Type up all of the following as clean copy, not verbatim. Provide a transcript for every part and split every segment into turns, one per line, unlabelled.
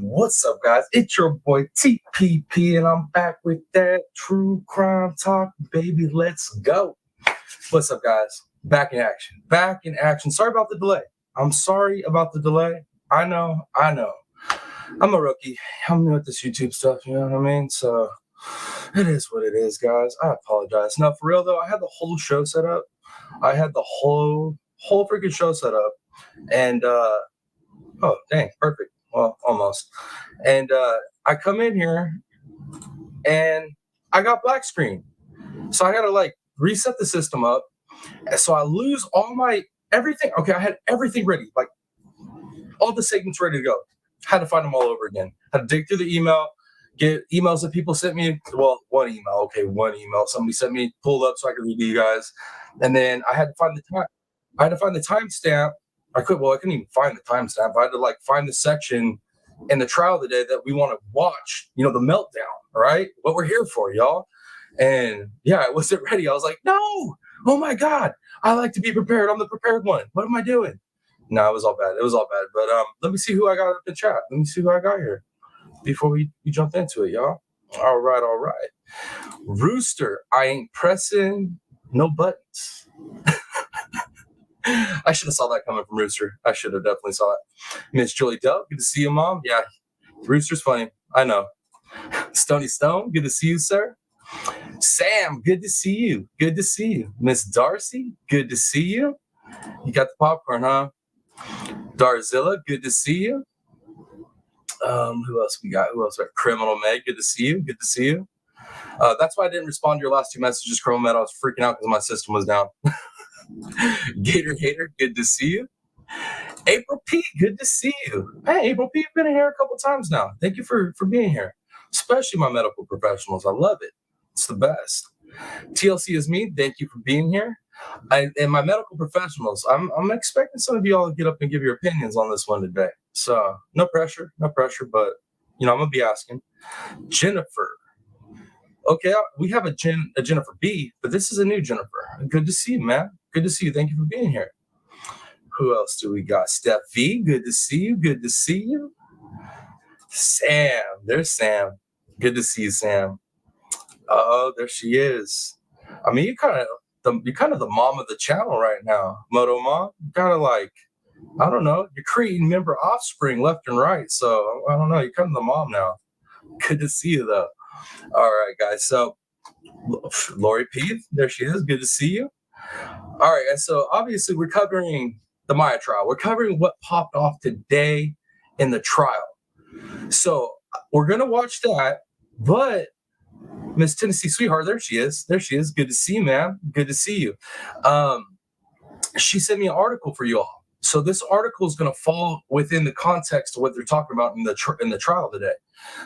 What's up, guys? It's your boy TPP, and I'm back with that true crime talk, baby. Let's go. What's up, guys? Back in action. Back in action. Sorry about the delay. I'm sorry about the delay. I know. I'm a rookie. I'm new at this YouTube stuff, you know what I mean? So it is what it is, guys. I apologize. Now, for real, though, I had the whole show set up. I had the whole freaking show set up. And, oh, dang, perfect. Well, almost. And I come in here and I got black screen. So I got to like reset the system up. So I lose all my everything. Okay, I had everything ready, like all the segments ready to go. Had to find them all over again. Had to dig through the email, get emails that people sent me. Well, one email. Okay, one email. Somebody sent me, pulled up so I could read to you guys. And then I had to find the time. I had to find the timestamp. I couldn't even find the timestamp. I had to like find the section in the trial of the day that we want to watch, you know, the meltdown, right? What we're here for, y'all. And yeah, I wasn't ready. I was like, no, oh my God, I like to be prepared. I'm the prepared one. What am I doing? No, it was all bad. But let me see who I got up in chat. Let me see who I got here before we jump into it, y'all. All right. Rooster, I ain't pressing no buttons. I should have saw that coming from Rooster. I should have definitely saw it. Miss Julie Dell, good to see you, Mom. Yeah, Rooster's funny. I know. Stony Stone, good to see you, sir. Sam, good to see you. Good to see you. Miss Darcy, good to see you. You got the popcorn, huh? Darzilla, good to see you. Who else we got? Criminal Meg, good to see you. Good to see you. That's why I didn't respond to your last two messages, Criminal Meg. I was freaking out because my system was down. Gator Hater, good to see you. April P, good to see you. Hey, April P, you've been in here a couple times now. Thank you for being here, especially my medical professionals. I love it. It's the best. TLC is me. Thank you for being here. And my medical professionals, I'm expecting some of you all to get up and give your opinions on this one today. So no pressure, but you know, I'm gonna be asking. Jennifer. Okay, we have a Jennifer B, but this is a new Jennifer. Good to see you, man. Good to see you. Thank you for being here. Who else do we got? Steph V, good to see you. Good to see you. Sam, there's Sam. Good to see you, Sam. Oh, there she is. I mean, you're kind of the mom of the channel right now, Moto Mom. You're kind of like, I don't know, you're creating member offspring left and right. So I don't know, you're kind of the mom now. Good to see you, though. All right, guys. So Lori P, there she is. Good to see you. All right, and so obviously we're covering the Maya trial. We're covering what popped off today in the trial. So we're gonna watch that, but Miss Tennessee Sweetheart, there she is. Good to see you, man. Good to see you. She sent me an article for you all. So this article is going to fall within the context of what they're talking about in the trial today.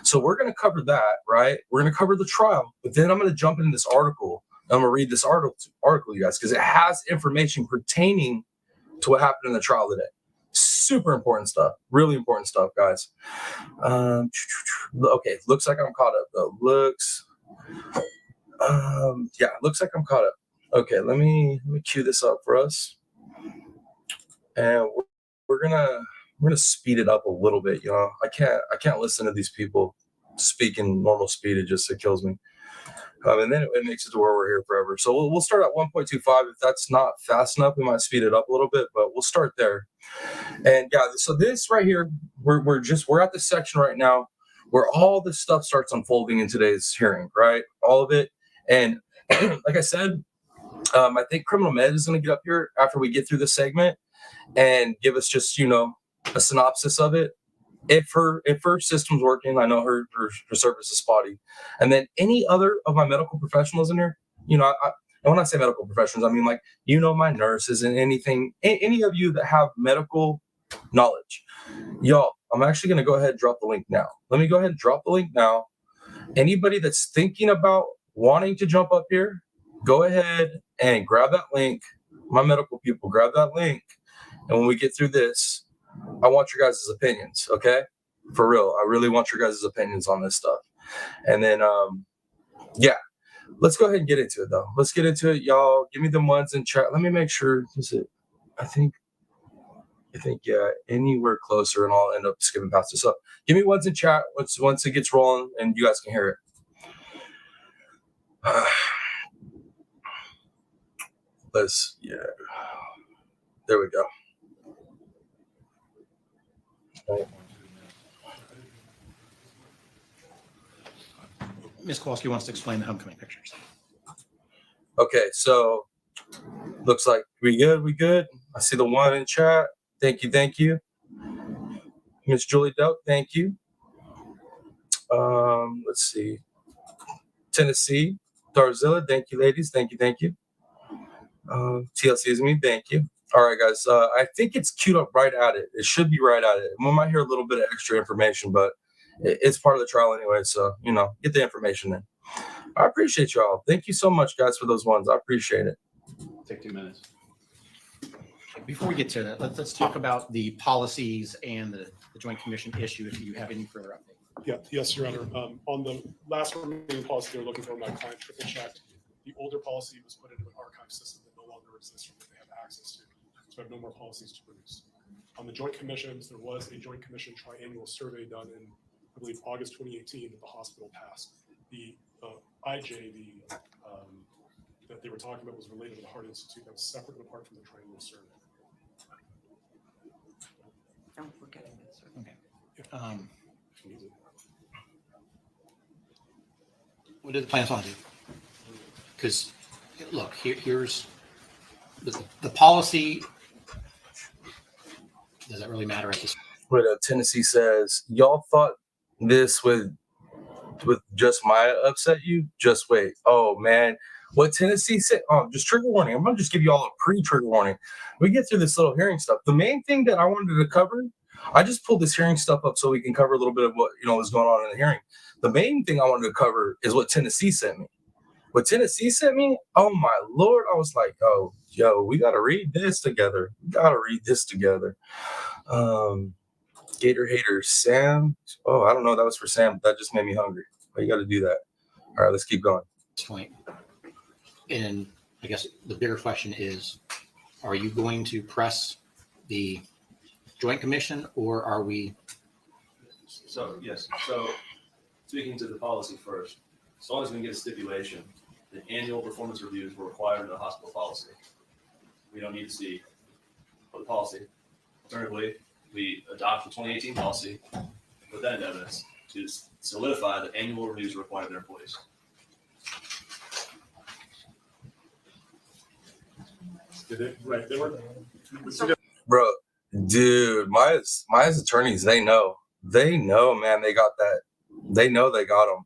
So we're going to cover that, right? We're going to cover the trial, but then I'm going to jump into this article. I'm going to read this article, you guys, because it has information pertaining to what happened in the trial today. Super important stuff. Really important stuff, guys. Okay, looks like I'm caught up, though. Looks like I'm caught up. Okay, let me cue this up for us. And we're gonna speed it up a little bit, you know. I can't listen to these people speak in normal speed. It kills me. And then it makes it to where we're here forever. So we'll start at 1.25. If that's not fast enough, we might speed it up a little bit, but we'll start there. And yeah, so this right here, we're at the section right now where all this stuff starts unfolding in today's hearing, right? All of it. And like I said, I think Criminal Med is going to get up here after we get through this segment and give us just, you know, a synopsis of it. If her system's working, I know her service is spotty. And then any other of my medical professionals in here, you know, and when I say medical professionals, I mean like, you know, my nurses and any of you that have medical knowledge. Y'all, I'm actually going to go ahead and drop the link now. Let me go ahead and drop the link now. Anybody that's thinking about wanting to jump up here, go ahead and grab that link. My medical people, grab that link. And when we get through this, I want your guys' opinions, okay? For real. I really want your guys' opinions on this stuff. And then, yeah, let's go ahead and get into it, though. Let's get into it, y'all. Give me the ones in chat. Let me make sure. Is it? I think, yeah, anywhere closer, and I'll end up skipping past this. So give me ones in chat once it gets rolling, and you guys can hear it. Yeah. There we go.
Ms. Kowalski wants to explain the homecoming pictures.
Okay, so looks like we good. I see the one in chat. Thank you. Miss Julie Delk, thank you. Let's see. Tennessee, Darzilla, thank you, ladies. Thank you. TLC is me, thank you. All right, guys. I think it's queued up right at it. It should be right at it. We might hear a little bit of extra information, but it's part of the trial anyway. So, get the information in. I appreciate y'all. Thank you so much, guys, for those ones. I appreciate it.
Take 2 minutes.
Before we get to that, let's talk about the policies and the Joint Commission issue, if you have any further update.
Yeah, yes, Your Honor. On the last remaining policy they were looking for, my client triple checked. The older policy was put into an archive system that no longer exists or that they have access to. So I have no more policies to produce. On the Joint Commissions, there was a Joint Commission triannual survey done in, I believe, August 2018 that the hospital passed. The IJ, that they were talking about was related to the Heart Institute. That was separate and apart from the triannual survey.
Oh, we're getting it, sir.
Okay. What do the plans want to do? Because, look, here's the policy. Does that really matter at this point?
What Tennessee says, y'all thought this would just Maya upset you? Just wait. Oh, man. What Tennessee said, just trigger warning. I'm going to just give you all a pre-trigger warning. We get through this little hearing stuff. The main thing that I wanted to cover, I just pulled this hearing stuff up so we can cover a little bit of what, was going on in the hearing. The main thing I wanted to cover is what Tennessee sent me. What Tennessee sent me, oh, my Lord, I was like, oh, yo, we got to read this together. Gator hater, Sam. Oh, I don't know. That was for Sam. That just made me hungry. Why you got to do that? All right, let's keep going.
Point. And I guess the bigger question is, are you going to press the Joint Commission, or are we?
So, yes. So, speaking to the policy first, as long as we can get a stipulation, the annual performance reviews were required in the hospital policy. We don't need to see the policy. Alternatively, we adopt the 2018 policy and put that in evidence to solidify that annual reviews are required of their employees.
Right. They were.
Bro, dude, Maya's attorneys, they know, man, they got that. They know they got them.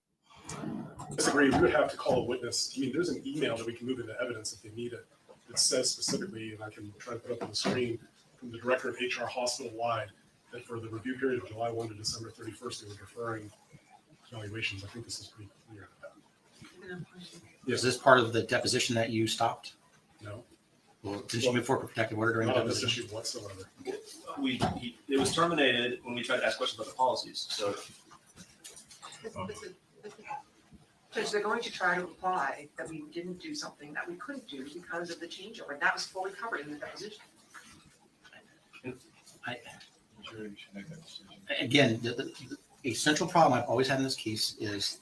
I disagree. We would have to call a witness. I mean, there's an email that we can move into evidence if they need it. It says specifically, and I can try to put up on the screen, from the director of HR hospital-wide, that for the review period of July 1 to December 31st, they were deferring evaluations. I think this is pretty clear.
Is this part of the deposition that you stopped?
No.
Well, did you move for a protective order during the
Not on this
deposition?
issue whatsoever.
It was terminated when we tried to ask questions about the policies. So,
Judge, they're going to try to imply that we didn't do something that we couldn't do because of the changeover, and that was fully covered in the deposition.
Again, a central problem I've always had in this case is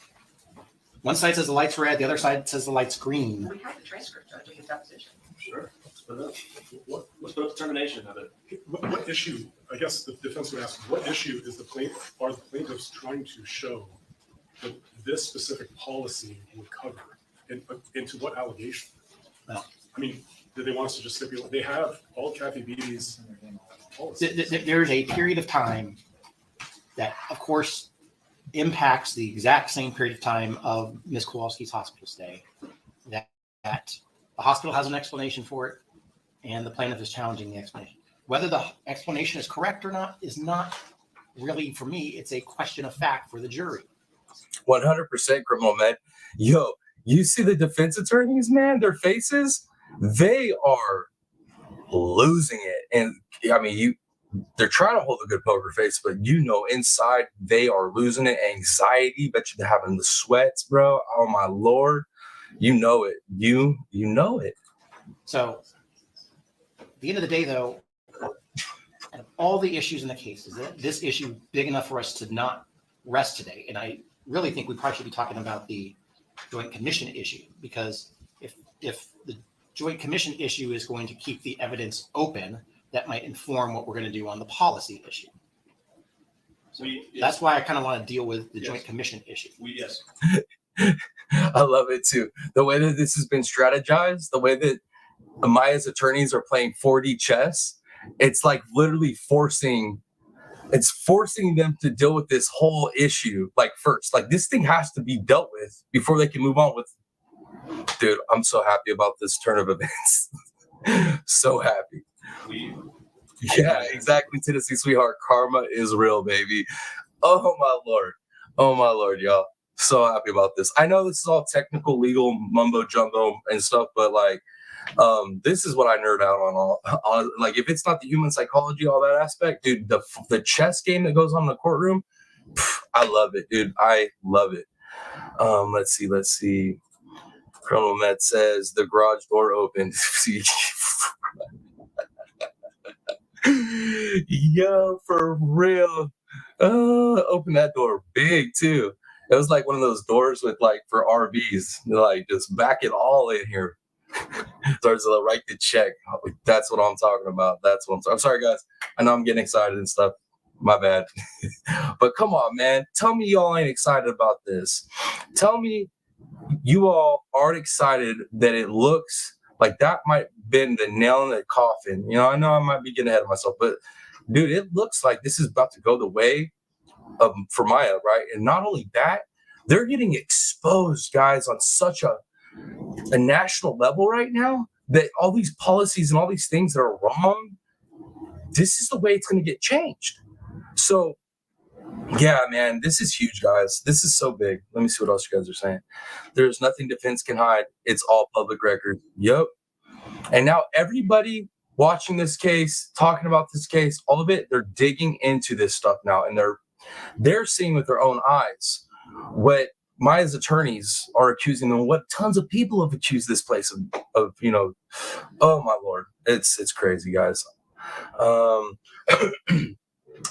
one side says the light's red, the other side says the light's green.
We have the transcript, Judge, of the deposition.
sure. Let's put up the termination of it.
What issue, I guess the defense would ask, what issue is the plaintiffs trying to show that this specific policy would cover? And to what allegation?
Well,
I mean, do they want us to just stipulate? They have all Kathy Beatty's policies.
there's a period of time that, of course, impacts the exact same period of time of Ms. Kowalski's hospital stay. That the hospital has an explanation for it, and the plaintiff is challenging the explanation. Whether the explanation is correct or not is not really, for me, it's a question of fact for the jury.
100% criminal, man. Yo, you see the defense attorneys, man, their faces? they are losing it. And I mean, they're trying to hold a good poker face, but inside they are losing it. Anxiety, bet you they're having the sweats, bro. Oh my Lord. You know it. You know it.
So at the end of the day, though, out of all the issues in the case, is this issue big enough for us to not rest today? And I really think we probably should be talking about the Joint Commission issue, because if the Joint Commission issue is going to keep the evidence open, that might inform what we're going to do on the policy issue. So that's why I kind of want to deal with the Joint Commission issue.
Yes.
I love it too. The way that this has been strategized, the way that Maya's attorneys are playing 4D chess, it's like literally forcing them to deal with this whole issue like first. Like this thing has to be dealt with before they can move on with. Dude, I'm so happy about this turn of events. So happy. Yeah, exactly. Tennessee sweetheart. Karma is real, baby. Oh my lord, y'all. So happy about this. I know this is all technical, legal mumbo jumbo and stuff, but like, this is what I nerd out on. Like, if it's not the human psychology, all that aspect, dude, the chess game that goes on in the courtroom, I love it, dude. I love it. Let's see. Colonel Met says the garage door opened. Yo, for real. Open that door big too. It was like one of those doors with like for RVs. Like just back it all in here. Starts to write the check. That's what I'm talking about. I'm sorry, guys. I know I'm getting excited and stuff. My bad. But come on, man. Tell me y'all ain't excited about this. Tell me you all aren't excited that it looks like that might have been the nail in the coffin. I know I might be getting ahead of myself, but dude, it looks like this is about to go the way of for Maya, right? And not only that, they're getting exposed, guys, on such a national level right now that all these policies and all these things that are wrong, this is the way it's going to get changed. So yeah, man, this is huge, guys. This is so big. Let me see what else you guys are saying. There's nothing defense can hide. It's all public record. Yep. And now everybody watching this case, talking about this case, all of it, they're digging into this stuff now, and they're seeing with their own eyes what Maya's attorneys are accusing them, what tons of people have accused this place of oh my Lord. It's crazy, guys.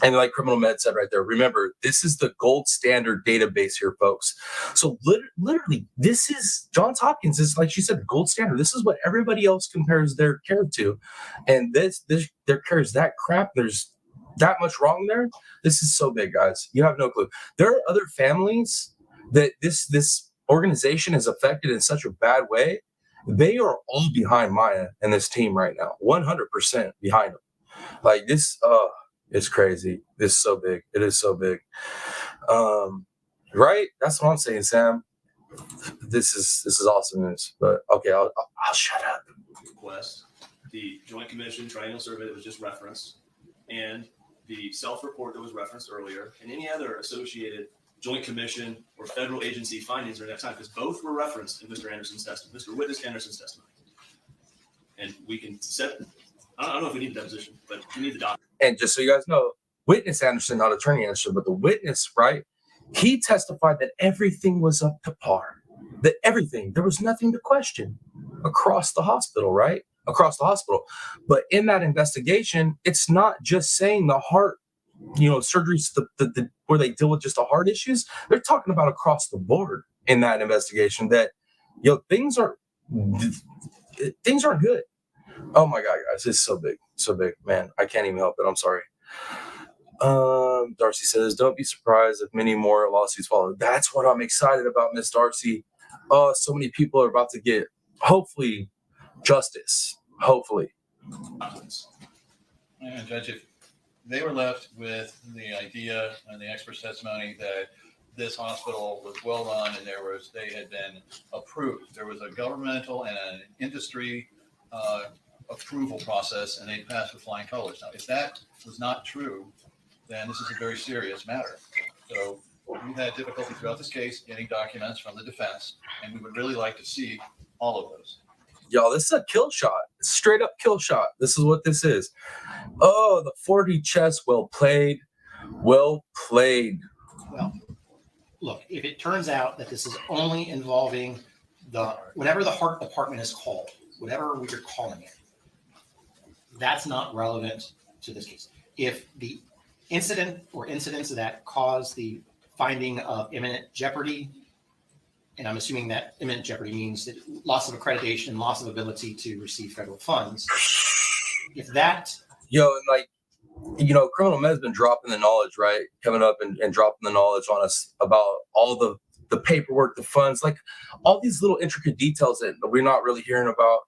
And like Criminal Med said right there, remember, this is the gold standard database here, folks. So literally, this is Johns Hopkins is, like she said, the gold standard. This is what everybody else compares their care to. And their care is that crap. There's that much wrong there. This is so big, guys. You have no clue. There are other families that this organization has affected in such a bad way. They are all behind Maya and this team right now, 100% behind them. Like this, it's crazy. This is so big. It is so big. Right? That's what I'm saying, Sam. This is awesome news. But okay, I'll shut up.
Request the Joint Commission triennial survey that was just referenced, and the self-report that was referenced earlier, and any other associated Joint Commission or federal agency findings or next time, because both were referenced in Mr. Anderson's testimony, Mr. Witness Anderson's testimony. And we can set. I don't know if we need the deposition, but we need the document.
And just so you guys know, Witness Anderson, not Attorney Anderson, but the witness, right? He testified that everything was up to par. That everything, there was nothing to question across the hospital, right? Across the hospital. But in that investigation, it's not just saying the heart, surgeries, the where they deal with just the heart issues. They're talking about across the board in that investigation that, things aren't good. Oh my God, guys, it's so big, man. I can't even help it. I'm sorry. Darcy says, don't be surprised if many more lawsuits follow. That's what I'm excited about, Miss Darcy. Oh, so many people are about to get, hopefully, justice. Hopefully.
And Judge, if they were left with the idea and the expert testimony that this hospital was well run and they had been approved, there was a governmental and an industry approval process, and they passed with flying colors. Now, if that was not true, then this is a very serious matter. So we've had difficulty throughout this case getting documents from the defense, and we would really like to see all of those.
Y'all, this is a kill shot. Straight up kill shot. This is what this is. Oh, the 4D chess. Well played. Well played.
Well, look, if it turns out that this is only involving whatever the heart department is called, whatever we're calling it, that's not relevant to this case. If the incident or incidents that cause the finding of imminent jeopardy, and I'm assuming that imminent jeopardy means that loss of accreditation, loss of ability to receive federal funds, if that,
Yo, and like, Criminal Med's been dropping the knowledge, right? Coming up and dropping the knowledge on us about all the paperwork, the funds, like all these little intricate details that we're not really hearing about,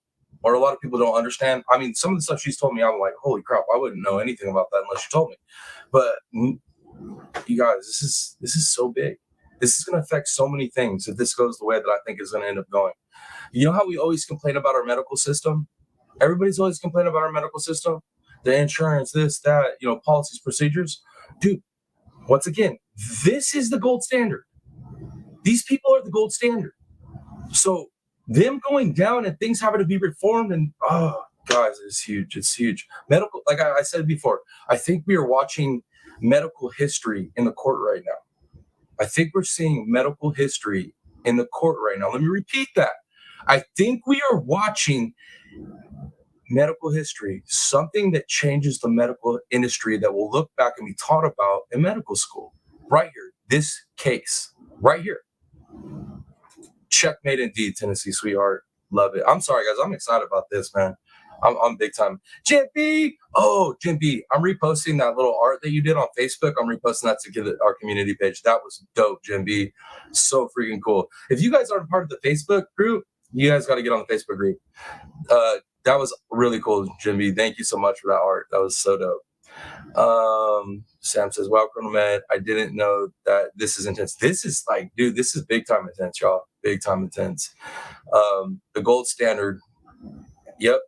or a lot of people don't understand. I mean, some of the stuff she's told me, I'm like, holy crap, I wouldn't know anything about that unless she told me. But you guys, this is so big. This is going to affect so many things if this goes the way that I think is going to end up going. You know how we always complain about our medical system? Everybody's always complaining about our medical system, the insurance, this, that, policies, procedures. Dude, once again, this is the gold standard. These people are the gold standard. So them going down and things having to be reformed, and guys, it's huge. It's huge. Medical, like I said before, I think we are watching medical history in the court right now. I think we're seeing medical history in the court right now. Let me repeat that. I think we are watching medical history, something that changes the medical industry that we'll look back and be taught about in medical school. Right here, this case, right here. Checkmate indeed, Tennessee sweetheart. Love it. I'm sorry, guys. I'm excited about this, man. I'm big time. Jim B. Oh, Jim B. I'm reposting that little art that you did on Facebook. I'm reposting that to give it our community page. That was dope, Jim B. So freaking cool. If you guys aren't part of the Facebook group, you guys got to get on the Facebook group. That was really cool, Jim B. Thank you so much for that art. That was so dope. Sam says, wow, Colonel Med, I didn't know that this is intense. This is like, dude, this is big time intense, y'all. Big time intense. The gold standard. Yep.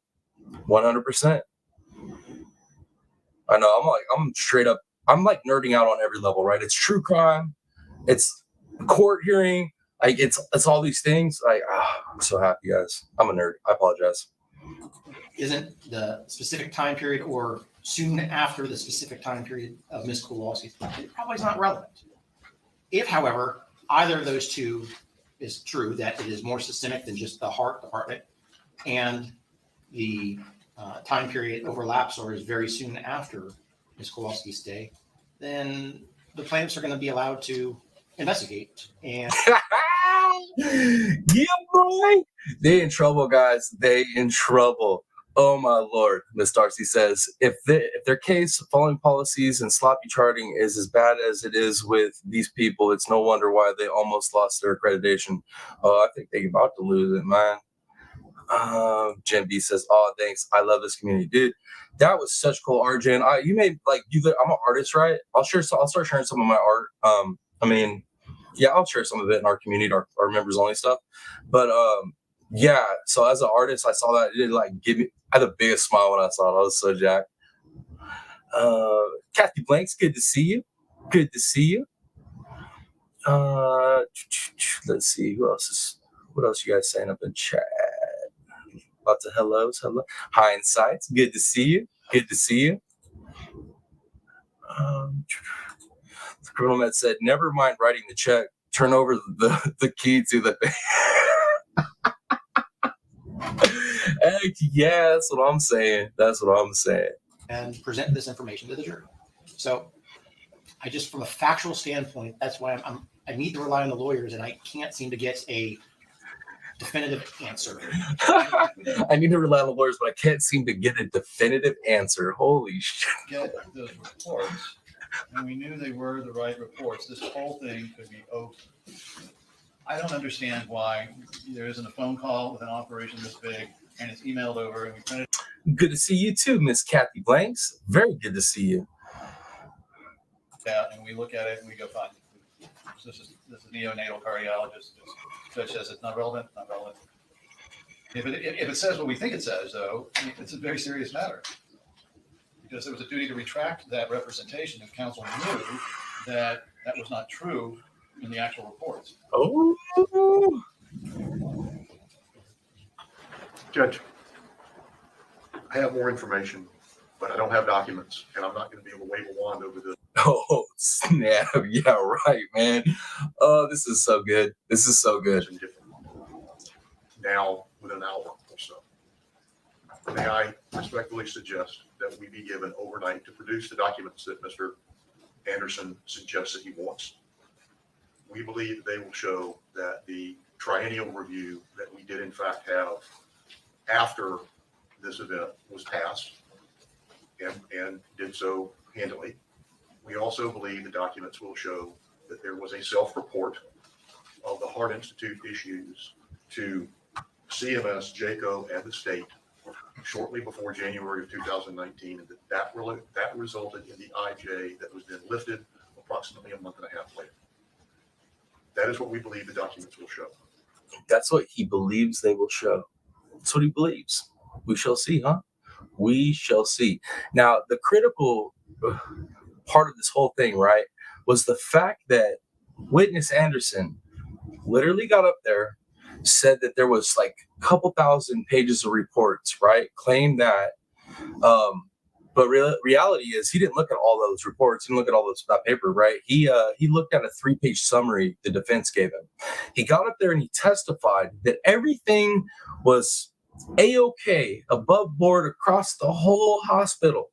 100%. I know. I'm straight up. I'm like nerding out on every level, right? It's true crime. It's court hearing. Like it's all these things. Like, I'm so happy, guys. I'm a nerd. I apologize.
isn't the specific time period or soon after the specific time period of Ms. Kowalski's, it probably is not relevant. If, however, either of those two is true, that it is more systemic than just the heart department, and the time period overlaps or is very soon after Ms. Kowalski's stay, then the plaintiffs are going to be allowed to investigate. And
yeah, boy, they in trouble, guys. They in trouble. Oh my Lord, Miss Darcy says, if their case following policies and sloppy charting is as bad as it is with these people, it's no wonder why they almost lost their accreditation. Oh, I think they're about to lose it, man. Jen B says, oh, thanks. I love this community, dude. That was such cool art, Jen. You made I'm an artist, right? I'll start sharing some of my art. I'll share some of it in our community, our members only stuff. But yeah, so as an artist, I saw that. It I had the biggest smile when I saw it. I was so jacked. Kathy Blanks, good to see you. Good to see you. Let's see, what else you guys saying up in chat? Lots of hellos. Hello. Hindsights, good to see you. Good to see you. The criminal med said, never mind writing the check. Turn over the key to the Heck yeah, that's what I'm saying. That's what I'm saying.
and present this information to the jury. So I just, from a factual standpoint, that's why I need to rely on the lawyers, and I can't seem to get a definitive answer.
I need to rely on the lawyers, but I can't seem to get a definitive answer. Holy shit.
Get those reports, and we knew they were the right reports. This whole thing could be open. I don't understand why there isn't a phone call with an operation this big and it's emailed over and we printed.
Good to see you too, Miss Kathy Blanks. Very good to see you.
Yeah, and we look at it and we go, fine. This is neonatal cardiologist. Judge says it's not relevant, not relevant. If it says what we think it says, though, it's a very serious matter. Because there was a duty to retract that representation if counsel knew that that was not true in the actual reports.
Oh.
Judge, I have more information, but I don't have documents, and I'm not going to be able to wave a wand over this.
Oh, snap. Yeah, right, man. Oh, this is so good. This is so good.
Now, within an hour or so. May I respectfully suggest that we be given overnight to produce the documents that Mr. Anderson suggests that he wants? We believe they will show that the triennial review that we did in fact have after this event was passed and did so handily. We also believe the documents will show that there was a self-report of the Heart Institute issues to CMS, JACO, and the state shortly before January of 2019, and that resulted in the IJ that was then lifted approximately a month and a half later. That is what we believe the documents will show.
That's what he believes they will show. That's what he believes. We shall see, huh? We shall see. Now, the critical part of this whole thing, right, was the fact that witness Anderson literally got up there, said that there was like a couple thousand pages of reports, right? Claimed that, but reality is he didn't look at all those reports. He didn't look at all that paper, right? He looked at a 3-page summary the defense gave him. He got up there and he testified that everything was A-OK, above board across the whole hospital.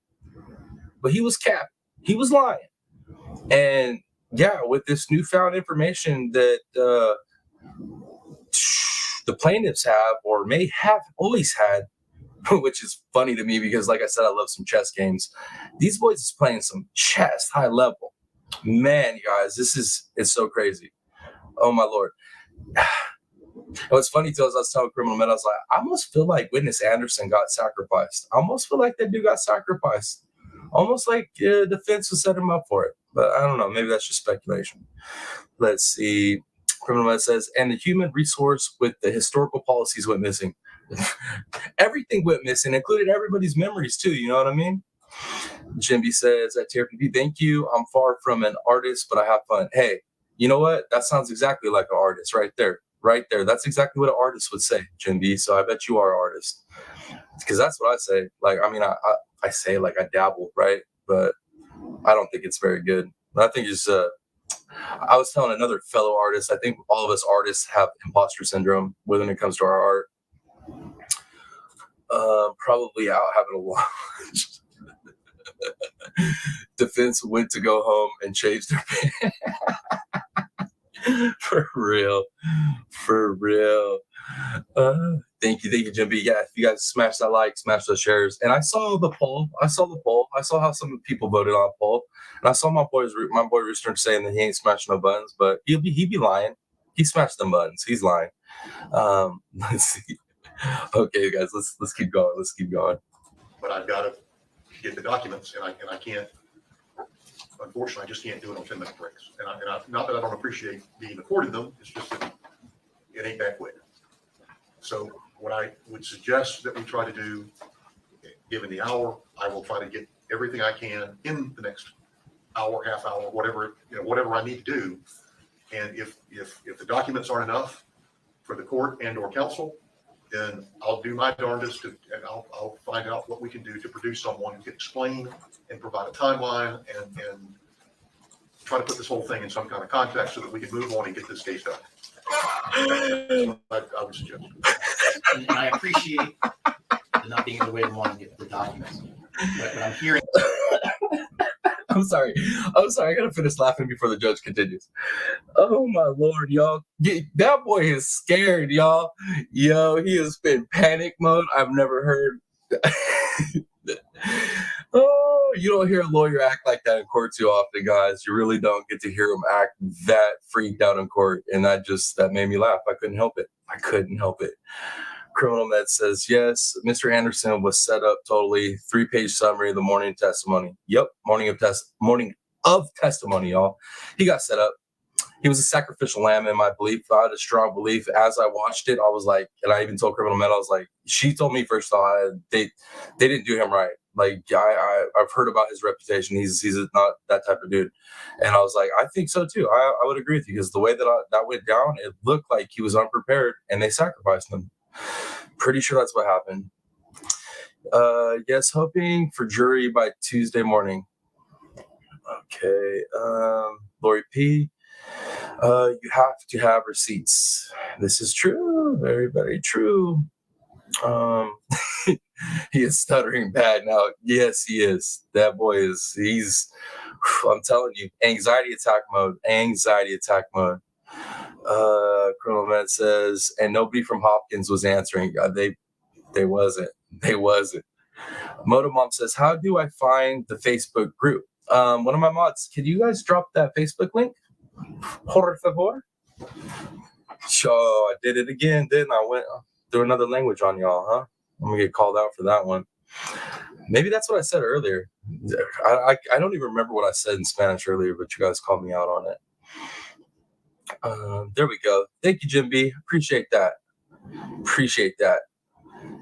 But he was capped. He was lying. And yeah, with this newfound information that the plaintiffs have or may have always had, which is funny to me because, like I said, I love some chess games. These boys is playing some chess, high level. Man, you guys, it's so crazy. Oh, my Lord. What's funny, too, as I was telling Criminal Men, I was like, I almost feel like Witness Anderson got sacrificed. I almost feel like that dude got sacrificed. Almost like defense was set him up for it. But I don't know. Maybe that's just speculation. Let's see. Criminal Med says, and the human resource with the historical policies went missing. Everything went missing, including everybody's memories, too. You know what I mean? Jimby says at TRPP, thank you. I'm far from an artist, but I have fun. Hey, you know what? That sounds exactly like an artist right there. Right there. That's exactly what an artist would say, Jimby. So I bet you are an artist. Because that's what I say. Like, I mean, I say like I dabble, right? But I don't think it's very good. I think it's I was telling another fellow artist, I think all of us artists have imposter syndrome when it comes to our art. Probably out having a lunch. Defense went to go home and changed their pants. For real. Thank you, Jimmy. Yeah, if you guys smash that like, smash those shares. And I saw the poll. I saw how some people voted on the poll. And I saw my boy Rooster saying that he ain't smashing no buttons, but he be lying. He smashed them buttons. He's lying. Let's see. Okay, guys, let's keep going.
But I've got to get the documents, and I can't. Unfortunately, I just can't do it on 10-minute breaks. And I not that I don't appreciate being accorded them. It's just that it ain't that quick. So what I would suggest that we try to do, given the hour, I will try to get everything I can in the next hour, half hour, whatever I need to do. And if the documents aren't enough for the court and or counsel, then I'll do my darndest and I'll find out what we can do to produce someone who can explain and provide a timeline and try to put this whole thing in some kind of context so that we can move on and get this case done. I would suggest.
And I appreciate the not being able to wait long and get the documents. But I'm hearing.
I'm sorry. I gotta finish laughing before the judge continues. Oh my Lord, y'all. That boy is scared, y'all. Yo, he has been panic mode. I've never heard. Oh, you don't hear a lawyer act like that in court too often, guys. You really don't get to hear him act that freaked out in court. And that made me laugh. I couldn't help it. Criminal Med says, yes, Mr. Anderson was set up totally. 3-page summary of the morning testimony. Yep, morning of testimony, y'all. He got set up. He was a sacrificial lamb in my belief. I had a strong belief. As I watched it, I was like, and I even told Criminal Med, I was like, she told me first off, they didn't do him right. Like, I've heard about his reputation. He's not that type of dude. And I was like, I think so too. I would agree with you because the way that went down, it looked like he was unprepared and they sacrificed him. Pretty sure that's what happened. Yes, hoping for jury by Tuesday morning. Okay. Lori P. You have to have receipts. This is true. Very, very true. He is stuttering bad now. Yes, he is. That boy he's, I'm telling you, anxiety attack mode. Criminal Med says, and nobody from Hopkins was answering. They wasn't. Motomom says, how do I find the Facebook group? One of my mods, can you guys drop that Facebook link? Por favor. So I did it again, didn't I? Went through another language on y'all, huh? I'm gonna get called out for that one. Maybe that's what I said earlier. I don't even remember what I said in Spanish earlier, but you guys called me out on it. There we go. Thank you, Jim B. Appreciate that.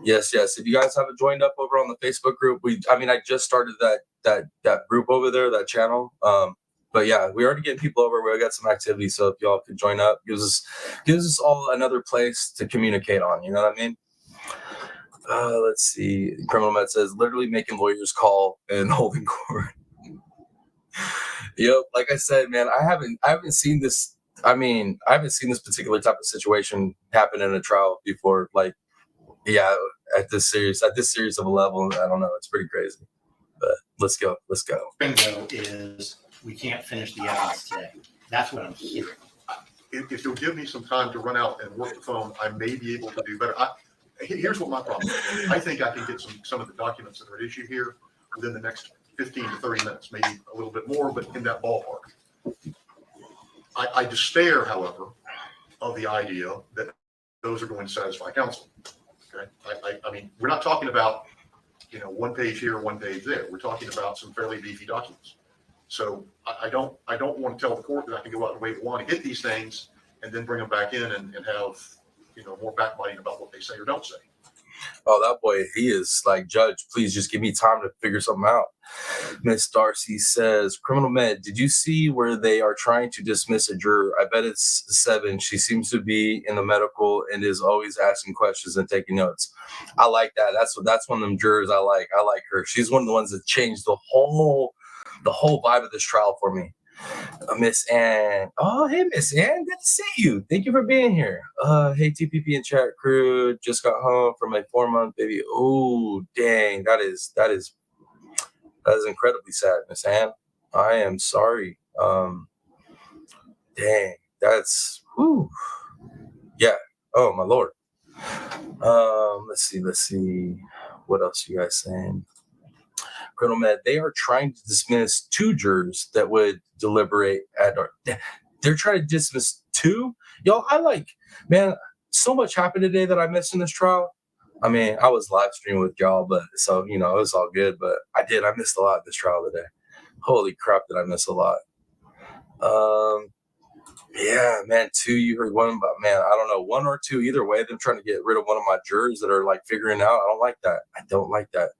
Yes. If you guys haven't joined up over on the Facebook group, I just started that group over there, that channel. But yeah, we already getting people over. We got some activity, so if y'all could join up, gives us all another place to communicate on. You know what I mean? Let's see. Criminal Med says literally making lawyers call and holding court. Yep, like I said, man, I haven't seen this. I haven't seen this particular type of situation happen in a trial before. Like, yeah, at this serious of a level, I don't know. It's pretty crazy. But let's go.
Bingo is we can't finish the evidence today. That's what I'm hearing.
If you'll give me some time to run out and work the phone, I may be able to do better. Here's what my problem is. I think I can get some of the documents that are at issue here within the next 15 to 30 minutes, maybe a little bit more, but in that ballpark. I despair, however, of the idea that those are going to satisfy counsel. Okay, I mean, we're not talking about, one page here, one page there. We're talking about some fairly beefy documents. So I don't want to tell the court that I can go out and wait want to get these things and then bring them back in and have, more backbiting about what they say or don't say.
Oh, that boy, he is like, Judge, please just give me time to figure something out. Miss Darcy says, Criminal Med, did you see where they are trying to dismiss a juror? I bet it's 7. She seems to be in the medical and is always asking questions and taking notes. I like that. That's one of them jurors I like. I like her. She's one of the ones that changed the whole vibe of this trial for me. Miss Ann. Oh, hey, Miss Ann. Good to see you. Thank you for being here. Hey, TPP and chat crew. Just got home from my 4-month baby. Oh, dang. That is incredibly sad, Miss Ann. I am sorry. Dang. That's, whew. Yeah. Oh, my Lord. Let's see. What else you guys saying? Criminal Med, they are trying to dismiss 2 jurors that would deliberate they're trying to dismiss 2. Y'all, man, so much happened today that I missed in this trial. I mean, I was live streaming with y'all, but so, it was all good, but I missed a lot in this trial today. Holy crap, did I miss a lot. Yeah, man, 2, you heard one, but man, I don't know, 1 or 2, either way, them trying to get rid of one of my jurors that are like figuring out. I don't like that.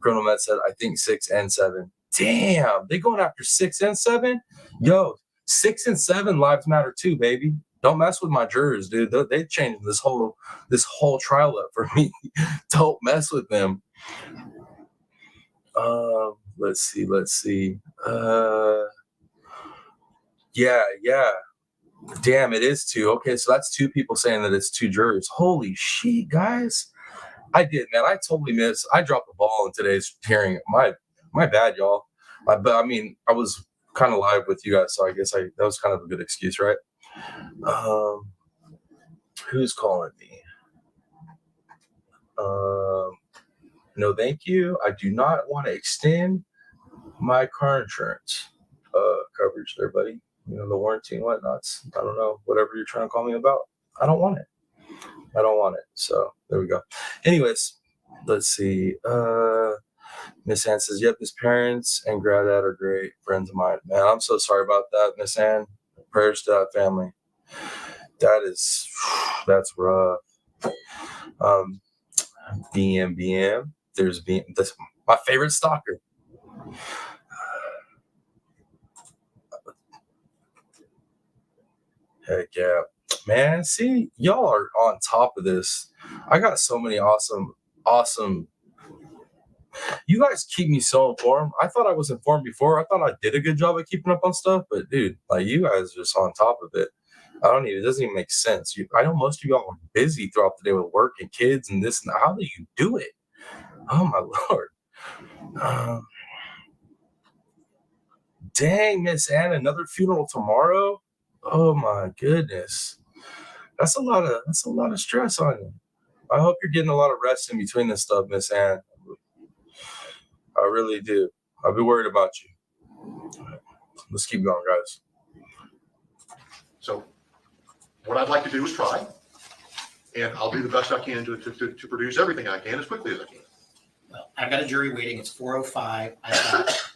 Criminal Med said, I think 6 and 7. Damn, they going after 6 and 7? Yo, 6 and 7 lives matter too, baby. Don't mess with my jurors, dude. They changed this whole trial up for me. Don't mess with them. Let's see. Yeah. Damn, it is 2. Okay, so that's 2 people saying that it's 2 jurors. Holy shit, guys. I did, man. I totally missed. I dropped the ball in today's hearing. My bad, y'all. But I mean, I was kind of live with you guys, so I guess that was kind of a good excuse, right? Who's calling me? No, thank you. I do not want to extend my car insurance coverage there, buddy. The warranty and whatnots. I don't know, whatever you're trying to call me about. I don't want it. So there we go. Anyways, let's see. Miss Ann says, yep, his parents and granddad are great friends of mine. Man, I'm so sorry about that, Miss Ann. Prayers to that family. That's rough. BM. There's BM. That's my favorite stalker. Heck yeah. Man, see, y'all are on top of this. I got so many awesome. You guys keep me so informed. I thought I was informed before. I thought I did a good job at keeping up on stuff, but dude, like you guys are just on top of it. It doesn't even make sense. I know most of y'all are busy throughout the day with work and kids and this and that. How do you do it? Oh my Lord. Dang, Miss Ann, another funeral tomorrow? Oh my goodness. That's a lot of stress on you. I hope you're getting a lot of rest in between this stuff, Miss Ann. I really do. I'll be worried about you. Let's keep going, guys.
So what I'd like to do is try, and I'll do the best I can to produce everything I can as quickly as I can.
Well, I've got a jury waiting. It's 4:05. I've got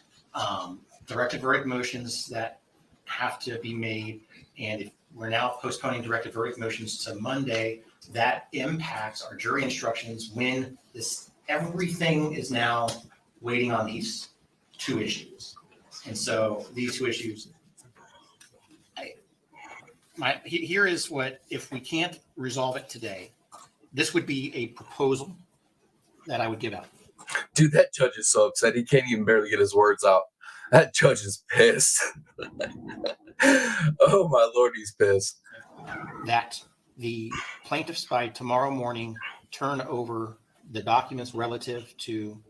directed verdict motions that have to be made. And if we're now postponing directed verdict motions to Monday, that impacts our jury instructions when everything is now waiting on these two issues. And so these two issues, here is what, if we can't resolve it today, this would be a proposal that I would give out.
Dude, that judge is so upset. He can't even barely get his words out. That judge is pissed. Oh my Lord, he's pissed.
That the plaintiffs by tomorrow morning turn over the documents relative to.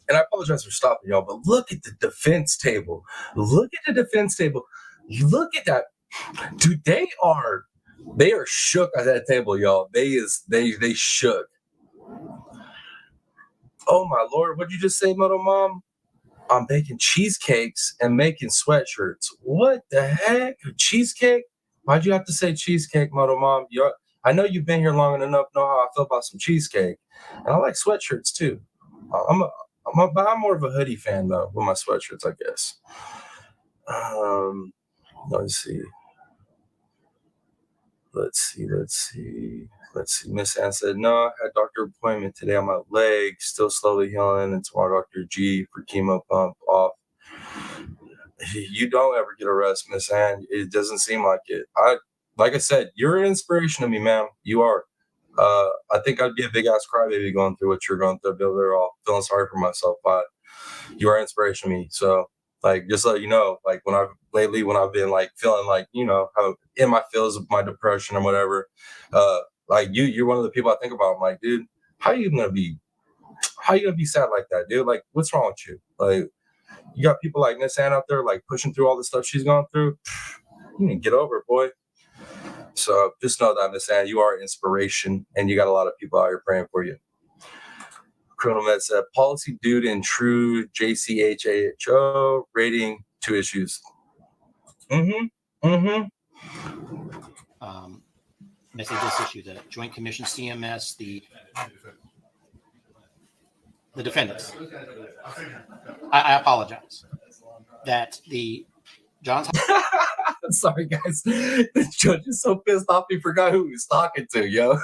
And I apologize for stopping y'all, but look at the defense table. Look at the defense table. Look at that. Dude, they are shook at that table, y'all. They shook. Oh my Lord, what'd you just say, Moto Mom? I'm baking cheesecakes and making sweatshirts. What the heck? Cheesecake? Why'd you have to say cheesecake, Moto Mom? I know you've been here long enough to know how I feel about some cheesecake. And I like sweatshirts too. I'm more of a hoodie fan though with my sweatshirts, I guess. Let's see. Miss Ann said, no, I had doctor appointment today on my leg, still slowly healing, and tomorrow Dr. G for chemo pump off. You don't ever get a rest, Miss Ann. It doesn't seem like it. Like I said, you're an inspiration to me, ma'am. You are. I think I'd be a big ass crybaby going through what you're going through. I'd be over there all feeling sorry for myself, but you are an inspiration to me. So, like, just so you know, like when I've been like feeling like, how in my feels of my depression or whatever, like you're one of the people I think about. I'm like, dude, how you gonna be sad like that, dude? Like, what's wrong with you? Like, you got people like Miss Ann out there, like pushing through all the stuff she's going through. You need to get over it, boy. So just know that, Miss Ann, you are inspiration, and you got a lot of people out here praying for you. Criminal Med said, policy dude and true JCHAHO rating 2 issues.
I say this issue, the Joint Commission CMS, the defendants. I apologize that the Johns.
Sorry, guys. The judge is so pissed off he forgot who he was talking to, yo.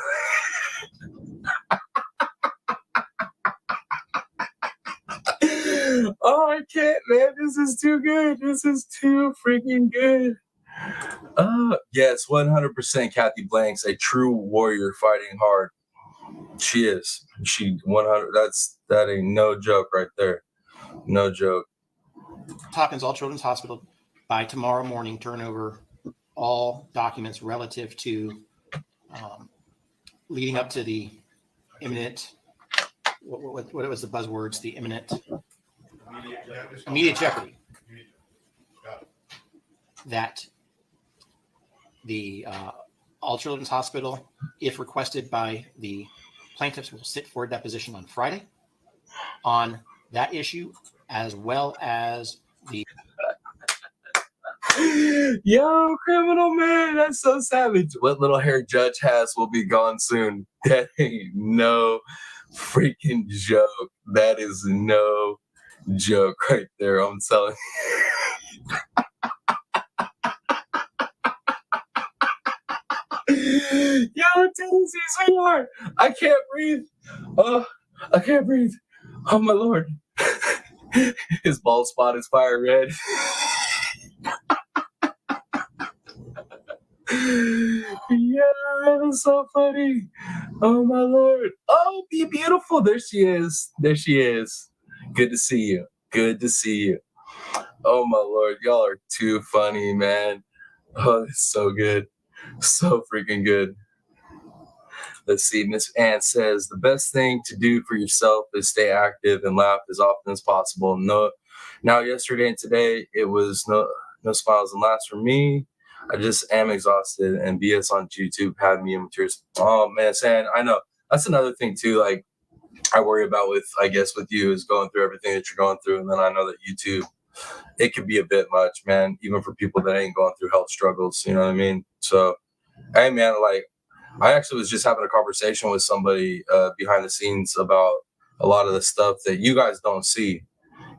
Oh, I can't, man. This is too good. This is too freaking good. Yes, 100% Kathy Blanks, a true warrior fighting hard. She is. She 100. That ain't no joke right there. No joke.
Hopkins All Children's Hospital by tomorrow morning turn over all documents relative to leading up to the imminent. What was the buzzwords? The imminent immediate jeopardy. That the All Children's Hospital, if requested by the plaintiffs, will sit for a deposition on Friday on that issue, as well as the.
Yo, criminal man, that's so savage. What little hair judge has will be gone soon. That ain't no freaking joke. That is no joke right there. I'm telling you. Yo, Tennessee sweetheart, I can't breathe. Oh, I can't breathe. Oh my Lord. His bald spot is fire red. Yeah, that's so funny. Oh my lord. Oh, be beautiful. There she is. There she is. Good to see you. Good to see you. Oh my lord, y'all are too funny, man. Oh, it's so good. So freaking good. Let's see. Miss Ann says the best thing to do for yourself is stay active and laugh as often as possible. No, now yesterday and today it was no smiles and laughs for me. I just am exhausted, and BS on YouTube had me in tears. Oh man, San, I know that's another thing too. Like I worry about with, I guess, with you is going through everything that you're going through, and then I know that YouTube, it could be a bit much, man, even for people that ain't going through health struggles. You know what I mean? So, hey, man, like I actually was just having a conversation with somebody behind the scenes about a lot of the stuff that you guys don't see,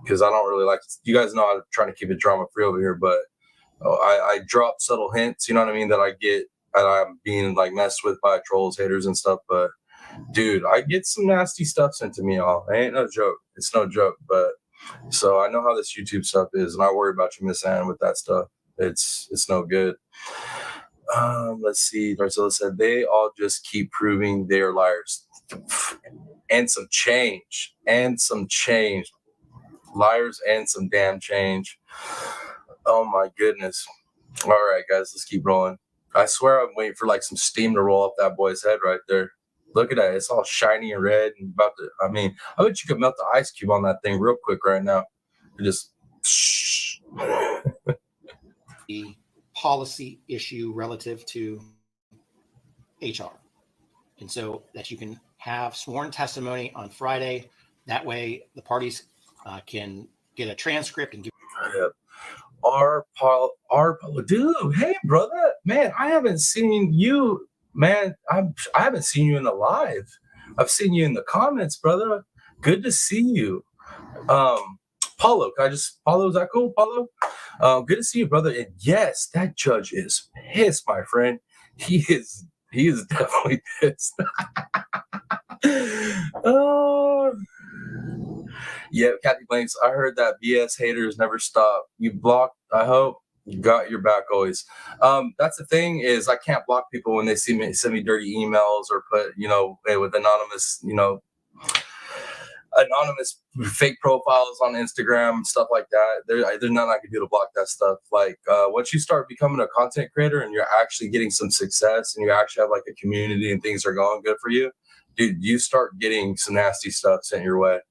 because I don't really like. You guys know I'm trying to keep it drama free over here, but I drop subtle hints. You know what I mean? That I get, that I'm being like messed with by trolls, haters, and stuff. But dude, I get some nasty stuff sent to me, y'all. It ain't no joke. It's no joke. But so I know how this YouTube stuff is, and I worry about you, Miss Ann, with that stuff. It's no good. Let's see. Darcilla said they all just keep proving they're liars, and some change, liars, and some damn change. Oh my goodness. All right, guys, let's keep rolling. I swear I'm waiting for like some steam to roll off that boy's head right there. Look at that. It's all shiny and red and about to, I mean, I bet you could melt the ice cube on that thing real quick right now. Just
The policy issue relative to HR. And so that you can have sworn testimony on Friday. That way the parties can get a transcript and give.
Dude, hey brother, man, I haven't seen you, man. I haven't seen you in the live. I've seen you in the comments, brother. Good to see you. Paulo, can I just Paulo? Is that cool, Paulo? Good to see you, brother. And yes, that judge is pissed, my friend. He is definitely pissed. Oh. Yeah, Kathy Blanks, I heard that BS haters never stop. You blocked, I hope you got your back always. That's the thing, is I can't block people when they send me dirty emails or put, with anonymous fake profiles on Instagram, stuff like that. There's nothing I can do to block that stuff. Like once you start becoming a content creator and you're actually getting some success and you actually have like a community and things are going good for you, dude, you start getting some nasty stuff sent your way.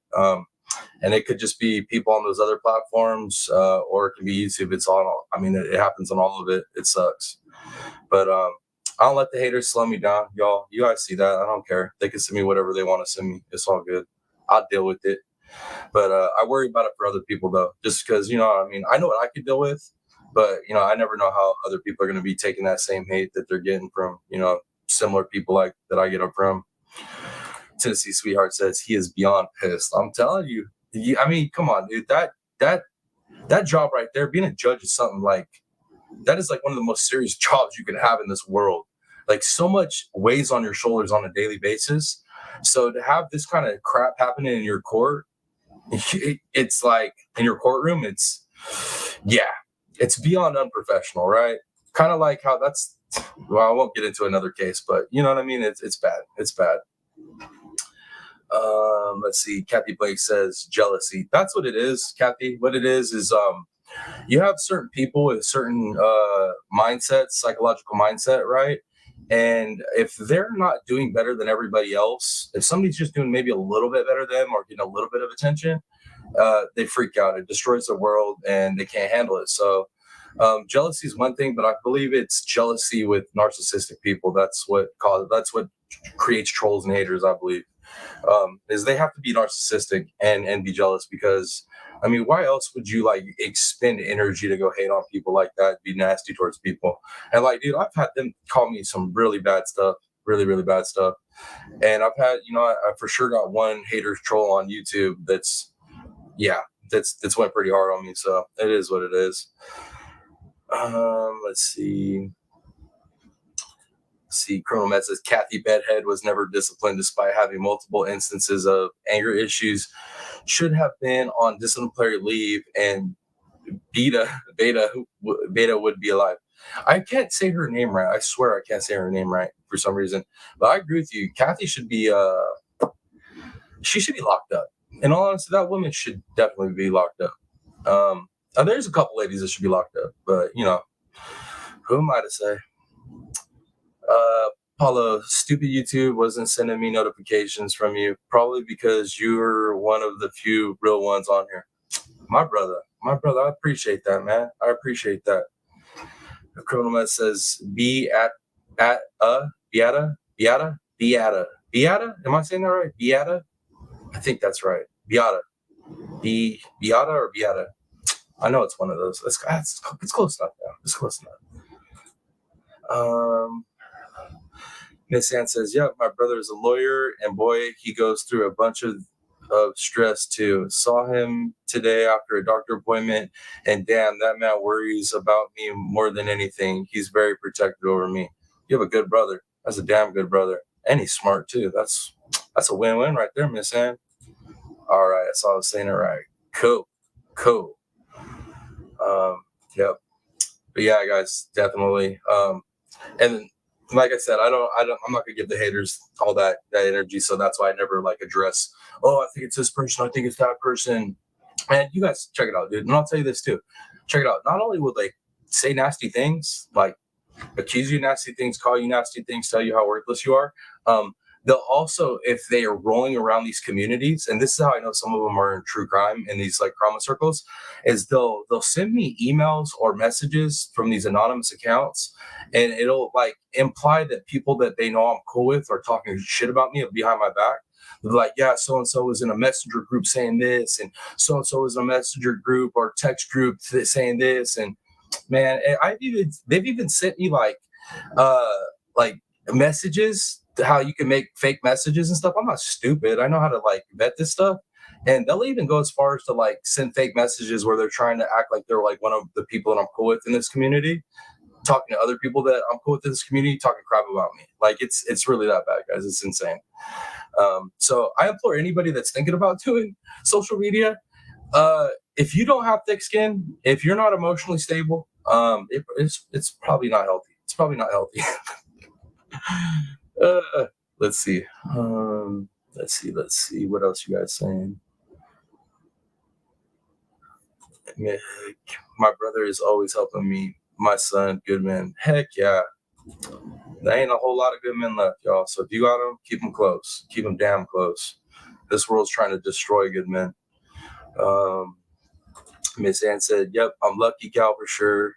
And it could just be people on those other platforms, or it can be YouTube. It's all, I mean, it happens on all of it. It sucks. But I don't let the haters slow me down, y'all. You guys see that. I don't care. They can send me whatever they want to send me. It's all good. I'll deal with it. But I worry about it for other people, though, just because, I mean, I know what I could deal with, but, I never know how other people are going to be taking that same hate that they're getting from, similar people like that I get up from. Tennessee Sweetheart says he is beyond pissed. I'm telling you, I mean, come on, dude. That job right there, being a judge is something like, that is like one of the most serious jobs you can have in this world. Like so much weighs on your shoulders on a daily basis. So to have this kind of crap happening in your court, it's like in your courtroom, it's beyond unprofessional, right? Kind of like how well, I won't get into another case, but you know what I mean? It's bad. It's bad. Let's see. Kathy Blake says jealousy. That's what it is, Kathy. What it is you have certain people with certain mindsets, psychological mindset, right? And if they're not doing better than everybody else, if somebody's just doing maybe a little bit better than them or getting a little bit of attention, they freak out. It destroys the world and they can't handle it. So jealousy is one thing, but I believe it's jealousy with narcissistic people. That's what creates trolls and haters, I believe. Is they have to be narcissistic and be jealous, because I mean, why else would you like expend energy to go hate on people like that, be nasty towards people? And like, dude, I've had them call me some really bad stuff, really, really bad stuff. And I've had, I for sure got one hater troll on YouTube that's went pretty hard on me. So it is what it is. Let's see. Colonel Met says Kathy Bedhead was never disciplined despite having multiple instances of anger issues. Should have been on disciplinary leave, and Beta would be alive. I can't say her name right. I swear I can't say her name right for some reason. But I agree with you. Kathy should be she should be locked up. In all honesty, that woman should definitely be locked up. There's a couple ladies that should be locked up, but you know, who am I to say? Paulo, stupid YouTube wasn't sending me notifications from you, probably because you're one of the few real ones on here. My brother, I appreciate that, man. I appreciate that. The criminal med says, be at Beata. Am I saying that right? Beata? I think that's right. Beata. Beata or Beata? I know it's one of those. It's close enough now. It's close enough. Miss Ann says, yeah, my brother is a lawyer, and boy, he goes through a bunch of stress too. Saw him today after a doctor appointment, and damn, that man worries about me more than anything. He's very protective over me. You have a good brother. That's a damn good brother. And he's smart too. That's a win-win right there, Miss Ann. All right, so I was saying it right. Cool. Yep. But yeah, guys, definitely. And like I said, I'm not gonna give the haters all that energy. So that's why I never like address, oh, I think it's this person, I think it's that person. Man, you guys check it out, dude. And I'll tell you this too. Check it out. Not only will they say nasty things, like accuse you of nasty things, call you nasty things, tell you how worthless you are. They'll also, if they are rolling around these communities, and this is how I know some of them are in true crime in these like trauma circles, is they'll send me emails or messages from these anonymous accounts, and it'll like imply that people that they know I'm cool with are talking shit about me behind my back. They're like, yeah, so and so was in a messenger group saying this, and so was in a messenger group or text group saying this, and man, they've even sent me like messages, how you can make fake messages and stuff. I'm not stupid. I know how to like vet this stuff. And they'll even go as far as to like send fake messages where they're trying to act like they're like one of the people that I'm cool with in this community, talking to other people that I'm cool with in this community, talking crap about me. Like it's really that bad, guys. It's insane. So I implore anybody that's thinking about doing social media, if you don't have thick skin, if you're not emotionally stable, it's probably not healthy. It's probably not healthy. Let's see. Let's see. What else you guys saying? Mick, my brother is always helping me. My son, good man. Heck yeah. There ain't a whole lot of good men left, y'all. So if you got them, keep them close. Keep them damn close. This world's trying to destroy good men. Miss Ann said, yep, I'm lucky, Cal, for sure.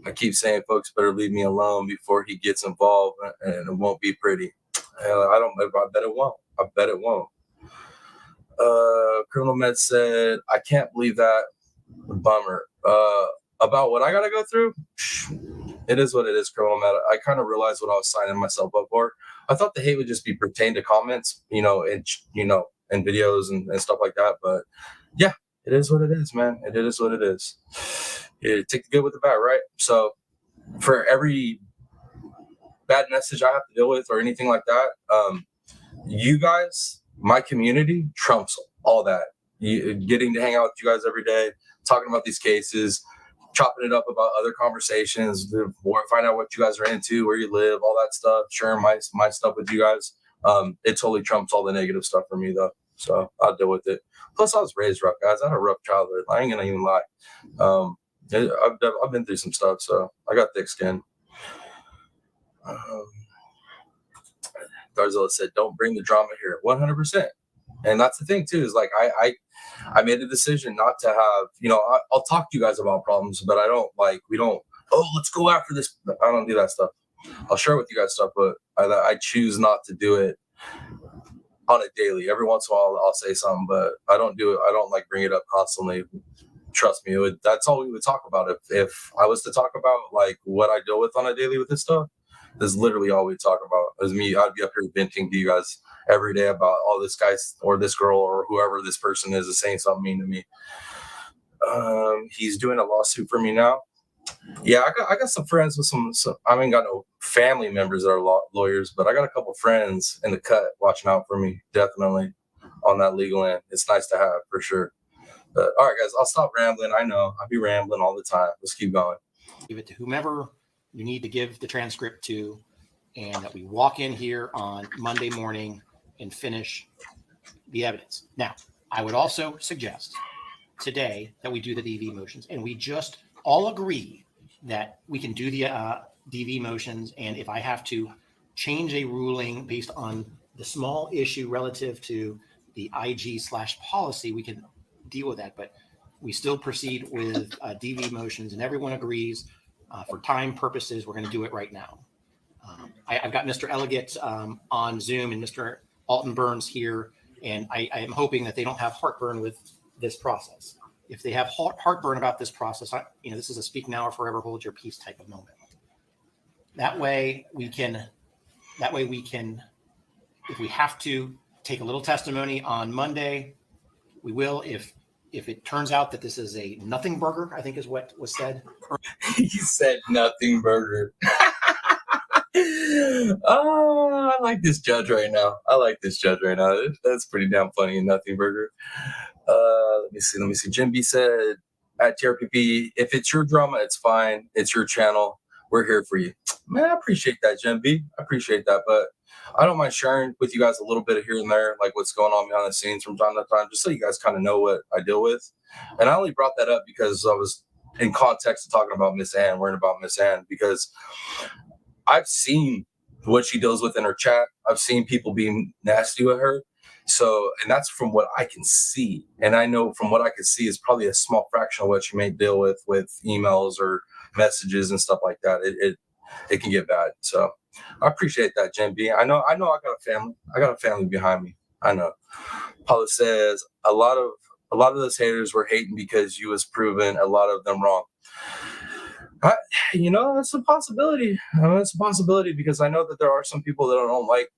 I keep saying folks better leave me alone before he gets involved, and it won't be pretty. I bet it won't. I bet it won't. Criminal Med said, I can't believe that. Bummer. About what I gotta go through? It is what it is, Criminal Med. I kind of realized what I was signing myself up for. I thought the hate would just be pertained to comments, and videos and stuff like that. But yeah, it is what it is, man. It is what it is. You take the good with the bad, right? So for every bad message I have to deal with or anything like that, you guys, my community, trumps all that. Getting to hang out with you guys every day, talking about these cases, chopping it up about other conversations, find out what you guys are into, where you live, all that stuff, sharing my stuff with you guys. It totally trumps all the negative stuff for me, though. So I'll deal with it. Plus, I was raised rough, guys. I had a rough childhood. I ain't gonna even lie. I've been through some stuff, so I got thick skin. Darzilla said, "Don't bring the drama here." 100%. And that's the thing too, is like I made a decision not to have, I'll talk to you guys about problems, but let's go after this. I don't do that stuff. I'll share with you guys stuff, but I choose not to do it on a daily. Every once in a while I'll say something, but I don't do it. I don't like bring it up constantly. Trust me, that's all we would talk about. If I was to talk about like what I deal with on a daily with this stuff, this is literally all we talk about. Is me. I'd be up here venting to you guys every day about all this guy or this girl or whoever this person is saying something mean to me. He's doing a lawsuit for me now. Yeah, I got some friends with some I ain't got no family members that are lawyers, but I got a couple friends in the cut watching out for me, definitely on that legal end. It's nice to have for sure. But all right, guys, I'll stop rambling. I know I'll be rambling all the time. Let's keep going.
Give it to whomever you need to give the transcript to, and that we walk in here on Monday morning and finish the evidence. Now, I would also suggest today that we do the DV motions, and we just all agree that we can do the DV motions. And if I have to change a ruling based on the small issue relative to the IG/policy, we can deal with that. But we still proceed with DV motions, and everyone agrees for time purposes, we're going to do it right now. I've got Mr. Elegant on Zoom and Mr. Alton Burns here, and I am hoping that they don't have heartburn with this process. If they have heartburn about this process, this is a speak now or forever hold your peace type of moment. That way we can, if we have to take a little testimony on Monday, we will. If it turns out that this is a nothing burger, I think is what was said.
He said nothing burger. Oh, I like this judge right now. That's pretty damn funny. Nothing burger. Let me see. Jim B said at TRPP, if it's your drama, it's fine. It's your channel. We're here for you. Man, I appreciate that, Jim B. I appreciate that. But I don't mind sharing with you guys a little bit of here and there, like what's going on behind the scenes from time to time, just so you guys kind of know what I deal with. And I only brought that up because I was in context of talking about Miss Ann, worrying about Miss Ann, because I've seen what she deals with in her chat. I've seen people being nasty with her. So, and that's from what I can see. And I know from what I can see is probably a small fraction of what you may deal with emails or messages and stuff like that. It can get bad. So I appreciate that, Jim B. I know I got a family. I got a family behind me. I know. Paula says a lot of those haters were hating because you was proven a lot of them wrong. That's a possibility. It's a possibility because I know that there are some people that I don't like,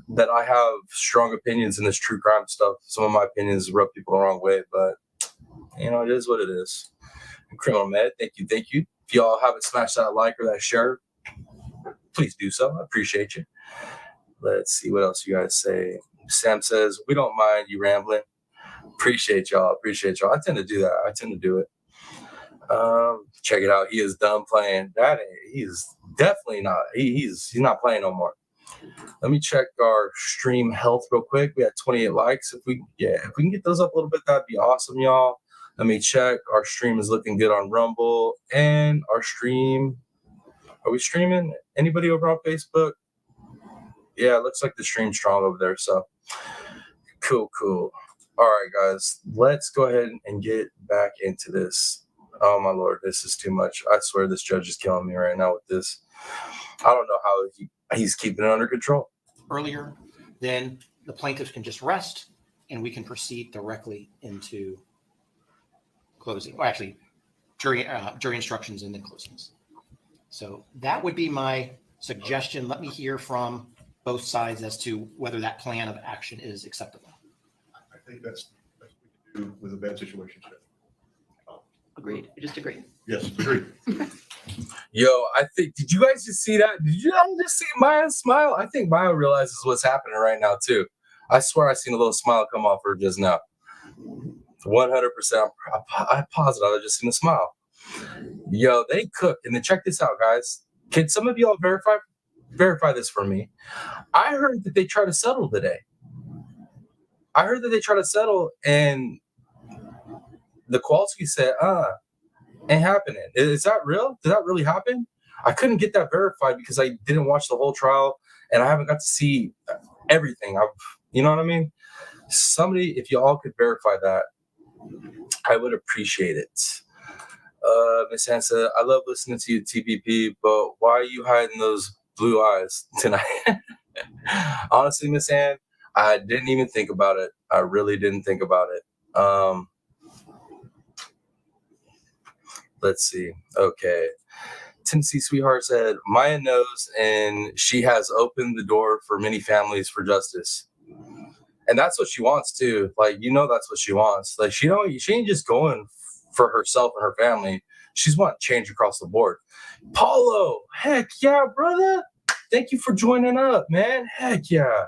that I have strong opinions in this true crime stuff. Some of my opinions rub people the wrong way, but it is what it is. Criminal Med, thank you. If y'all haven't smashed that like or that share, please do so. I appreciate you. Let's see what else you guys say. Sam says, we don't mind you rambling. Appreciate y'all. I tend to do that. I tend to do it. Check it out. He is done playing. He's definitely not. He's not playing no more. Let me check our stream health real quick. We had 28 likes. If we can get those up a little bit, that'd be awesome, y'all. Let me check. Our stream is looking good on Rumble, and our stream. Are we streaming? Anybody over on Facebook? Yeah, it looks like the stream's strong over there. So cool. All right, guys, let's go ahead and get back into this. Oh my Lord, this is too much. I swear this judge is killing me right now with this. I don't know how he's keeping it under control.
Earlier, then the plaintiffs can just rest and we can proceed directly into closing. Or actually, jury instructions and then closings. So that would be my suggestion. Let me hear from both sides as to whether that plan of action is acceptable.
I think that's what we can do with a bad situation.
Agreed. We just agreed.
Yes, agreed.
Yo, I think, did you guys just see that? Did you all just see Maya smile? I think Maya realizes what's happening right now, too. I swear I seen a little smile come off her just now. 100%. I'm positive I just seen a smile. Yo, they cook. And then check this out, guys. Can some of y'all verify this for me? I heard that they try to settle today. And the Kowalski said, ain't happening. Is that real? Did that really happen? I couldn't get that verified because I didn't watch the whole trial and I haven't got to see everything. You know what I mean? Somebody, if y'all could verify that, I would appreciate it. Miss Hansa, I love listening to you, TPP, but why are you hiding those blue eyes tonight? Honestly, Miss Ann, I didn't even think about it. I really didn't think about it. Let's see. Okay. Tennessee Sweetheart said, Maya knows and she has opened the door for many families for justice. And that's what she wants too. Like, that's what she wants. Like, she ain't just going for herself and her family. She's wanting change across the board. Paulo, heck yeah, brother. Thank you for joining up, man. Heck yeah.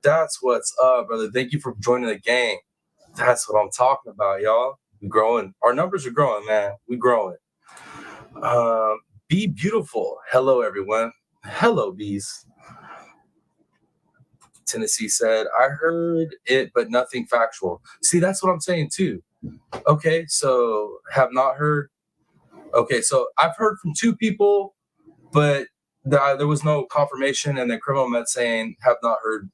That's what's up, brother. Thank you for joining the gang. That's what I'm talking about, y'all. We're growing. Our numbers are growing, man. We're growing. Be beautiful. Hello, everyone. Hello, bees. Tennessee said, I heard it, but nothing factual. See, that's what I'm saying too. Okay, so have not heard. Okay, so I've heard from 2 people, but there was no confirmation, and then Criminal Med saying have not heard.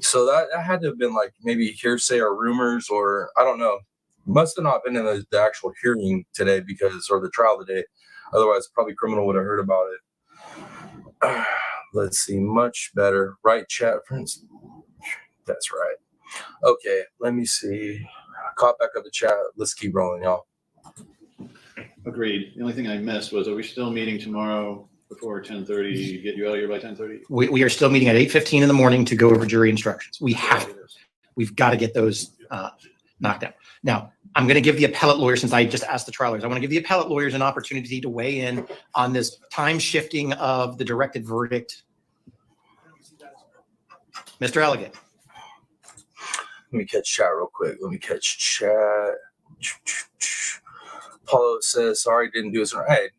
So that had to have been like maybe hearsay or rumors, or I don't know. Must have not been in the actual hearing today or the trial today. Otherwise, probably Criminal would have heard about it. Let's see, much better. Right, chat friends. That's right. Okay, let me see. I caught back up the chat. Let's keep rolling, y'all.
Agreed. The only thing I missed was, are we still meeting tomorrow before 10:30? Get you out of here by 10:30?
We are still meeting at 8:15 in the morning to go over jury instructions. We've got to get those knocked out. Now, I'm going to give the appellate lawyers, since I just asked the trial lawyers, I want to give the appellate lawyers an opportunity to weigh in on this time shifting of the directed verdict. Mr. Elegant.
Let me catch chat real quick. Paulo says, sorry, didn't do it. Hey,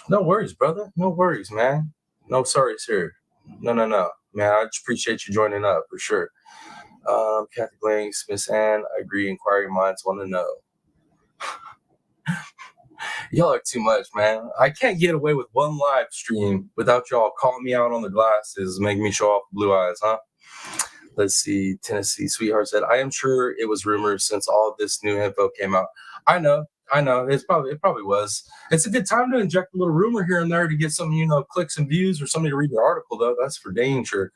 no worries, brother. No worries, man. No sorries here. No. Man, I just appreciate you joining up for sure. Kathy Lang, Smith Ann, I agree. Inquiry minds want to know. Y'all are too much, man. I can't get away with one live stream without y'all calling me out on the glasses, making me show off blue eyes, huh? Let's see. Tennessee Sweetheart said, I am sure it was rumors since all of this new info came out. I know. It probably was. It's a good time to inject a little rumor here and there to get some, clicks and views or somebody to read the article, though. That's for dang sure.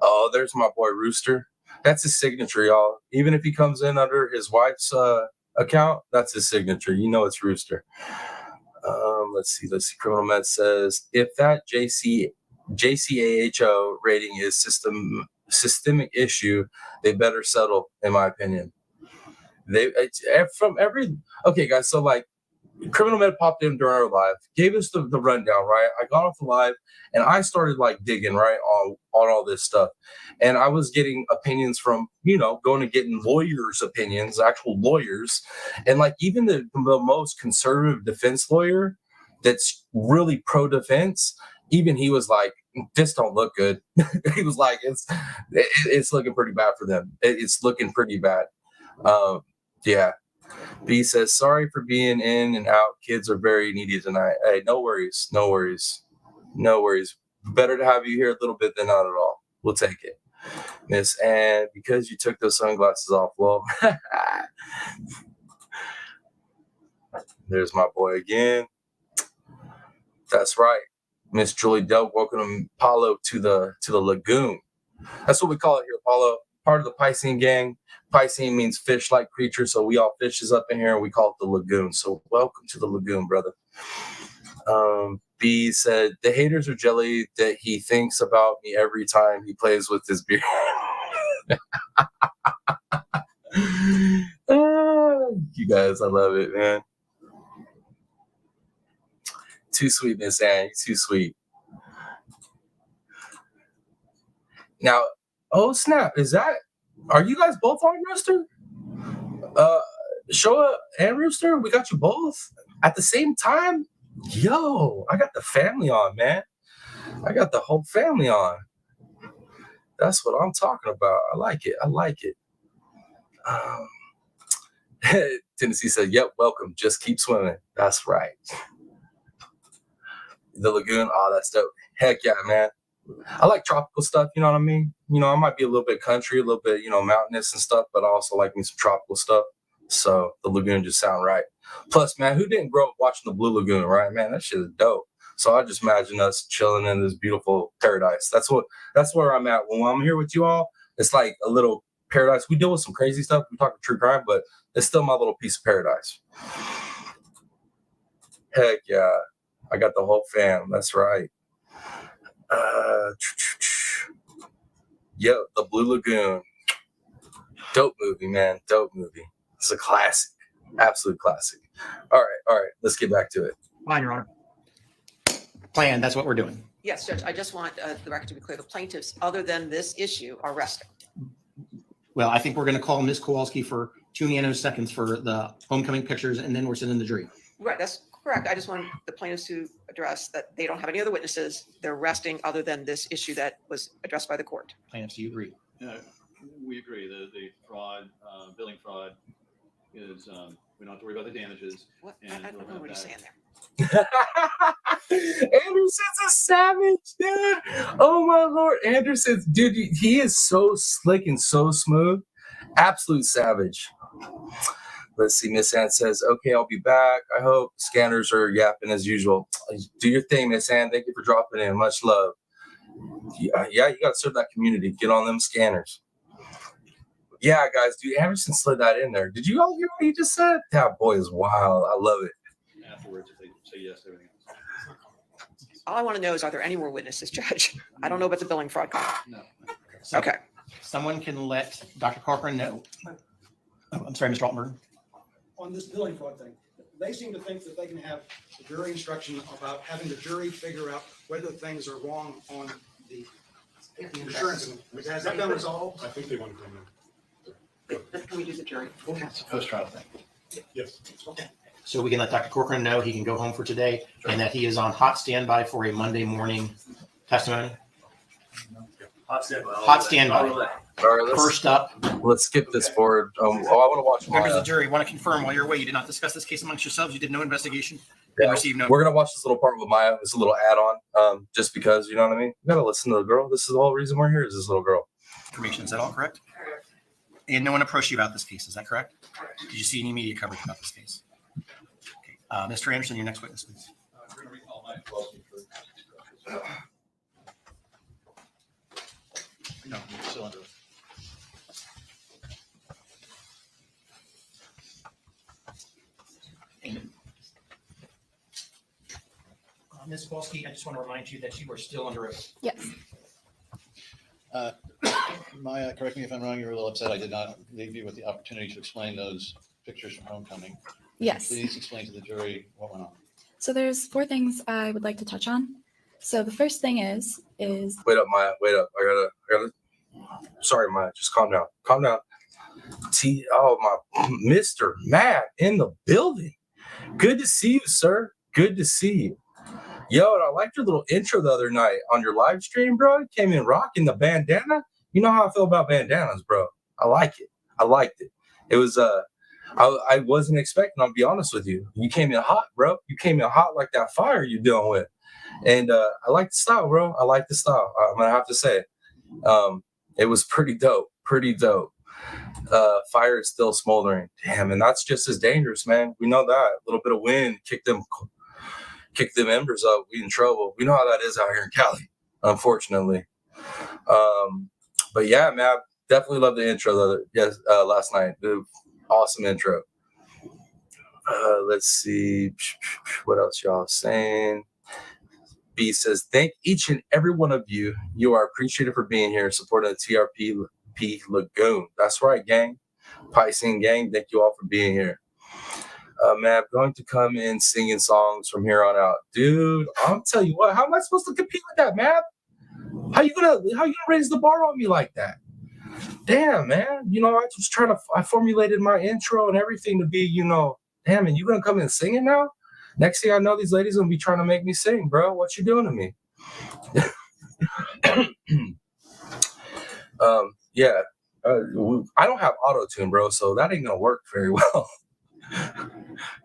Oh, there's my boy Rooster. That's his signature, y'all. Even if he comes in under his wife's account, that's his signature. It's Rooster. Let's see. Criminal Med says, if that JCAHO rating is systemic issue, they better settle, in my opinion. Okay, guys, so like Criminal Med popped in during our live, gave us the rundown, right? I got off the live and I started like digging right on all this stuff, and I was getting opinions from going and getting lawyers' opinions, actual lawyers, and like even the most conservative defense lawyer that's really pro defense, even he was like, this don't look good. He was like, it's looking pretty bad for them. It's looking pretty bad. Yeah. B says, sorry for being in and out. Kids are very needy tonight. Hey, no worries. Better to have you here a little bit than not at all. We'll take it. Miss Ann, because you took those sunglasses off, well, there's my boy again. That's right. Miss Julie Dell, welcome Paulo to the lagoon. That's what we call it here, Paulo. Part of the Piscine gang. Piscine means fish-like creature, so we all fishes up in here, and we call it the lagoon. So welcome to the lagoon, brother. B said, the haters are jelly that he thinks about me every time he plays with his beard. You guys, I love it, man. Too sweet, Miss Ann. You're too sweet. Now, oh snap! Are you guys both on Rooster? Showa and Rooster, we got you both at the same time. Yo, I got the family on, man. I got the whole family on. That's what I'm talking about. I like it. Tennessee said, yep, welcome. Just keep swimming. That's right. The lagoon, oh, that's dope. Heck yeah, man. I like tropical stuff, you know what I mean? I might be a little bit country, a little bit, mountainous and stuff, but I also like me some tropical stuff. So the lagoon just sound right. Plus, man, who didn't grow up watching the Blue Lagoon, right? Man, that shit is dope. So I just imagine us chilling in this beautiful paradise. That's where I'm at. When I'm here with you all, it's like a little paradise. We deal with some crazy stuff. We talk true crime, but it's still my little piece of paradise. Heck yeah. I got the whole fam. That's right. Yo, the Blue Lagoon. Dope movie, man. Dope movie. It's a classic. Absolute classic. All right. Let's get back to it.
Fine, Your Honor. Plan, that's what we're doing.
Yes, Judge, I just want the record to be clear. The plaintiffs, other than this issue, are resting.
Well, I think we're going to call Ms. Kowalski for 2 nanoseconds for the homecoming pictures, and then we're sending the jury.
Right, that's correct. I just want the plaintiffs to address that they don't have any other witnesses. They're resting other than this issue that was addressed by the court.
Plaintiffs, do you agree?
We agree that the fraud, billing fraud is, we don't have to worry about the damages.
What?
And
I don't
we'll
know
have
what he's
that.
saying there.
Anderson's a savage, dude. Oh my lord, Anderson, dude, he is so slick and so smooth. Absolute savage. Let's see. Miss Ann says, "Okay, I'll be back. I hope scanners are yapping as usual. Do your thing, Miss Ann. Thank you for dropping in. Much love. Yeah, you got to serve that community. Get on them scanners." Yeah, guys, dude, Anderson slid that in there. Did you all hear what he just said? That boy is wild. I love it.
Afterwards, if they say yes, to everything else.
All I want to know is, are there any more witnesses, Judge? I don't know about the billing fraud claim.
No.
So
Okay.
someone can let Dr. Corcoran know. Oh, I'm sorry, Mr. Altman.
On this billing fraud thing, they seem to think that they can have the jury instruction about having the jury figure out whether things are wrong on the insurance. Has that been resolved?
I think they want to come in.
Can we do the jury?
It's a post-trial thing.
Yes.
Okay.
So we can let Dr. Corcoran know he can go home for today and that he is on hot standby for a Monday morning testimony.
Hot standby.
Hot standby.
All right,
First up,
let's skip this forward. I want to watch
members of
my.
the jury want to confirm while you're away, you did not discuss this case amongst yourselves. You did no investigation
Yeah,
and received no
We're gonna watch this little part with Maya. It's a little add-on, just because you know what I mean. You gotta listen to the girl. This is the whole reason we're here. Is this little girl?
information. Is that all correct? And no one approached you about this case. Is that correct? Did you see any media coverage about this case? Okay. Mr. Anderson, your next witness, please.
We're going to recall Mike Kowalski for. No, you're still under.
Ms. Kowalski, I just want to remind you that you are still under oath.
Yes.
Maya, correct me if I'm wrong, you were a little upset I did not leave you with the opportunity to explain those pictures from homecoming.
Yes.
Please explain to the jury what went on.
So there's 4 things I would like to touch on. So the first thing is
Wait up, Maya. Wait up. I gotta. Sorry, Maya. Just calm down. Calm down. Oh my, Mr. Matt in the building. Good to see you, sir. Good to see you. Yo, and I liked your little intro the other night on your live stream, bro. You came in rocking the bandana. You know how I feel about bandanas, bro. I like it. I liked it. It was I wasn't expecting, I'll be honest with you. You came in hot, bro. You came in hot like that fire you're dealing with. And I like the style, bro. I like the style. I'm gonna have to say it. It was pretty dope. Pretty dope. Fire is still smoldering. Damn, and that's just as dangerous, man. We know that. A little bit of wind, kick them embers up. We in trouble. We know how that is out here in Cali, unfortunately. But yeah, man, I definitely love the intro last night. Dude, awesome intro. Let's see what else y'all saying. B says, thank each and every one of you. You are appreciated for being here, supporting the TRPP Lagoon. That's right, gang. Piscine gang, thank you all for being here. Man, I'm going to come in singing songs from here on out. Dude, I'll tell you what, how am I supposed to compete with that, man? How you gonna raise the bar on me like that? Damn, man. You know, I formulated my intro and everything to be, you know, damn, and you gonna come in singing now? Next thing I know, these ladies gonna be trying to make me sing, bro. What you doing to me? Yeah. I don't have auto-tune, bro, so that ain't gonna work very well.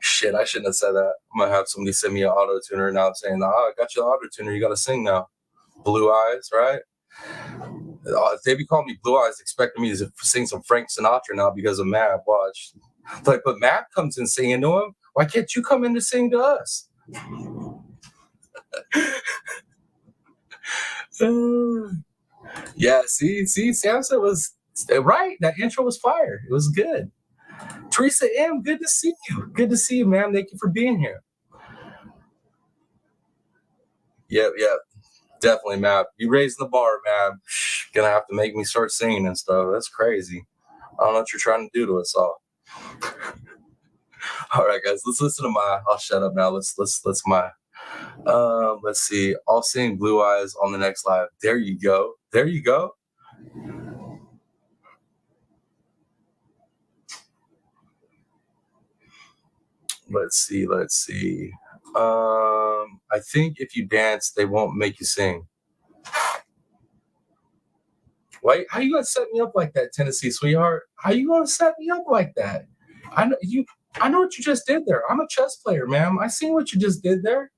Shit, I shouldn't have said that. I'm gonna have somebody send me an auto-tuner now saying, I got you an auto-tuner, you gotta sing now. Blue Eyes, right? If they be calling me Blue Eyes, expecting me to sing some Frank Sinatra now because of Matt. Watch. Like, but Matt comes in singing to him. Why can't you come in to sing to us? Yeah, see, Samson was right. That intro was fire. It was good. Teresa M, good to see you. Good to see you, ma'am. Thank you for being here. Yep. Definitely, Matt. You raised the bar, man. Gonna have to make me start singing and stuff. That's crazy. I don't know what you're trying to do to us all. All right, guys. Let's listen to Maya. I'll shut up now. Let's Maya. Let's see. I'll sing Blue Eyes on the next live. There you go. There you go. Let's see. I think if you dance, they won't make you sing. Why? How you gonna set me up like that, Tennessee sweetheart? How you gonna set me up like that? I know you. I know what you just did there. I'm a chess player, ma'am. I seen what you just did there.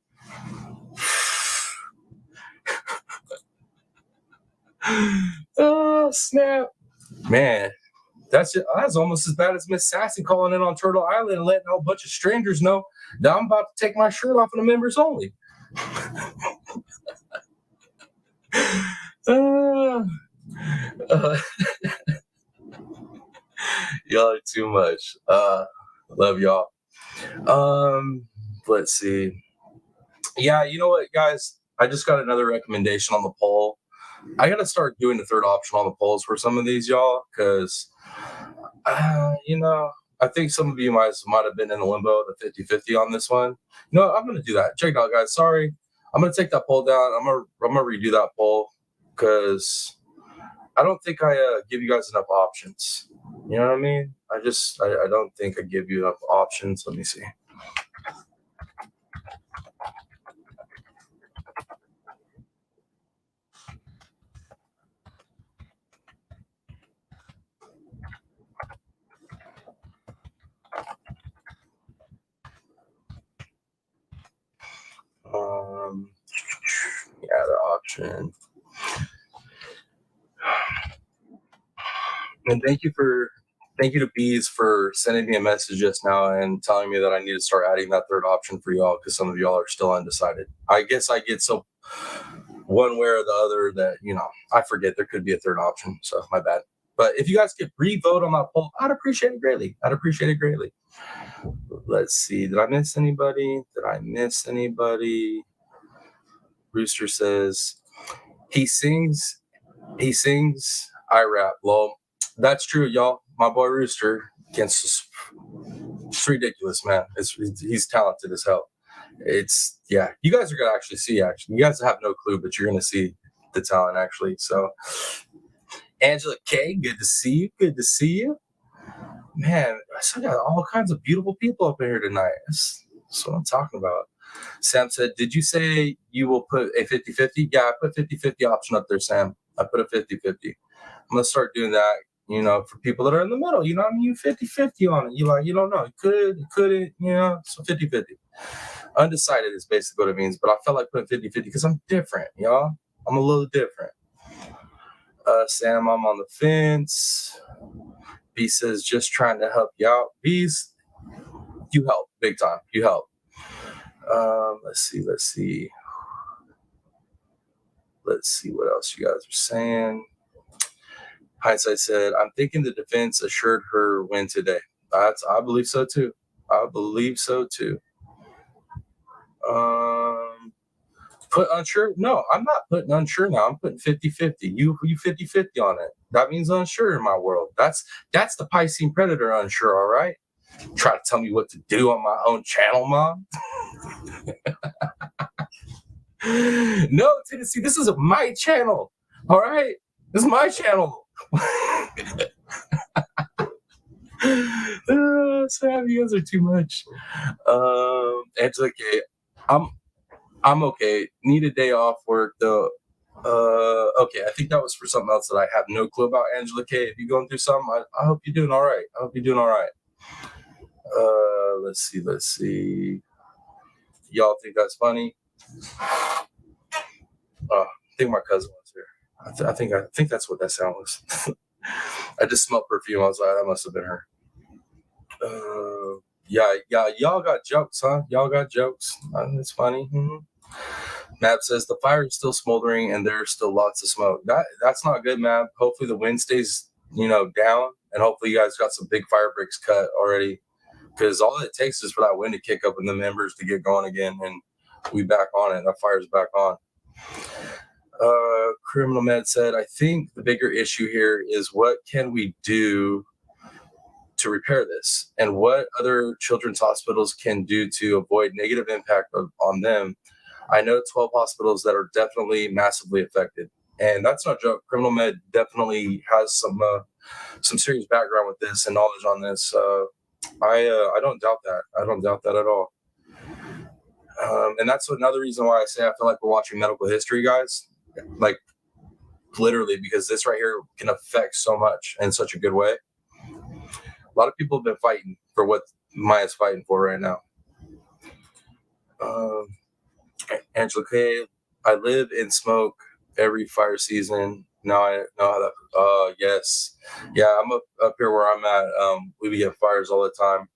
Oh snap, man. That's almost as bad as Miss Sassy calling in on Turtle Island and letting a whole bunch of strangers know that I'm about to take my shirt off in the members only. uh, y'all are too much. Love y'all. Let's see. Yeah, you know what, guys? I just got another recommendation on the poll. I got to start doing the third option on the polls for some of these, y'all, because, I think some of you might have been in the limbo, the 50-50 on this one. I'm going to do that. Check it out, guys. Sorry. I'm going to take that poll down. I'm going to redo that poll because I don't think I give you guys enough options. You know what I mean? I don't think I give you enough options. Let me see. The option. And thank you to Bees for sending me a message just now and telling me that I need to start adding that third option for y'all because some of y'all are still undecided. I guess I get so one way or the other that, I forget there could be a third option. So my bad. But if you guys could re-vote on that poll, I'd appreciate it greatly. Let's see. Did I miss anybody? Rooster says he sings, I rap. Well, that's true, y'all. My boy Rooster it's ridiculous, man. He's talented as hell. You guys are gonna actually see. You guys have no clue, but you're gonna see the talent actually. So, Angela K, good to see you. Man, I still got all kinds of beautiful people up here tonight. That's what I'm talking about. Sam said, did you say you will put a 50-50? Yeah, I put 50-50 option up there, Sam. I put a 50-50. I'm going to start doing that, for people that are in the middle. You 50-50 on it. You don't know. You couldn't, so 50-50. Undecided is basically what it means, but I felt like putting 50-50 because I'm different, y'all. I'm a little different. Sam, I'm on the fence. B says, just trying to help you out. B's, you help big time. You help. Let's see what else you guys are saying. Hindsight said, I'm thinking the defense assured her win today. I believe so too. Put unsure? No, I'm not putting unsure now. I'm putting 50-50. You 50-50 on it. That means unsure in my world. That's the Piscine Predator unsure, all right? Try to tell me what to do on my own channel, Mom. No, Tennessee, this is my channel. All right? This is my channel. Sam, you guys are too much. Angela K, I'm okay. Need a day off work though. Okay, I think that was for something else that I have no clue about. Angela K, if you're going through something, I hope you're doing all right. Let's see. Y'all think that's funny? I think my cousin was here. I think that's what that sound was. I just smelled perfume. I was like, that must have been her. Yeah, y'all got jokes, huh? Y'all got jokes. It's funny. Mm-hmm. Mab says the fire is still smoldering and there's still lots of smoke. That's not good, Mab. Hopefully the wind stays, down, and hopefully you guys got some big fire breaks cut already. Because all it takes is for that wind to kick up and the members to get going again, and we back on it. That fire's back on. Criminal Med said, I think the bigger issue here is what can we do to repair this, and what other children's hospitals can do to avoid negative impact on them. I know 12 hospitals that are definitely massively affected, and that's not a joke. Criminal Med definitely has some serious background with this and knowledge on this. I don't doubt that. I don't doubt that at all. And that's another reason why I say I feel like we're watching medical history, guys. Like, literally, because this right here can affect so much in such a good way. A lot of people have been fighting for what Maya's fighting for right now. Angela K, I live in smoke every fire season. Now I know how that. Yes, yeah, I'm up here where I'm at. We be getting fires all the time,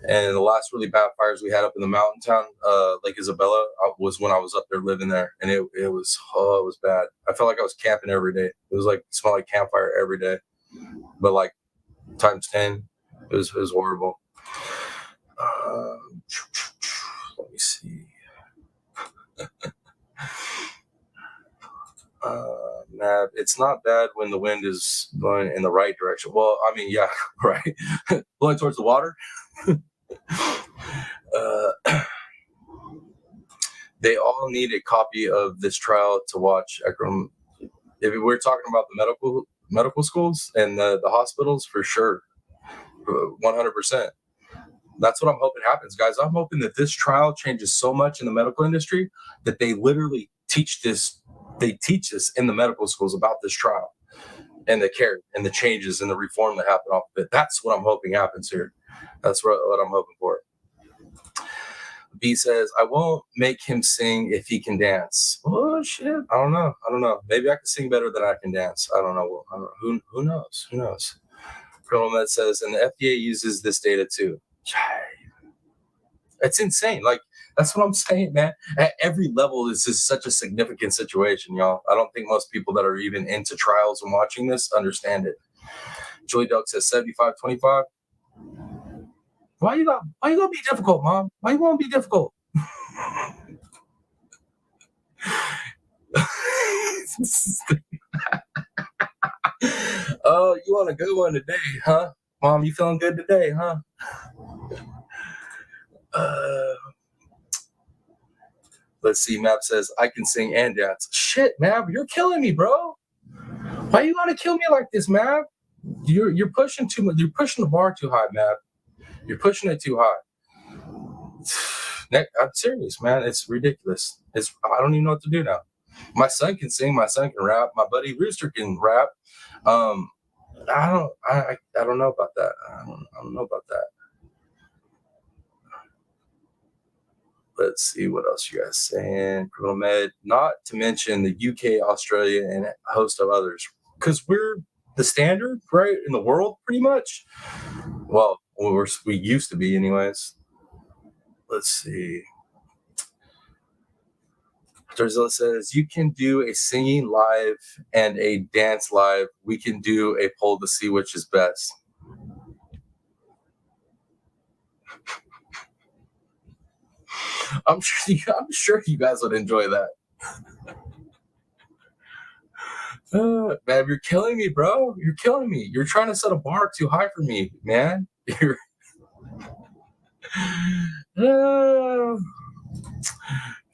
and the last really bad fires we had up in the mountain town, Lake Isabella, was when I was up there living there, and it was bad. I felt like I was camping every day. It was like smelled like campfire every day, but like times 10. It was horrible. Let me see. It's not bad when the wind is blowing in the right direction. Well, I mean, yeah, right. Blowing towards the water. They all need a copy of this trial to watch. Ekram, if we're talking about the medical schools and the hospitals, for sure, 100%. That's what I'm hoping happens, guys. I'm hoping that this trial changes so much in the medical industry that they literally teach this. They teach us in the medical schools about this trial and the care and the changes and the reform that happened off of it. That's what I'm hoping happens here. That's what I'm hoping for. B says, I won't make him sing if he can dance. Oh, shit. I don't know. Maybe I can sing better than I can dance. I don't know. Who knows? Who knows? Colonel Med says, and the FDA uses this data too. It's insane. Like, that's what I'm saying, man. At every level, this is such a significant situation, y'all. I don't think most people that are even into trials and watching this understand it. Julie Duck says 75-25. Why you gonna be difficult, Mom? Why you wanna be difficult? Oh, you want a good one today, huh? Mom, you feeling good today, huh? Let's see. Map says I can sing and dance. Shit, Map, you're killing me, bro. Why you want to kill me like this, Map? You're pushing too much. You're pushing the bar too high, Map. You're pushing it too high. I'm serious, man. It's ridiculous. I don't even know what to do now. My son can sing. My son can rap. My buddy Rooster can rap. I don't know about that. I don't know about that. Let's see what else you guys saying. Criminal Med, not to mention the UK, Australia, and a host of others, because we're the standard, right, in the world, pretty much. Well, we used to be, anyways. Let's see. Darzilla says you can do a singing live and a dance live. We can do a poll to see which is best. I'm sure you guys would enjoy that. Man, you're killing me, bro. You're killing me. You're trying to set a bar too high for me, man.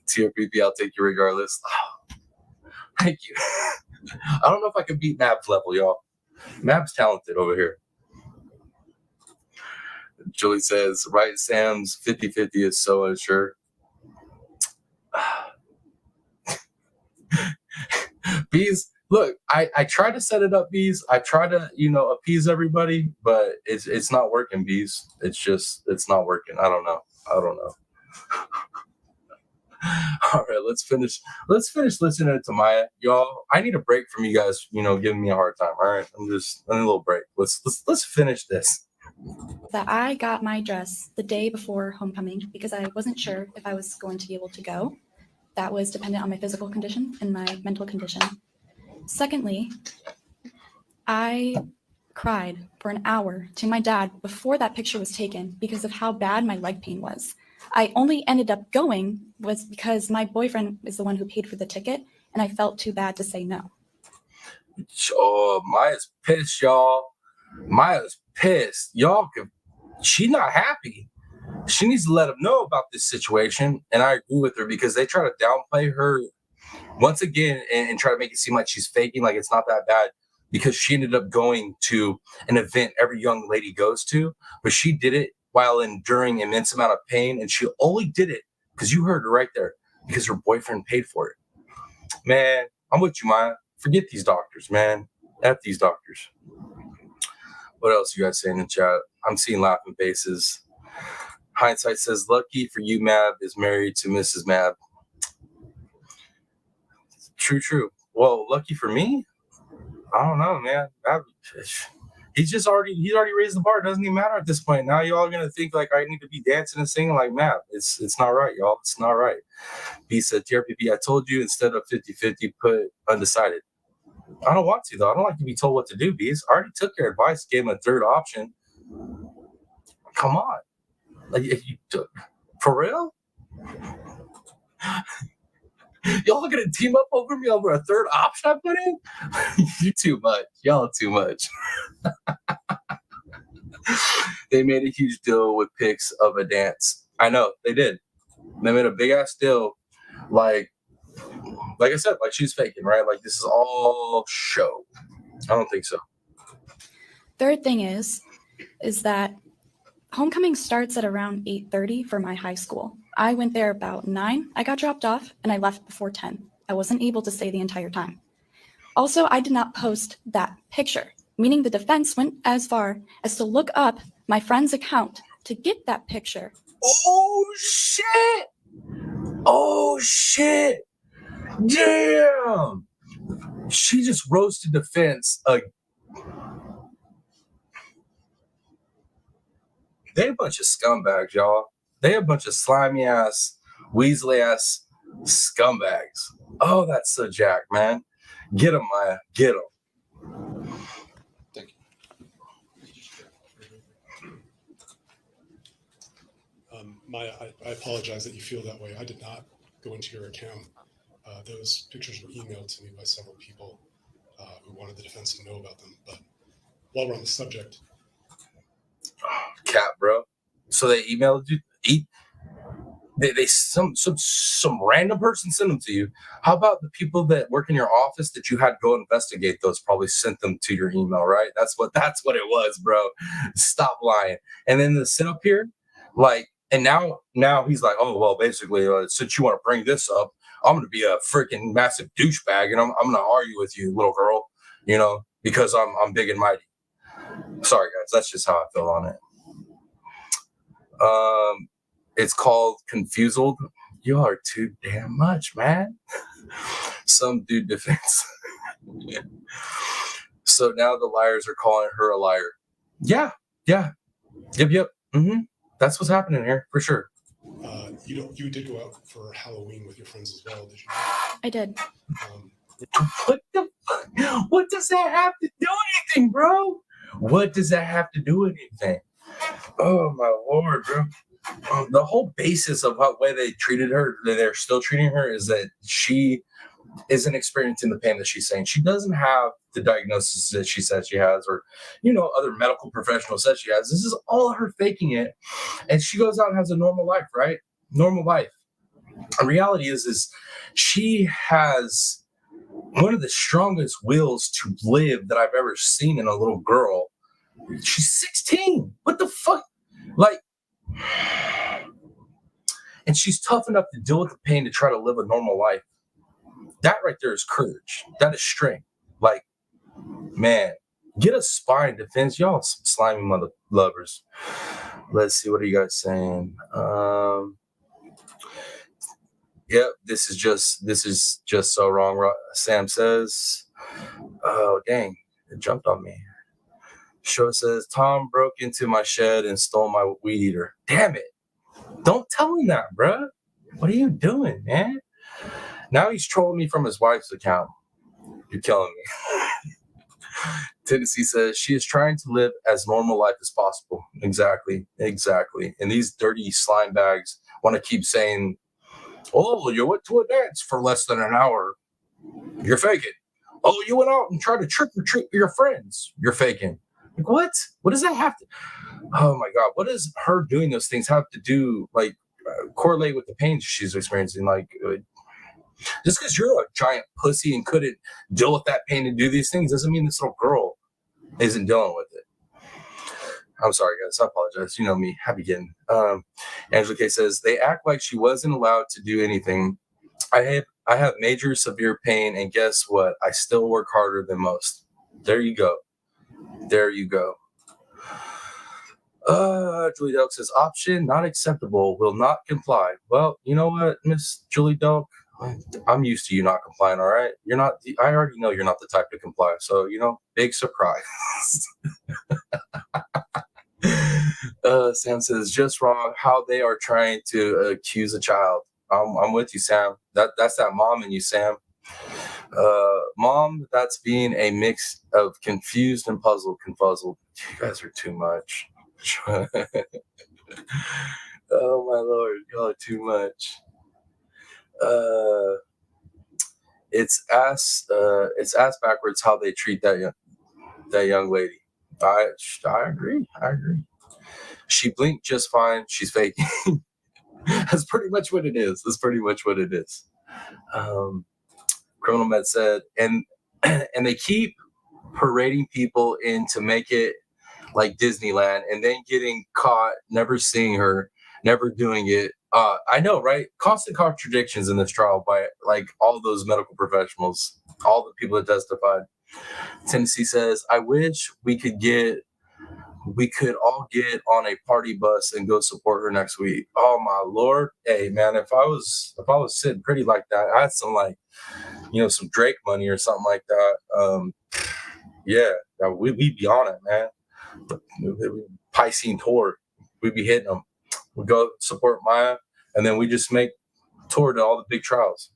TRPP, I'll take you regardless. Oh, thank you. I don't know if I can beat Mab's level, y'all. Mab's talented over here. Julie says, right, Sam's 50-50 is so unsure. Bees, look, I try to set it up, Bees. I try to, appease everybody, but it's not working, Bees. It's not working. I don't know. All right, let's finish listening to Maya. Y'all, I need a break from you guys, giving me a hard time. All right. I need a little break. Let's finish this.
That I got my dress the day before homecoming because I wasn't sure if I was going to be able to go. That was dependent on my physical condition and my mental condition. Secondly, I cried for an hour to my dad before that picture was taken because of how bad my leg pain was. I only ended up going was because my boyfriend is the one who paid for the ticket, and I felt too bad to say no.
Oh, Maya's pissed, y'all. Maya's pissed. She's not happy. She needs to let him know about this situation, and I agree with her because they try to downplay her once again and try to make it seem like she's faking, like it's not that bad, because she ended up going to an event every young lady goes to, but she did it while enduring immense amount of pain, and she only did it because you heard her right there, because her boyfriend paid for it. Man, I'm with you, Maya. Forget these doctors, man. F these doctors. What else you guys saying in chat? I'm seeing laughing faces. Hindsight says, lucky for you, Mab is married to Mrs. Mab. True. Well, lucky for me? I don't know, man. He's already raised the bar. It doesn't even matter at this point. Now y'all gonna think like I need to be dancing and singing like Mab. It's not right, y'all. It's not right. B said, TRPP, I told you instead of 50-50, put undecided. I don't want to, though. I don't like to be told what to do, Bees. I already took your advice, gave him a third option. Come on. Like, if you took, for real? Y'all gonna team up over me over a third option I put in? You too much. Y'all too much. They made a huge deal with pics of a dance. I know, they did. They made a big ass deal. Like I said, like she's faking, right? Like this is all show. I don't think so.
Third thing is that homecoming starts at around 8:30 for my high school. I went there about 9. I got dropped off and I left before 10. I wasn't able to stay the entire time. Also, I did not post that picture, meaning the defense went as far as to look up my friend's account to get that picture.
Oh, shit. Oh, shit. Damn. She just roasted defense. They a bunch of scumbags, y'all. They a bunch of slimy ass, weaselly ass scumbags. Oh, that's so jack, man. Get him, Maya. Get him.
Thank you. Maya, I apologize that you feel that way. I did not go into your account. Those pictures were emailed to me by several people who wanted the defense to know about them. But while we're on the subject,
Cat, bro. So they emailed you. Some random person sent them to you. How about the people that work in your office that you had to go investigate those probably sent them to your email, right? That's what it was, bro. Stop lying. And then the sit up here, like, and now he's like, oh well, basically, since you want to bring this up, I'm gonna be a freaking massive douchebag, and I'm gonna argue with you, little girl, because I'm big and mighty. Sorry, guys, that's just how I feel on it. It's called Confused. You are too damn much, man. Some dude defense. So now the liars are calling her a liar. Yeah. Yep. Mm-hmm. That's what's happening here for sure.
you did go out for Halloween with your friends as well, did you?
I did.
What the fuck? What does that have to do with anything, bro? What does that have to do with anything? Oh my lord, bro. The whole basis of how way they treated her, that they're still treating her, is that she isn't experiencing the pain that she's saying. She doesn't have the diagnosis that she says she has, or other medical professionals said she has. This is all her faking it, and she goes out and has a normal life, right? Normal life. The reality is she has one of the strongest wills to live that I've ever seen in a little girl. She's 16. What the fuck? Like, and she's tough enough to deal with the pain to try to live a normal life. That right there is courage. That is strength. Like, man, get a spine defense. Y'all some slimy mother lovers. Let's see. What are you guys saying? Yep, this is just so wrong. Sam says, oh, dang, it jumped on me. Show says, Tom broke into my shed and stole my weed eater. Damn it. Don't tell him that, bruh. What are you doing, man? Now he's trolling me from his wife's account. You're killing me. Tennessee says, she is trying to live as normal life as possible. Exactly. And these dirty slime bags want to keep saying, oh, you went to a dance for less than an hour. You're faking. Oh, you went out and tried to trick or treat your friends. You're faking. Like, what? What does that have to? Oh my God! What does her doing those things have to do? Like, correlate with the pain she's experiencing? Like, just because you're a giant pussy and couldn't deal with that pain and do these things doesn't mean this little girl isn't dealing with it. I'm sorry, guys. I apologize. You know me. Happy getting. Angela K says they act like she wasn't allowed to do anything. I have major severe pain, and guess what? I still work harder than most. There you go. There you go. Julie Delk says option not acceptable. Will not comply. Well, you know what, Miss Julie Delk, I'm used to you not complying. All right, you're not. I already know you're not the type to comply. So big surprise. Sam says just wrong. How they are trying to accuse a child. I'm with you, Sam. That's that mom in you, Sam. Mom, that's being a mix of confused and puzzled. You guys are too much. Oh my lord, y'all are too much. It's ass backwards how they treat that young lady. I agree. She blinked just fine. She's faking. That's pretty much what it is. Criminal Med said, and they keep parading people in to make it like Disneyland, and then getting caught, never seeing her, never doing it. I know, right? Constant contradictions in this trial by like all those medical professionals, all the people that testified. Tennessee says, I wish we could all get on a party bus and go support her next week. Oh my lord. Hey man, if I was sitting pretty like that, I had some like, some Drake money or something like that. Yeah, we'd be on it, man. Piscine tour, we'd be hitting them. We'd go support Maya, and then we just make tour to all the big trials.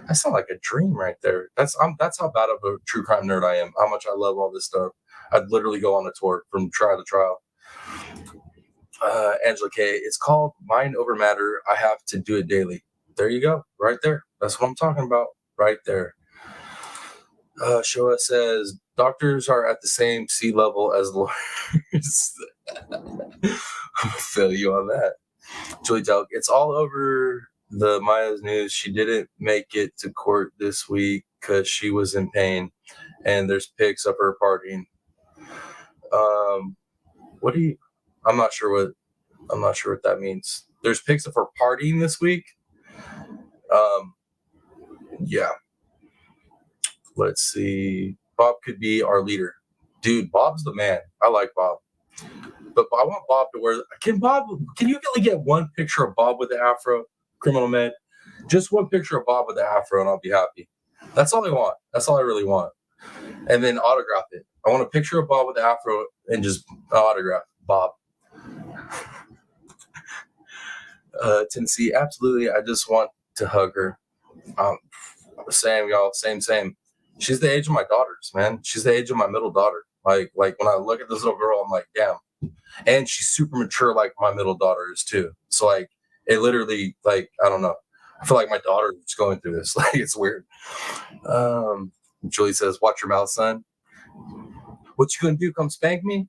That sounds like a dream right there. That's how bad of a true crime nerd I am. How much I love all this stuff. I'd literally go on a tour from trial to trial. Angela K, it's called mind over matter. I have to do it daily. There you go, right there. That's what I'm talking about, right there. Showa says doctors are at the same sea level as lawyers. Feel you on that. Julie Delk, it's all over the Maya's news. She didn't make it to court this week because she was in pain, and there's pics of her partying. I'm not sure what that means. There's pics of her partying this week. Yeah. Let's see. Bob could be our leader. Dude, Bob's the man. I like Bob. But I want Bob to wear. Can you really get one picture of Bob with the afro, Criminal Med? Just one picture of Bob with the afro, and I'll be happy. That's all I want. That's all I really want. And then autograph it. I want a picture of Bob with the afro and just autograph Bob. Tennessee, absolutely. I just want to hug her. Same, y'all. Same. She's the age of my daughters, man. She's the age of my middle daughter. Like when I look at this little girl, I'm like, damn. And she's super mature, like my middle daughter is too. So like, it literally, like, I don't know. I feel like my daughter is going through this. Like, it's weird. Julie says, "Watch your mouth, son. What you gonna do? Come spank me?"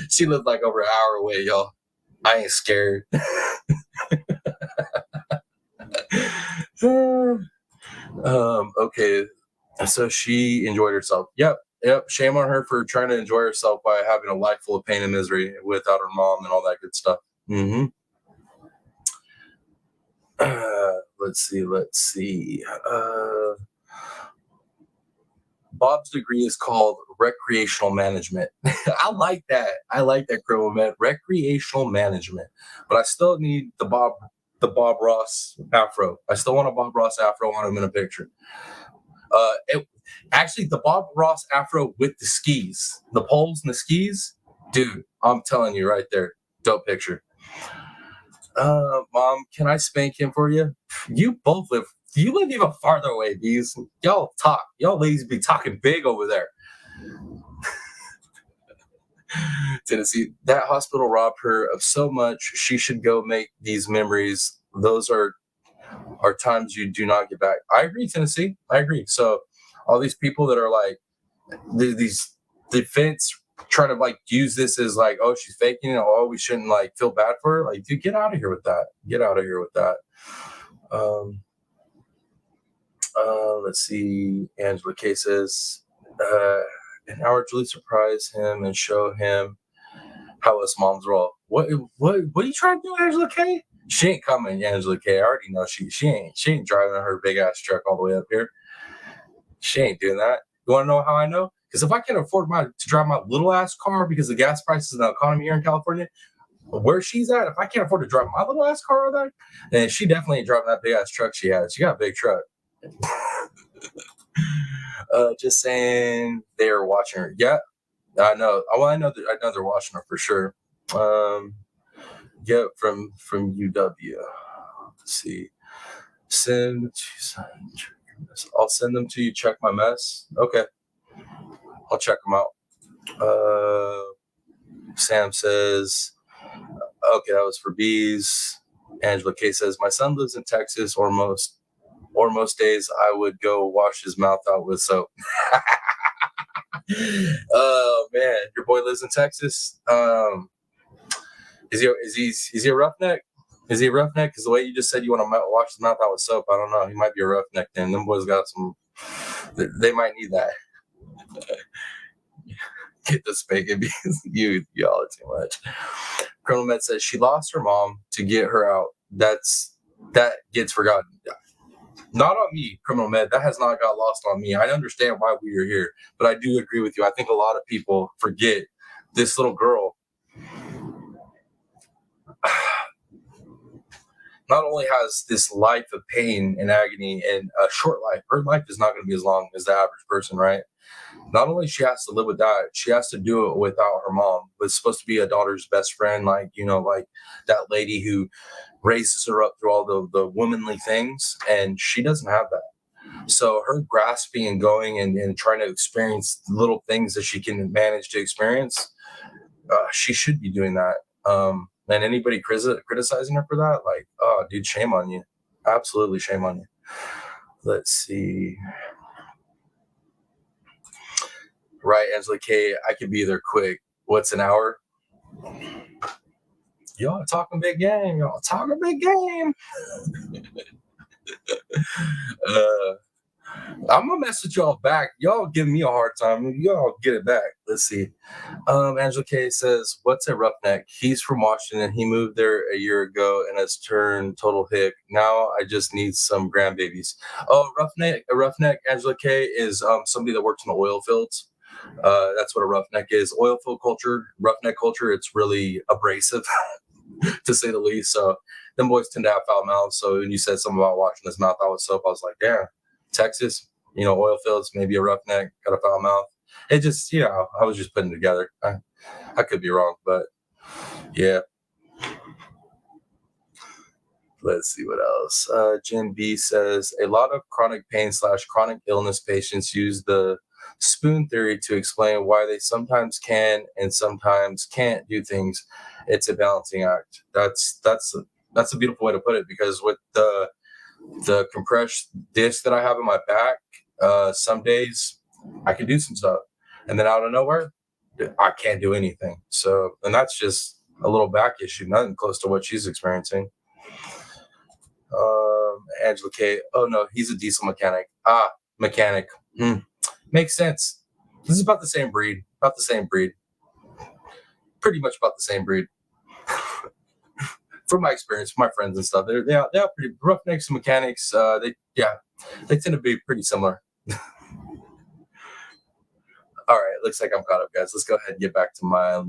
She lives like over an hour away, y'all. I ain't scared. Okay, so she enjoyed herself. Yep. Shame on her for trying to enjoy herself by having a life full of pain and misery without her mom and all that good stuff. Let's see. Bob's degree is called recreational management. I like that. Criminal Med. Recreational management. But I still need the Bob Ross afro. I still want a Bob Ross afro. I want him in a picture. Actually, the Bob Ross afro with the skis, the poles and the skis, dude. I'm telling you right there, dope picture. Mom, can I spank him for you? You live even farther away, bees. Y'all ladies be talking big over there. Tennessee, that hospital robbed her of so much. She should go make these memories. Those are times you do not get back. I agree, Tennessee. I agree. So all these people that are like these defense trying to like use this as like, oh, she's faking it. Oh, we shouldn't like feel bad for her. Like, dude, get out of here with that. Let's see. Angela K says, an hour to surprise him and show him how us moms roll. What are you trying to do, Angela K? She ain't coming, Angela K. I already know she ain't driving her big ass truck all the way up here. She ain't doing that. You want to know how I know? Because if I can't afford to drive my little ass car because the gas prices and the economy here in California, where she's at, if I can't afford to drive my little ass car over there, then she definitely ain't driving that big ass truck she has. She got a big truck. Just saying they're watching her. Yeah, I know. Well, I know they're watching her for sure. Yeah, from UW. Let's see. I'll send them to you. Check my mess. Okay, I'll check them out. Sam says, okay, that was for bees. Angela K says, my son lives in Texas, or most days I would go wash his mouth out with soap. Oh man, your boy lives in Texas. Is he a roughneck? Is he a roughneck? Because the way you just said you want to wash his mouth out with soap, I don't know. He might be a roughneck then. Them boys got some. They might need that. Get the spanking beans. Y'all are too much. Colonel Med says she lost her mom to get her out. That gets forgotten. Not on me, Criminal Med. That has not got lost on me. I understand why we are here, but I do agree with you. I think a lot of people forget this little girl. Not only has this life of pain and agony and a short life, her life is not going to be as long as the average person, right? Not only she has to live with that, she has to do it without her mom, who's supposed to be a daughter's best friend, like that lady who raises her up through all the womanly things, and she doesn't have that. So her grasping and going and trying to experience little things that she can manage to experience, she should be doing that. And anybody criticizing her for that, like, oh, dude, shame on you. Absolutely shame on you. Let's see. Right, Angela K, I could be there quick. What's an hour? Y'all talking big game. Y'all talking big game. I'm gonna message y'all back. Y'all giving me a hard time. Y'all get it back. Let's see. Angela K says, what's a roughneck? He's from Washington. He moved there a year ago and has turned total hick. Now I just need some grandbabies. Oh, a roughneck, Angela K, is somebody that works in the oil fields. That's what a roughneck is. Oil field culture, roughneck culture, it's really abrasive, to say the least. So them boys tend to have foul mouths. So when you said something about washing his mouth out with soap, I was like, damn, Texas, oil fields, maybe a roughneck, got a foul mouth. It just, I was just putting it together. I could be wrong, but yeah. Let's see what else. Jim B says, a lot of chronic pain / chronic illness patients use the spoon theory to explain why they sometimes can and sometimes can't do things. It's a balancing act. That's a beautiful way to put it, because with the compressed disc that I have in my back, some days I can do some stuff, and then out of nowhere I can't do anything. So, and that's just a little back issue, nothing close to what she's experiencing. Angela K. Oh no, he's a diesel mechanic. Mechanic. Makes sense. This is about the same breed. Pretty much about the same breed. From my experience, my friends and stuff, they're pretty roughnecks and mechanics. They tend to be pretty similar. All right, looks like I'm caught up, guys. Let's go ahead and get back to my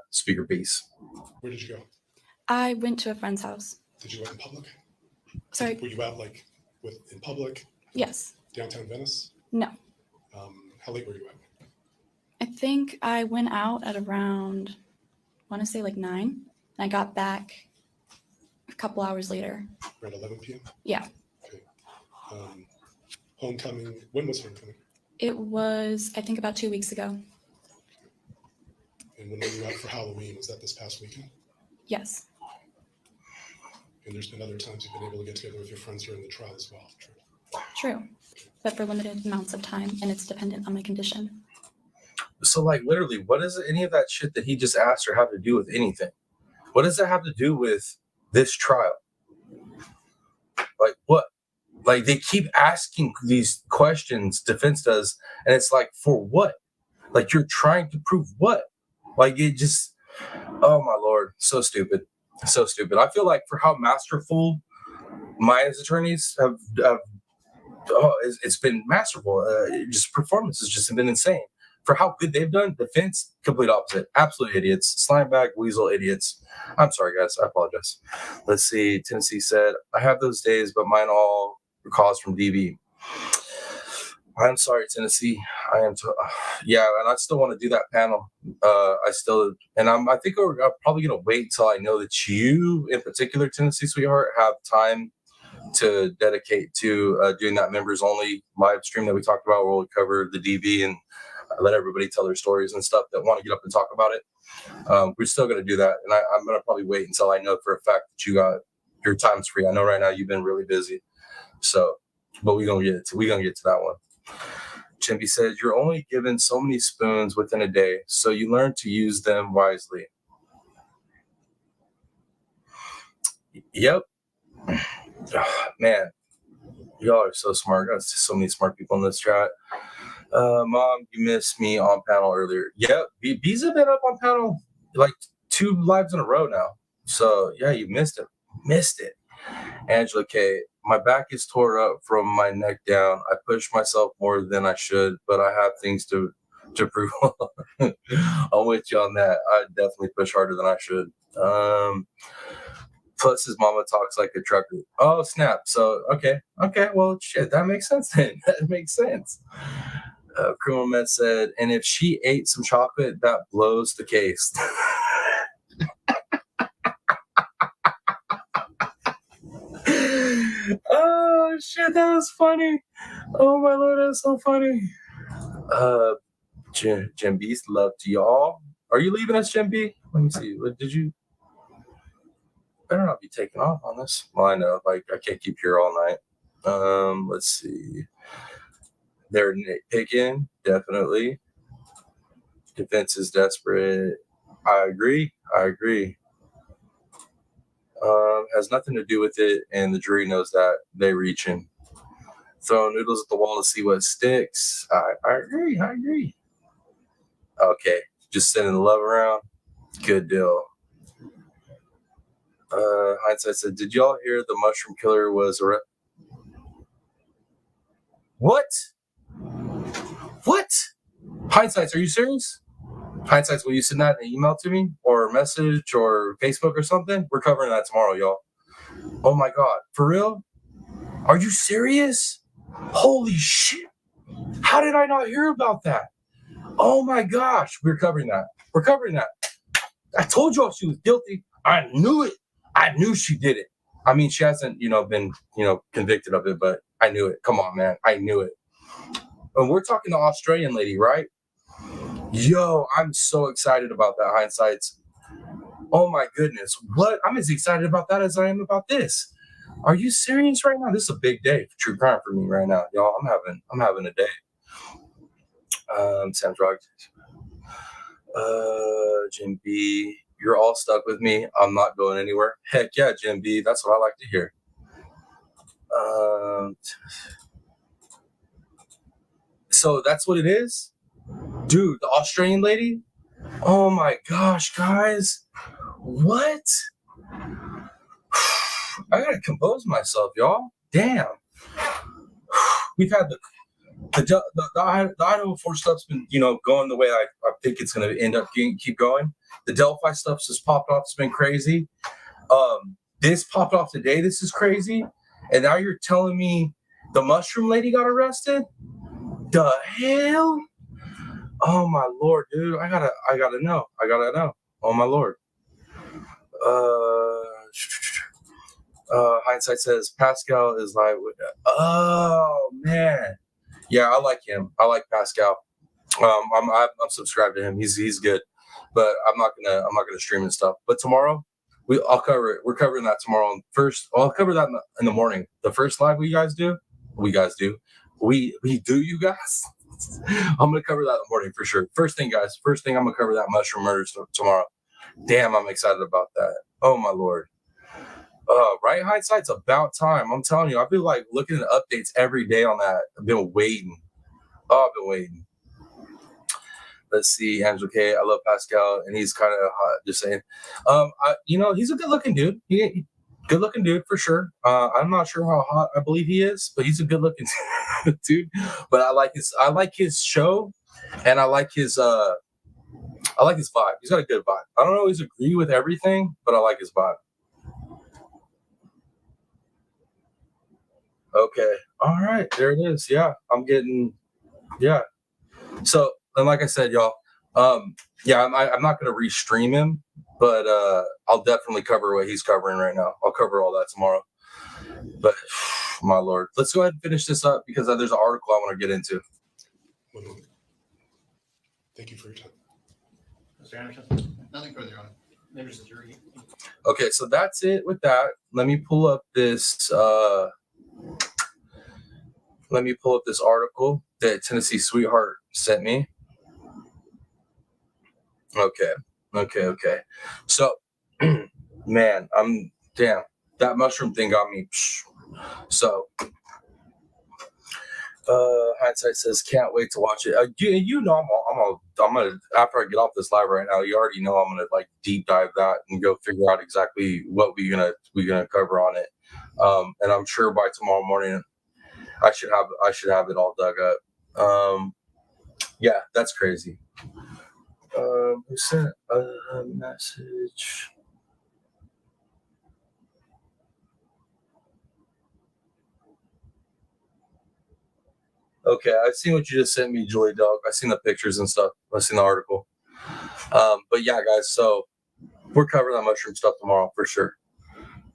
speaker piece.
Where did you go?
I went to a friend's house.
Did you go out in public?
Sorry.
Were you out in public?
Yes.
Downtown Venice?
No.
How late were you out?
I think I went out at around, I want to say 9. And I got back a couple hours later.
Around 11 p.m.?
Yeah.
Okay. Homecoming. When was homecoming?
It was, I think, about 2 weeks ago.
And when were you out for Halloween? Was that this past weekend?
Yes.
And there's been other times you've been able to get together with your friends during the trial as well.
True. But for limited amounts of time, and it's dependent on my condition.
So, literally, what does any of that shit that he just asked her have to do with anything? What does that have to do with this trial? What? They keep asking these questions, defense does, and it's for what? Like, you're trying to prove what? Like, it just, oh my Lord, so stupid. So stupid. I feel like for how masterful Maya's attorneys have it's been masterful. Just performance has just been insane. For how good they've done, defense, complete opposite. Absolute idiots. Slimebag, weasel idiots. I'm sorry, guys. I apologize. Let's see. Tennessee said, I have those days, but mine all were caused from DV. I'm sorry, Tennessee. I am. Yeah, and I still want to do that panel. I think I'm probably going to wait until I know that you, in particular, Tennessee sweetheart, have time to dedicate to doing that members only live stream that we talked about, where we'll cover the DV and let everybody tell their stories and stuff that want to get up and talk about it. We're still going to do that, and I'm going to probably wait until I know for a fact that you got your time's free. I know right now you've been really busy, so but we're gonna get to that one. Chimpy says, you're only given so many spoons within a day, so you learn to use them wisely. Yep. Man, y'all are so smart. Got so many smart people in this chat. Mom, you missed me on panel earlier. Yep, B's have been up on panel like 2 lives in a row now. So yeah, you missed it. Angela K, my back is tore up from my neck down. I push myself more than I should, but I have things to prove. I'm with you on that. I definitely push harder than I should. Plus his mama talks like a trucker. Oh, snap. So, okay. Well, shit, that makes sense then. That makes sense. Criminal Med said, and if she ate some chocolate, that blows the case. Oh, shit, that was funny. Oh, my Lord, that's so funny. Jim Beast, love to y'all. Are you leaving us, Jim B? Let me see. What did you? Better not be taking off on this. Well, I know, like, I can't keep here all night. Let's see. They're nitpicking, definitely. Defense is desperate. I agree. Has nothing to do with it, and the jury knows that. They reaching. Throwing noodles at the wall to see what sticks. I agree. Okay. Just sending the love around. Good deal. Hindsight said, did y'all hear the mushroom killer was arrested? What? Hindsight, are you serious? Hindsight, will you send that in an email to me or a message or Facebook or something? We're covering that tomorrow, y'all. Oh my God. For real? Are you serious? Holy shit. How did I not hear about that? Oh my gosh. We're covering that. I told y'all she was guilty. I knew it. I knew she did it. I mean, she hasn't, been, convicted of it, but I knew it. Come on, man. I knew it. And we're talking the Australian lady, right? Yo, I'm so excited about that, Hindsights. Oh my goodness. What? I'm as excited about that as I am about this. Are you serious right now? This is a big day for true crime for me right now, y'all. I'm having a day. Sam's Rock. Jim B, you're all stuck with me. I'm not going anywhere. Heck yeah, Jim B. That's what I like to hear. So that's what it is? Dude, the Australian lady? Oh my gosh, guys. What? I gotta compose myself, y'all. Damn. We've had the Idaho 4 stuff's been, going the way I think it's going to end up keep going. The Delphi stuff's just popped off. It's been crazy. This popped off today. This is crazy. And now you're telling me the mushroom lady got arrested? The hell? Oh my Lord, dude. I gotta know. Oh my Lord. Hindsight says Pascal is like, oh man. Yeah, I like him. I like Pascal. I'm subscribed to him. He's good, but I'm not gonna stream and stuff. But tomorrow, I'll cover it. We're covering that tomorrow. I'll cover that in the morning. The first live we do. You guys. I'm gonna cover that in the morning for sure. First thing, guys. I'm gonna cover that mushroom murder stuff tomorrow. Damn, I'm excited about that. Oh my Lord. Right, Hindsight's about time. I'm telling you, I've been like looking at updates every day on that. I've been waiting. Let's see, Angela K. I love Pascal, and he's kind of hot. Just saying. He's a good-looking dude. Good-looking dude for sure. I'm not sure how hot I believe he is, but he's a good-looking dude. But I like his show, and I like his vibe. He's got a good vibe. I don't always agree with everything, but I like his vibe. Okay. All right. There it is. Yeah. Yeah. So, and like I said, y'all, I'm not going to restream him, but I'll definitely cover what he's covering right now. I'll cover all that tomorrow. But my Lord, let's go ahead and finish this up because there's an article I want to get into.
Thank you for your time.
Mr. Anderson,
Nothing further on.
members of the jury.
Okay. So that's it with that. Let me pull up this article that Tennessee Sweetheart sent me. Okay. So, man, that mushroom thing got me. So, hindsight says, can't wait to watch it. I'm gonna after I get off this live right now. You already know I'm gonna like deep dive that and go figure out exactly what we're gonna cover on it. And I'm sure by tomorrow morning, I should have it all dug up. Yeah, that's crazy. Who sent a message? Okay, I've seen what you just sent me, Joy Dog. I've seen the pictures and stuff. I've seen the article. But yeah, guys, so we're covering that mushroom stuff tomorrow for sure.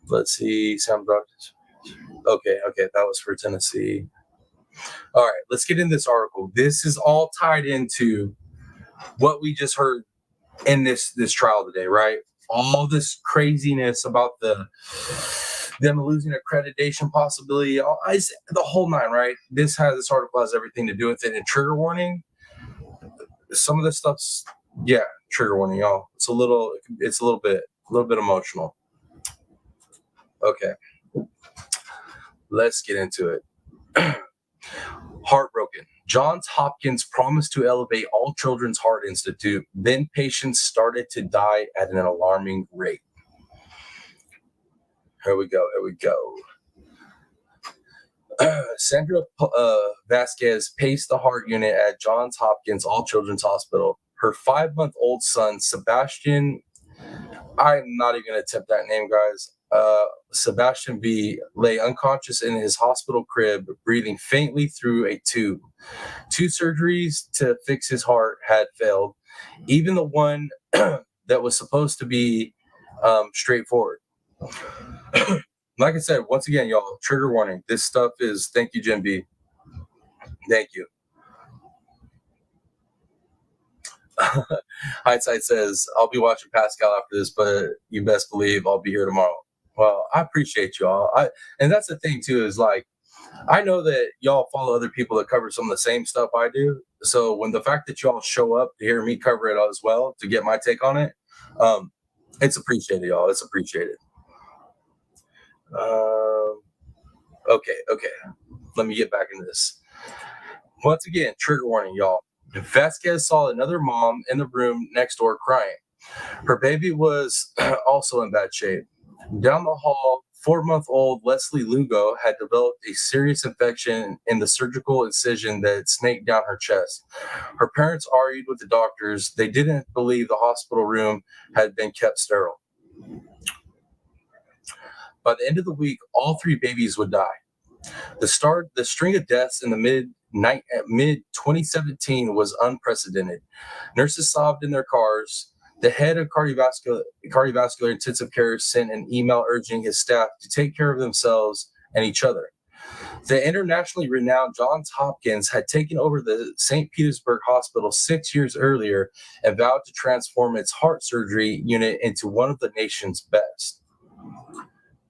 Let's see, Sam Doctors. Okay, that was for Tennessee. All right, let's get in this article. This is all tied into what we just heard in this trial today, right? All this craziness about them losing accreditation possibility, the whole nine, right? This article has everything to do with it. And trigger warning, some of this stuff's trigger warning, y'all. It's a little bit emotional. Okay, let's get into it. Heartbroken. Johns Hopkins promised to elevate all Children's Heart Institute. Then patients started to die at an alarming rate. Here we go. Sandra Vasquez paced the heart unit at Johns Hopkins All Children's Hospital. Her 5-month-old son, Sebastian, I'm not even going to attempt that name, guys. Sebastian V. lay unconscious in his hospital crib, breathing faintly through a tube. 2 surgeries to fix his heart had failed, even the one that was supposed to be straightforward. Like I said, once again, y'all, trigger warning. This stuff is, thank you, Jim B. Thank you. Hindsight says, I'll be watching Pascal after this, but you best believe I'll be here tomorrow. Well, I appreciate y'all. And that's the thing, too, is like, I know that y'all follow other people that cover some of the same stuff I do. So when the fact that y'all show up to hear me cover it as well, to get my take on it, it's appreciated, y'all. It's appreciated. Okay. Let me get back into this. Once again, trigger warning, y'all. Vasquez saw another mom in the room next door crying. Her baby was also in bad shape. Down the hall, 4-month-old Leslie Lugo had developed a serious infection in the surgical incision that snaked down her chest. Her parents argued with the doctors. They didn't believe the hospital room had been kept sterile. By the end of the week, all 3 babies would die. The string of deaths in the mid-2017 was unprecedented. Nurses sobbed in their cars. The head of cardiovascular intensive care sent an email urging his staff to take care of themselves and each other. The internationally renowned Johns Hopkins had taken over the St. Petersburg Hospital 6 years earlier and vowed to transform its heart surgery unit into one of the nation's best.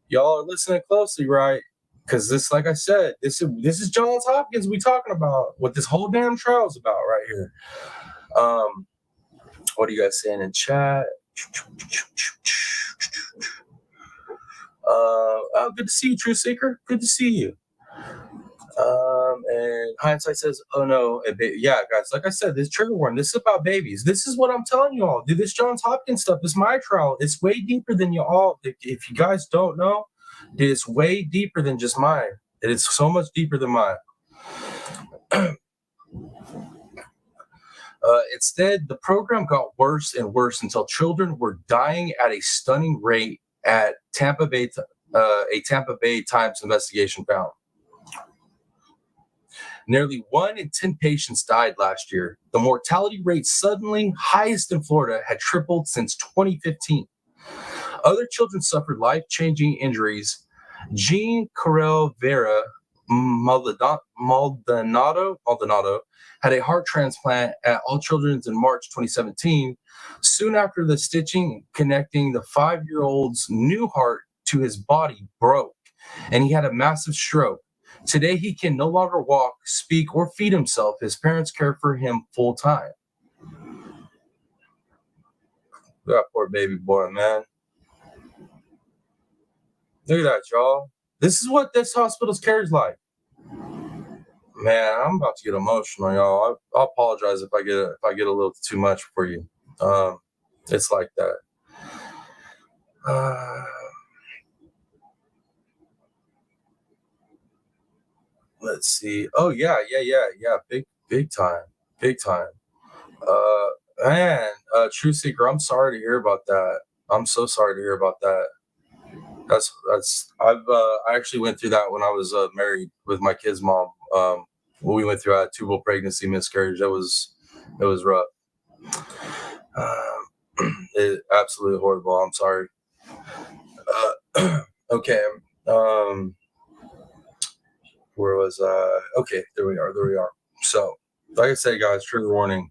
Y'all are listening closely, right? Because this, like I said, this is Johns Hopkins we talking about, what this whole damn trial is about right here. What are you guys saying in chat? Good to see you, True Seeker. Good to see you. And hindsight says, "Oh no, yeah, guys. Like I said, this trigger warning. This is about babies. This is what I'm telling you all. Dude, this Johns Hopkins stuff is my trial. It's way deeper than you all. If you guys don't know, dude, it's way deeper than just mine. It is so much deeper than mine." Instead, the program got worse and worse until children were dying at a stunning rate at Tampa Bay. A Tampa Bay Times investigation found. Nearly 1 in 10 patients died last year. The mortality rate, suddenly highest in Florida, had tripled since 2015. Other children suffered life-changing injuries. Jean Correll Vera Maldonado had a heart transplant at All Children's in March 2017. Soon after the stitching connecting the 5-year-old's new heart to his body broke, and he had a massive stroke. Today, he can no longer walk, speak, or feed himself. His parents care for him full time. That poor baby boy, man. Look at that, y'all. This is what this hospital's care is like. Man, I'm about to get emotional, y'all. I apologize if I get a little too much for you. It's like that. Let's see. Oh yeah. Big time. Man, True Seeker, I'm sorry to hear about that. I'm so sorry to hear about that. I actually went through that when I was married with my kid's mom. When we went through a tubal pregnancy miscarriage, it was rough. It absolutely horrible. I'm sorry. Okay. Where was I? Okay, there we are. So, like I said, guys, trigger warning.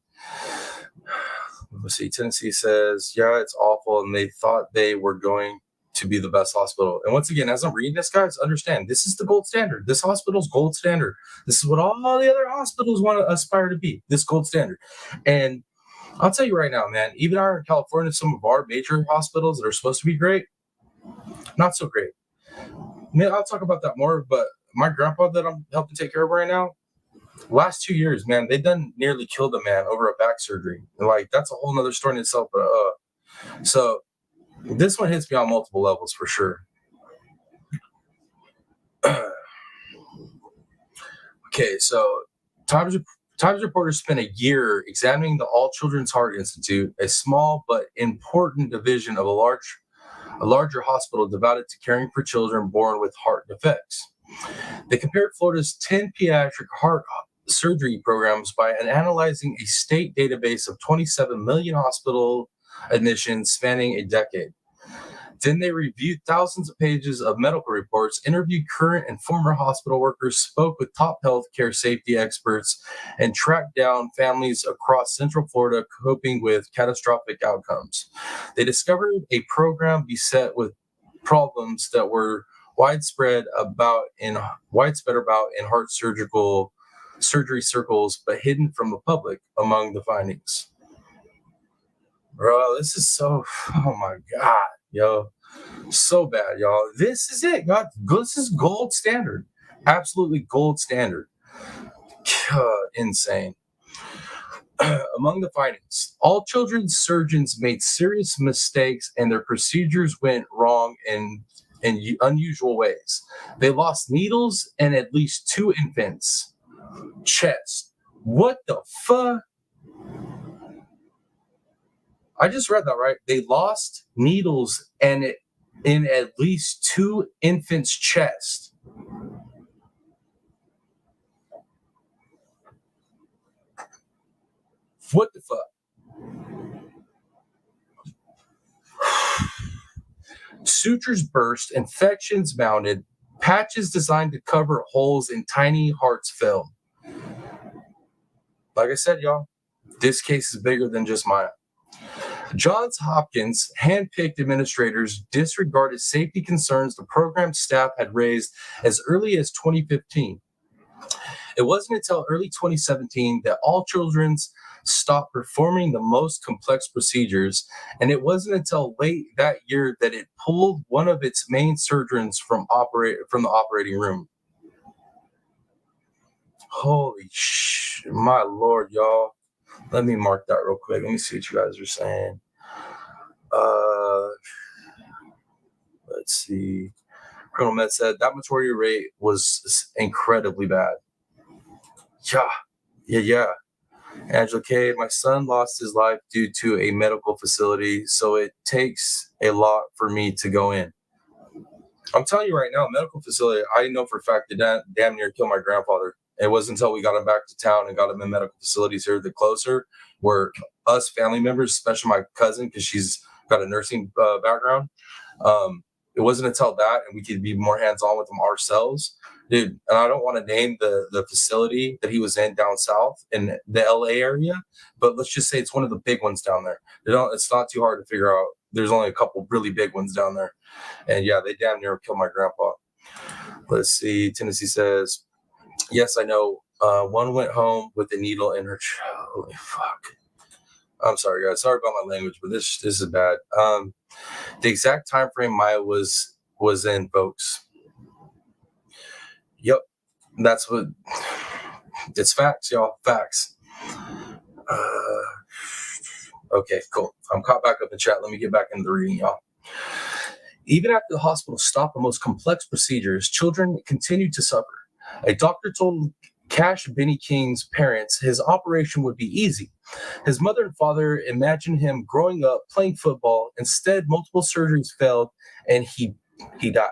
Let's see. Tennessee says, yeah, it's awful, and they thought they were going to be the best hospital. And once again, as I'm reading this, guys, understand this is the gold standard. This hospital's gold standard. This is what all the other hospitals want to aspire to be. This gold standard. And I'll tell you right now, man, even out in California, some of our major hospitals that are supposed to be great, not so great. Man, I'll talk about that more, but my grandpa that I'm helping take care of right now, last 2 years, man, they done nearly killed a man over a back surgery. And like, that's a whole nother story in itself. But so this one hits me on multiple levels for sure. Okay, so Times reporters spent a year examining the All Children's Heart Institute, a small but important division of a larger hospital devoted to caring for children born with heart defects. They compared Florida's 10 pediatric heart surgery programs by analyzing a state database of 27 million hospital admissions spanning a decade. Then they reviewed thousands of pages of medical reports, interviewed current and former hospital workers, spoke with top healthcare safety experts, and tracked down families across Central Florida coping with catastrophic outcomes. They discovered a program beset with problems that were widespread about in heart surgery circles, but hidden from the public. Among the findings, bro, this is so, oh my god, yo, so bad, y'all. This is it, God. This is gold standard, absolutely gold standard. Insane. Among the findings, all children's surgeons made serious mistakes and their procedures went wrong in unusual ways. They lost needles in at least 2 infants' chest. What the fuck? I just read that, right? They lost needles in at least 2 infants' chest. What the fuck? Sutures burst, infections mounted, patches designed to cover holes in tiny hearts fell. Like I said, y'all, this case is bigger than just mine. Johns Hopkins handpicked administrators disregarded safety concerns the program staff had raised as early as 2015. It wasn't until early 2017 that All Children's stopped performing the most complex procedures, and it wasn't until late that year that it pulled one of its main surgeons from the operating room. Holy my Lord, y'all. Let me mark that real quick. Let me see what you guys are saying. Let's see. Colonel Met said that mortality rate was incredibly bad. Yeah. Angela K, my son lost his life due to a medical facility, so it takes a lot for me to go in. I'm telling you right now, medical facility, I know for a fact that damn near killed my grandfather. It wasn't until we got him back to town and got him in medical facilities here, the closer, where us family members, especially my cousin, because she's got a nursing background, it wasn't until that and we could be more hands-on with them ourselves. Dude, and I don't want to name the facility that he was in down south in the LA area, but let's just say it's one of the big ones down there. It's not too hard to figure out. There's only a couple really big ones down there. And yeah, they damn near killed my grandpa. Let's see. Tennessee says, yes, I know. One went home with a needle in her. Holy fuck. I'm sorry, guys. Sorry about my language, but this is bad. The exact time frame Maya was in, folks. Yep. That's what. It's facts, y'all. Facts. Okay, cool. I'm caught back up in chat. Let me get back into the reading, y'all. Even after the hospital stopped the most complex procedures, children continued to suffer. A doctor told Cash Benny King's parents his operation would be easy. His mother and father imagined him growing up playing football. Instead, multiple surgeries failed, and he died.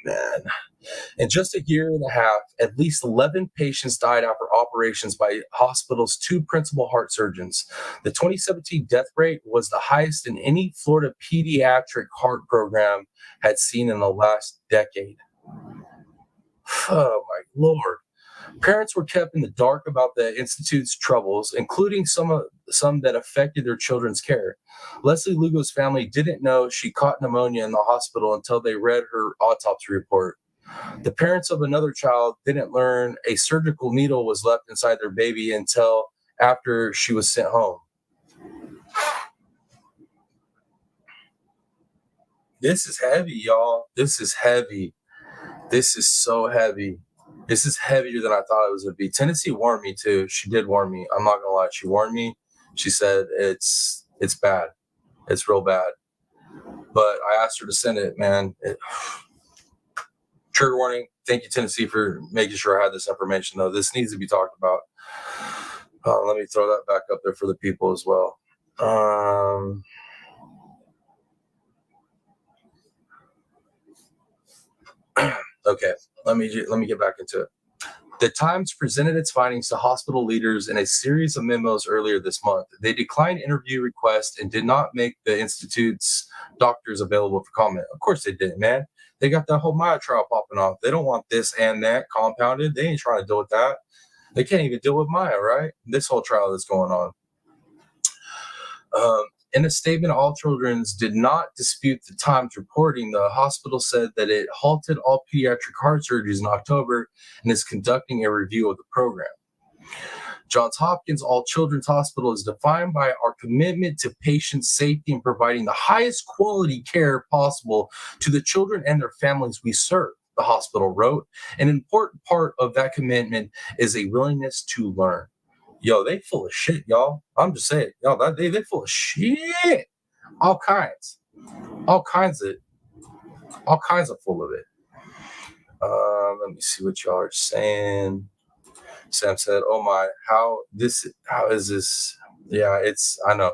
Man. In just a year and a half, at least 11 patients died after operations by hospital's two principal heart surgeons. The 2017 death rate was the highest in any Florida pediatric heart program had seen in the last decade. Oh, my Lord. Parents were kept in the dark about the institute's troubles, including some that affected their children's care. Leslie Lugo's family didn't know she caught pneumonia in the hospital until they read her autopsy report. The parents of another child didn't learn a surgical needle was left inside their baby until after she was sent home. This is heavy, y'all. This is heavy. This is so heavy. This is heavier than I thought it was going to be. Tennessee warned me too. She did warn me. I'm not going to lie. She warned me. She said it's bad. It's real bad. But I asked her to send it, man. Trigger warning. Thank you, Tennessee, for making sure I had this information, though. This needs to be talked about. Let me throw that back up there for the people as well. Okay, let me get back into it. The Times presented its findings to hospital leaders in a series of memos earlier this month. They declined interview requests and did not make the institute's doctors available for comment. Of course they didn't, man. They got that whole Maya trial popping off. They don't want this and that compounded. They ain't trying to deal with that. They can't even deal with Maya, right? This whole trial that's going on. In a statement, All Children's did not dispute the Times reporting. The hospital said that it halted all pediatric heart surgeries in October and is conducting a review of the program. Johns Hopkins All Children's Hospital is defined by our commitment to patient safety and providing the highest quality care possible to the children and their families we serve, the hospital wrote. An important part of that commitment is a willingness to learn. Yo, they full of shit, y'all. I'm just saying, y'all, they full of shit. All kinds of full of it. Let me see what y'all are saying. Sam said, "Oh my, how is this? Yeah, I know.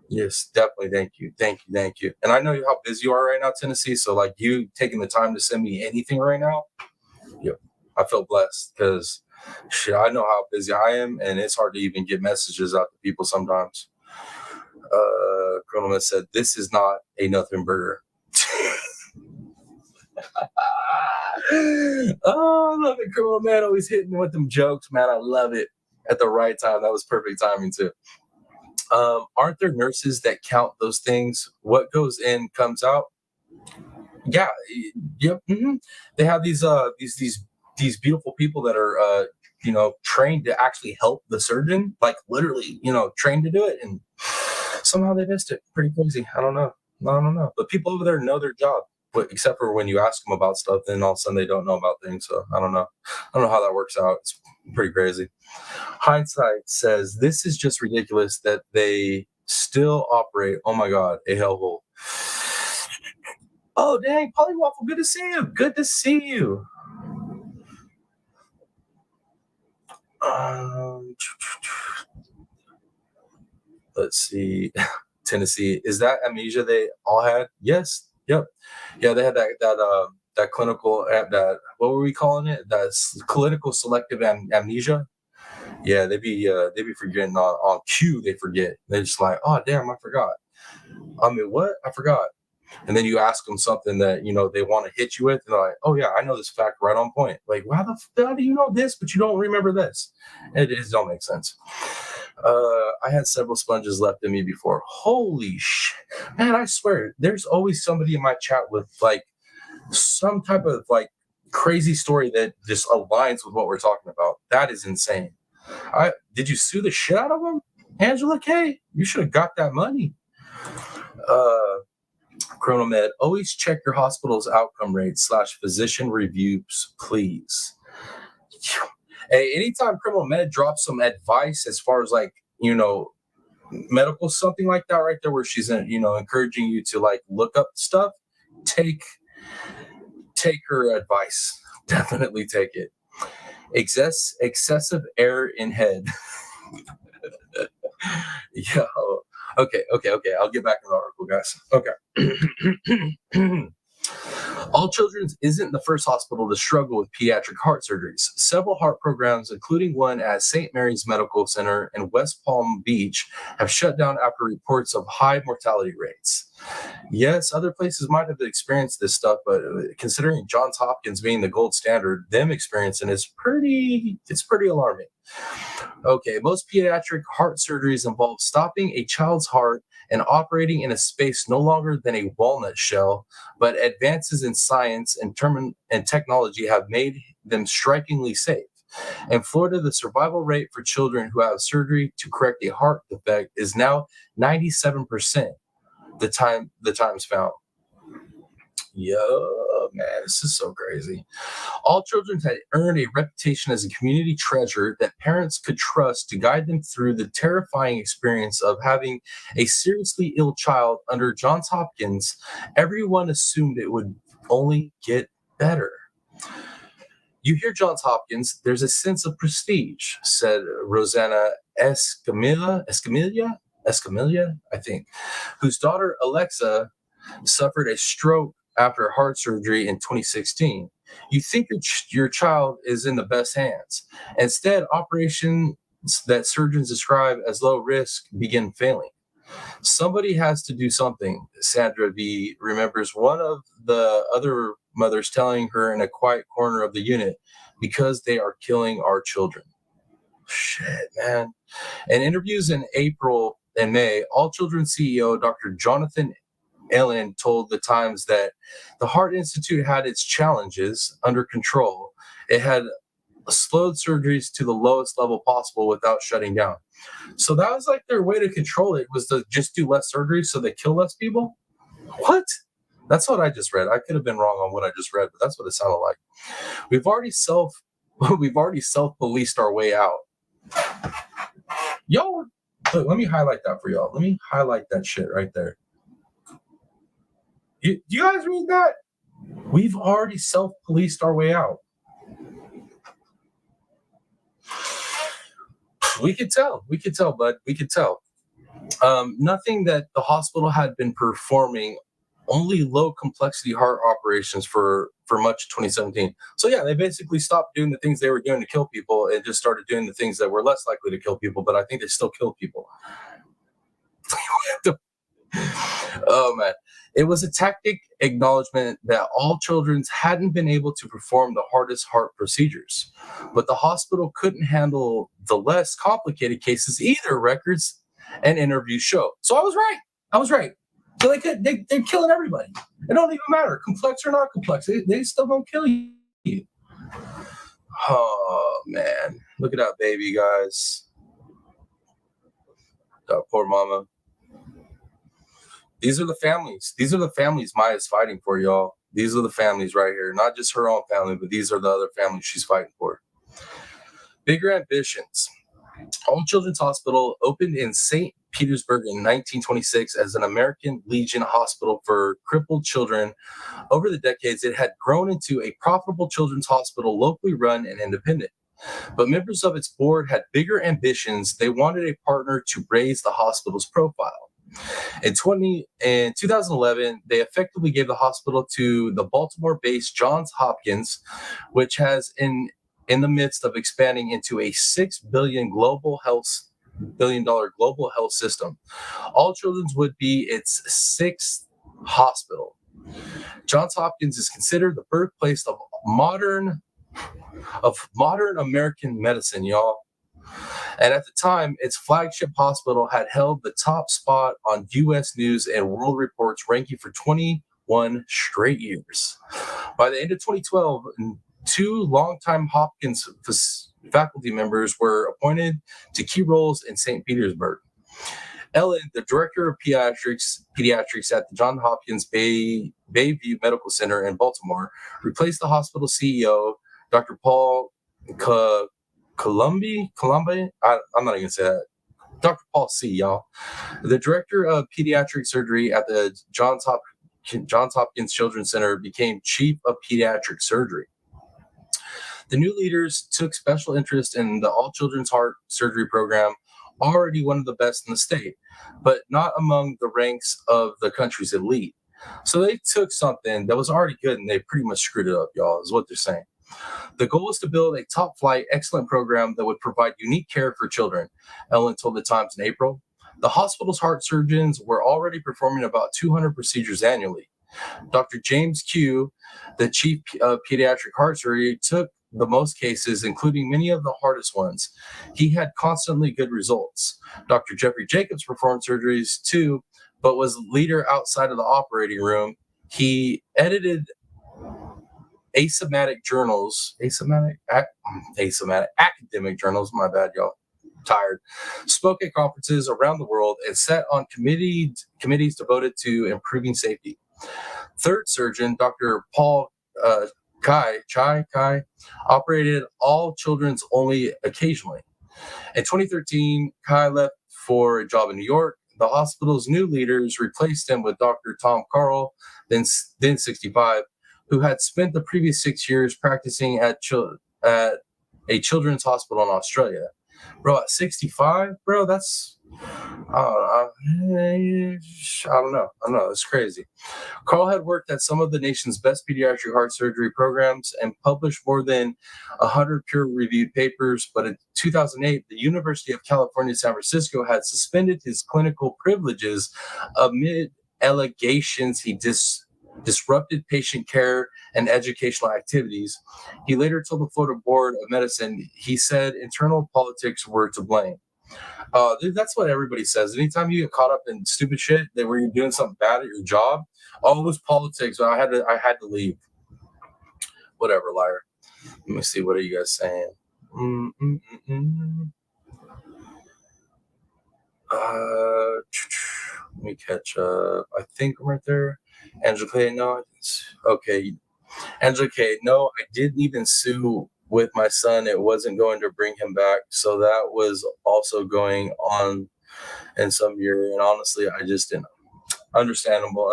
Yes, definitely. Thank you. And I know how busy you are right now, Tennessee. So like you taking the time to send me anything right now, yeah, I feel blessed because shit, I know how busy I am, and it's hard to even get messages out to people sometimes." Colonel said, "This is not a nothing burger." Oh, I love it, Colonel, man. Always hitting with them jokes, man. I love it at the right time. That was perfect timing too. Aren't there nurses that count those things? What goes in comes out. Yeah, yep. Mm-hmm. They have these beautiful people that are trained to actually help the surgeon, like literally, trained to do it, and somehow they missed it. Pretty crazy. I don't know. I don't know. But people over there know their job, but except for when you ask them about stuff, then all of a sudden they don't know about things. So I don't know. I don't know how that works out. It's pretty crazy. Hindsight says this is just ridiculous that they still operate. Oh my God, a hellhole. Oh dang, Polywaffle, good to see you. Good to see you. Let's see. Tennessee. Is that amnesia they all had? Yes. Yep. Yeah, they had that clinical that what were we calling it? That's clinical selective amnesia. Yeah, they be forgetting on cue. They forget. They're just like, oh damn, I forgot. I mean, what? I forgot. And then you ask them something that they want to hit you with, and they're like, "Oh yeah, I know this fact right on point." Like, how do you know this, but you don't remember this? It don't make sense. I had several sponges left in me before. Holy shit, man! I swear, there's always somebody in my chat with like some type of like crazy story that just aligns with what we're talking about. That is insane. Did you sue the shit out of them, Angela K? You should have got that money. Criminal Med, always check your hospital's outcome rates / physician reviews, please. Hey, anytime Criminal Med drops some advice as far as like, medical, something like that right there, where she's, encouraging you to like look up stuff, take her advice. Definitely take it. Excessive air in head. Yeah. Okay. I'll get back in the article, guys. Okay. All Children's isn't the first hospital to struggle with pediatric heart surgeries. Several heart programs, including one at St. Mary's Medical Center in West Palm Beach, have shut down after reports of high mortality rates. Yes, other places might have experienced this stuff, but considering Johns Hopkins being the gold standard, them experiencing it's pretty alarming. Okay, most pediatric heart surgeries involve stopping a child's heart and operating in a space no longer than a walnut shell, but advances in science and technology have made them strikingly safe. In Florida, the survival rate for children who have surgery to correct a heart defect is now 97%. The times found. Yo, man, this is so crazy. All Children had earned a reputation as a community treasure that parents could trust to guide them through the terrifying experience of having a seriously ill child under Johns Hopkins. Everyone assumed it would only get better. You hear Johns Hopkins, there's a sense of prestige, said Rosanna Escamilla, I think, whose daughter Alexa suffered a stroke after heart surgery in 2016. You think your child is in the best hands. Instead, operations that surgeons describe as low risk begin failing. Somebody has to do something. Sandra V remembers one of the other mothers telling her in a quiet corner of the unit, because they are killing our children. Shit, man. In interviews in April and May, All Children's CEO Dr. Jonathan Ellen told the Times that the Heart Institute had its challenges under control. It had slowed surgeries to the lowest level possible without shutting down. So that was like their way to control it, was to just do less surgery so they kill less people. What? That's what I just read. I could have been wrong on what I just read, but that's what it sounded like. We've already self-policed our way out. Yo, look, let me highlight that for y'all. Let me highlight that shit right there. Do you guys read that? We've already self-policed our way out. We could tell, bud. We could tell. Nothing that the hospital had been performing, only low complexity heart operations for much of 2017. So yeah, they basically stopped doing the things they were doing to kill people and just started doing the things that were less likely to kill people, but I think they still kill people. Oh man. It was a tactic acknowledgement that All Children's hadn't been able to perform the hardest heart procedures, but the hospital couldn't handle the less complicated cases either, records and interviews show. So I was right. So they're killing everybody. It don't even matter, complex or not complex. They still don't kill you. Oh man, look at that baby, guys. That poor mama. These are the families. These are the families Maya's fighting for, y'all. These are the families right here. Not just her own family, but these are the other families she's fighting for. Bigger ambitions. All Children's Hospital opened in St. Petersburg in 1926 as an American Legion hospital for crippled children. Over the decades, it had grown into a profitable children's hospital, locally run and independent. But members of its board had bigger ambitions. They wanted a partner to raise the hospital's profile. In 2011, they effectively gave the hospital to the Baltimore-based Johns Hopkins, which has in the midst of expanding into a $6 billion global health system. All Children's would be its sixth hospital. Johns Hopkins is considered the birthplace of modern American medicine, y'all. And at the time, its flagship hospital had held the top spot on U.S. News and World Report's ranking for 21 straight years. By the end of 2012, 2 longtime Hopkins faculty members were appointed to key roles in St. Petersburg. Ellen, the director of pediatrics at the Johns Hopkins Bayview Medical Center in Baltimore, replaced the hospital CEO, Dr. Paul Columbi. I'm not even going to say that. Dr. Paul C., y'all. The director of pediatric surgery at the Johns Hopkins Children's Center became chief of pediatric surgery. The new leaders took special interest in the All Children's Heart Surgery Program, already one of the best in the state, but not among the ranks of the country's elite. So they took something that was already good and they pretty much screwed it up, y'all, is what they're saying. The goal was to build a top-flight, excellent program that would provide unique care for children, Ellen told the Times in April. The hospital's heart surgeons were already performing about 200 procedures annually. Dr. James Q., the chief of pediatric heart surgery, took the most cases, including many of the hardest ones. He had constantly good results. Dr. Jeffrey Jacobs performed surgeries too, but was leader outside of the operating room. He edited academic journals, my bad, y'all. Tired. Spoke at conferences around the world and sat on committees devoted to improving safety. Third surgeon, Dr. Paul Kai, operated All Children's only occasionally. In 2013, Kai left for a job in New York. The hospital's new leaders replaced him with Dr. Tom Carl, then 65, who had spent the previous 6 years practicing at a children's hospital in Australia. Bro, at 65, bro, that's I don't know. It's crazy. Carl had worked at some of the nation's best pediatric heart surgery programs and published more than 100 peer-reviewed papers. But in 2008, the University of California, San Francisco had suspended his clinical privileges amid allegations he disrupted patient care and educational activities. He later told the Florida Board of Medicine, he said internal politics were to blame. Dude, that's what everybody says. Anytime you get caught up in stupid shit where you're doing something bad at your job, all those politics. I had to leave. Whatever, liar. Let me see. What are you guys saying? Let me catch up. I think I'm right there. Angela K. No. Okay. Angela K. No, I didn't even sue with my son. It wasn't going to bring him back. So that was also going on in some year. And honestly, I just didn't. Understandable.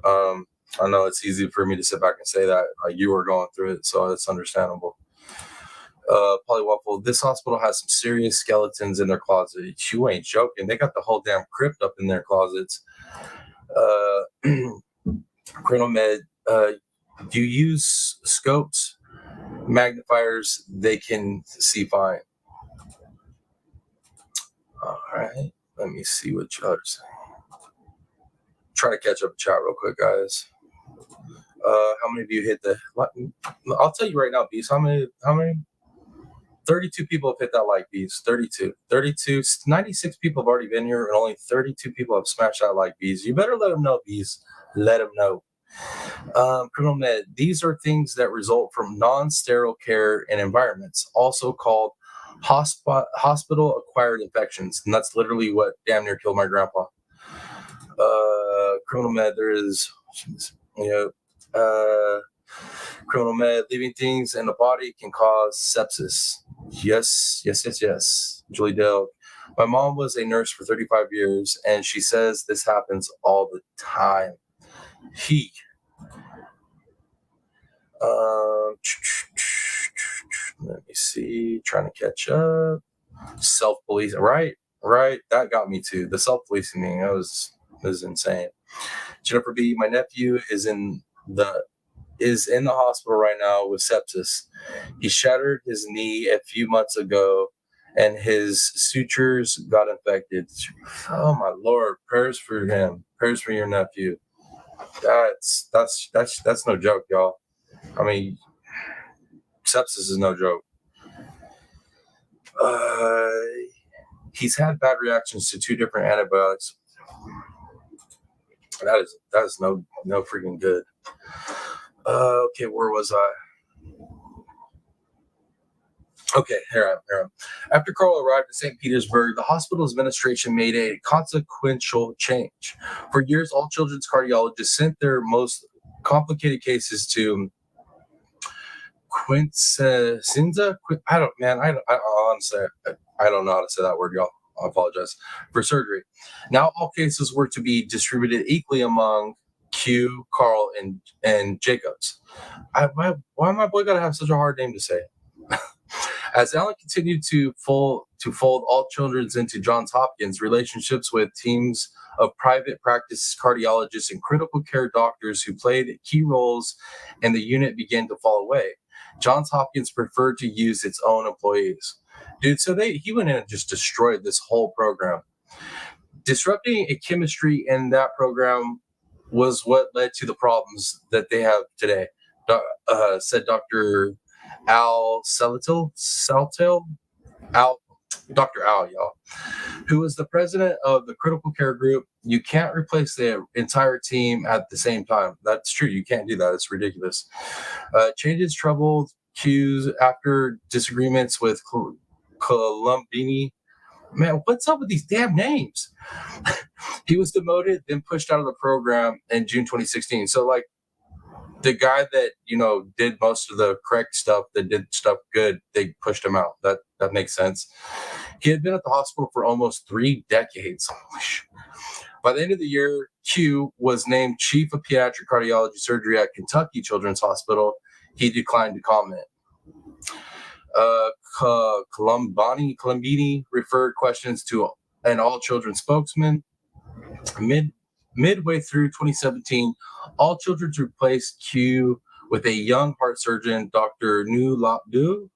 I know it's easy for me to sit back and say that you were going through it. So it's understandable. Polywaffle, this hospital has some serious skeletons in their closet. You ain't joking. They got the whole damn crypt up in their closets. Colonel Med, do you use scopes, magnifiers? They can see fine. All right. Let me see what y'all are saying. Try to catch up the chat real quick, guys. How many of you hit the? I'll tell you right now, Beast. How many? 32 people have hit that like, Beast. 32. 96 people have already been here, and only 32 people have smashed that like, Beast. You better let them know, Beast. Let them know. Criminal Med. These are things that result from non-sterile care and environments, also called hospital-acquired infections, and that's literally what damn near killed my grandpa. Criminal med, there is, criminal med, leaving things in the body can cause sepsis. Yes. Julie Dale. My mom was a nurse for 35 years, and she says this happens all the time. Let me see. Trying to catch up. Self-policing. Right. That got me too. The self-policing thing. That was insane. Jennifer B. My nephew is in the hospital right now with sepsis. He shattered his knee a few months ago, and his sutures got infected. Oh my Lord! Prayers for him. Prayers for your nephew. That's no joke, y'all. I mean, sepsis is no joke. He's had bad reactions to 2 different antibiotics. That is no freaking good. Okay, where was I? Okay, here I am. After Carl arrived in St. Petersburg, the hospital administration made a consequential change. For years, all children's cardiologists sent their most complicated cases to Quincezinza. Honestly, I don't know how to say that word, y'all. I apologize, for surgery. Now all cases were to be distributed equally among Q, Carl, and Jacobs. Why my boy gotta have such a hard name to say? As Allen continued to fold all children's into Johns Hopkins, relationships with teams of private practice cardiologists and critical care doctors who played key roles in the unit began to fall away. Johns Hopkins preferred to use its own employees. Dude, so he went in and just destroyed this whole program. Disrupting a chemistry in that program was what led to the problems that they have today, said Dr. Al Dr. Al, y'all, who was the president of the critical care group. You can't replace the entire team at the same time. That's true. You can't do that. It's ridiculous. Changes troubled Q's after disagreements with Columbini. Man, what's up with these damn names? He was demoted, then pushed out of the program in June 2016. So, like, the guy that, did most of the correct stuff, that did stuff good, they pushed him out. That makes sense. He had been at the hospital for almost 3 decades. By the end of the year, Q was named chief of pediatric cardiology surgery at Kentucky Children's Hospital. He declined to comment. Columbini referred questions to an all-children spokesman. Midway through 2017, all children replaced Q with a young heart surgeon, Dr. Nu Lapdu,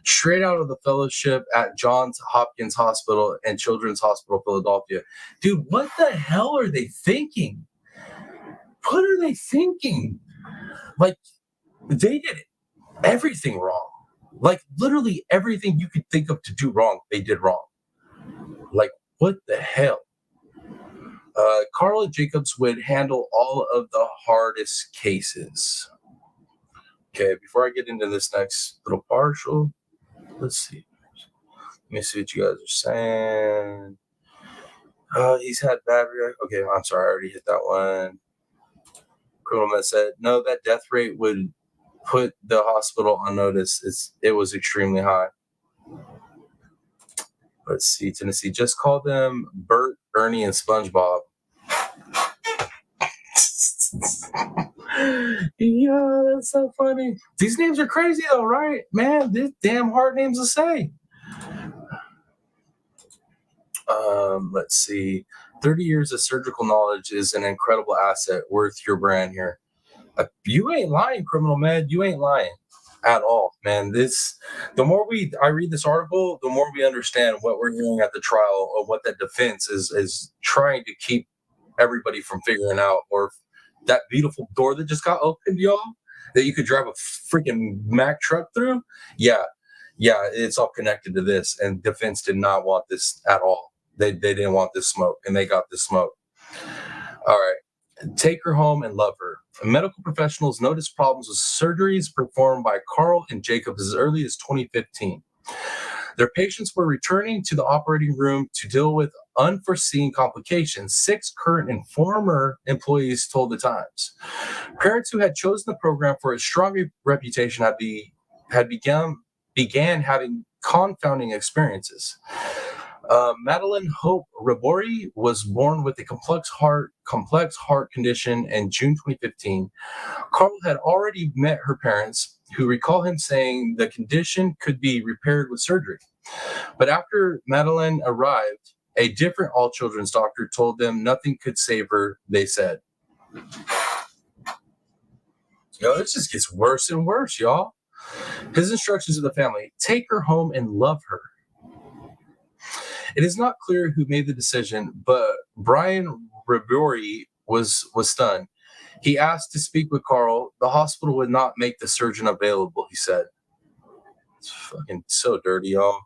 straight out of the fellowship at Johns Hopkins Hospital and Children's Hospital, Philadelphia. Dude, what the hell are they thinking? What are they thinking? Like, they did everything wrong. Like, literally everything you could think of to do wrong, they did wrong. Like, what the hell? Carl and Jacobs would handle all of the hardest cases. Okay, before I get into this next little partial, let's see. Let me see what you guys are saying. He's had bad reaction. Okay, I'm sorry, I already hit that one. Criminal Med said, no, that death rate would put the hospital on notice. It was extremely high. Let's see, Tennessee. Just call them Bert, Ernie, and SpongeBob. Yeah, that's so funny. These names are crazy though, right? Man, these damn hard names to say. Let's see. 30 years of surgical knowledge is an incredible asset worth your brand here. You ain't lying, Criminal Med. You ain't lying at all, man. The more I read this article, the more we understand what we're hearing at the trial, or what that defense is trying to keep everybody from figuring out, or that beautiful door that just got opened, y'all, that you could drive a freaking Mack truck through. Yeah, it's all connected to this, and defense did not want this at all. They didn't want this smoke, and they got this smoke. All right. Take her home and love her. Medical professionals noticed problems with surgeries performed by Carl and Jacob as early as 2015. Their patients were returning to the operating room to deal with unforeseen complications, 6 current and former employees told the Times. Parents who had chosen the program for its strong reputation began having confounding experiences. Madeline Hope Rabori was born with a complex heart condition in June 2015. Carl had already met her parents, who recall him saying the condition could be repaired with surgery. But after Madeline arrived, a different all children's doctor told them nothing could save her, they said. Yo, this just gets worse and worse, y'all. His instructions to the family: take her home and love her. It is not clear who made the decision, but Brian Rabori was stunned. He asked to speak with Carl. The hospital would not make the surgeon available, he said. It's fucking so dirty, y'all.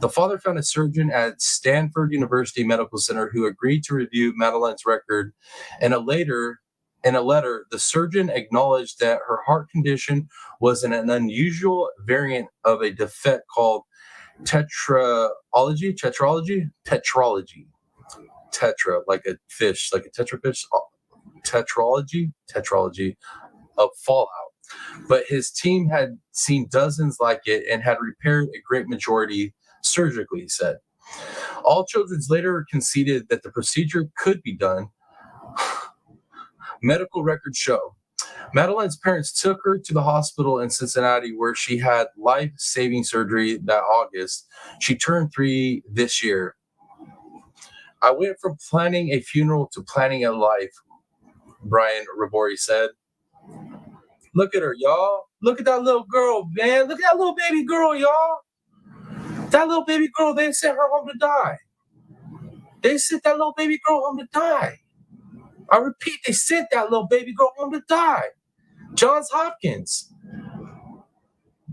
The father found a surgeon at Stanford University Medical Center who agreed to review Madeline's record. In a letter, the surgeon acknowledged that her heart condition was an unusual variant of a defect called tetralogy, like a fish, like a tetrafish, tetralogy of fallout. But his team had seen dozens like it and had repaired a great majority surgically, he said. All Children's later conceded that the procedure could be done. Medical records show Madeline's parents took her to the hospital in Cincinnati where she had life-saving surgery that August. She turned 3 this year. I went from planning a funeral to planning a life, Brian Rabori said. Look at her, y'all. Look at that little girl, man. Look at that little baby girl, y'all. That little baby girl, they sent her home to die. They sent that little baby girl home to die. I repeat, they sent that little baby girl home to die. Johns Hopkins.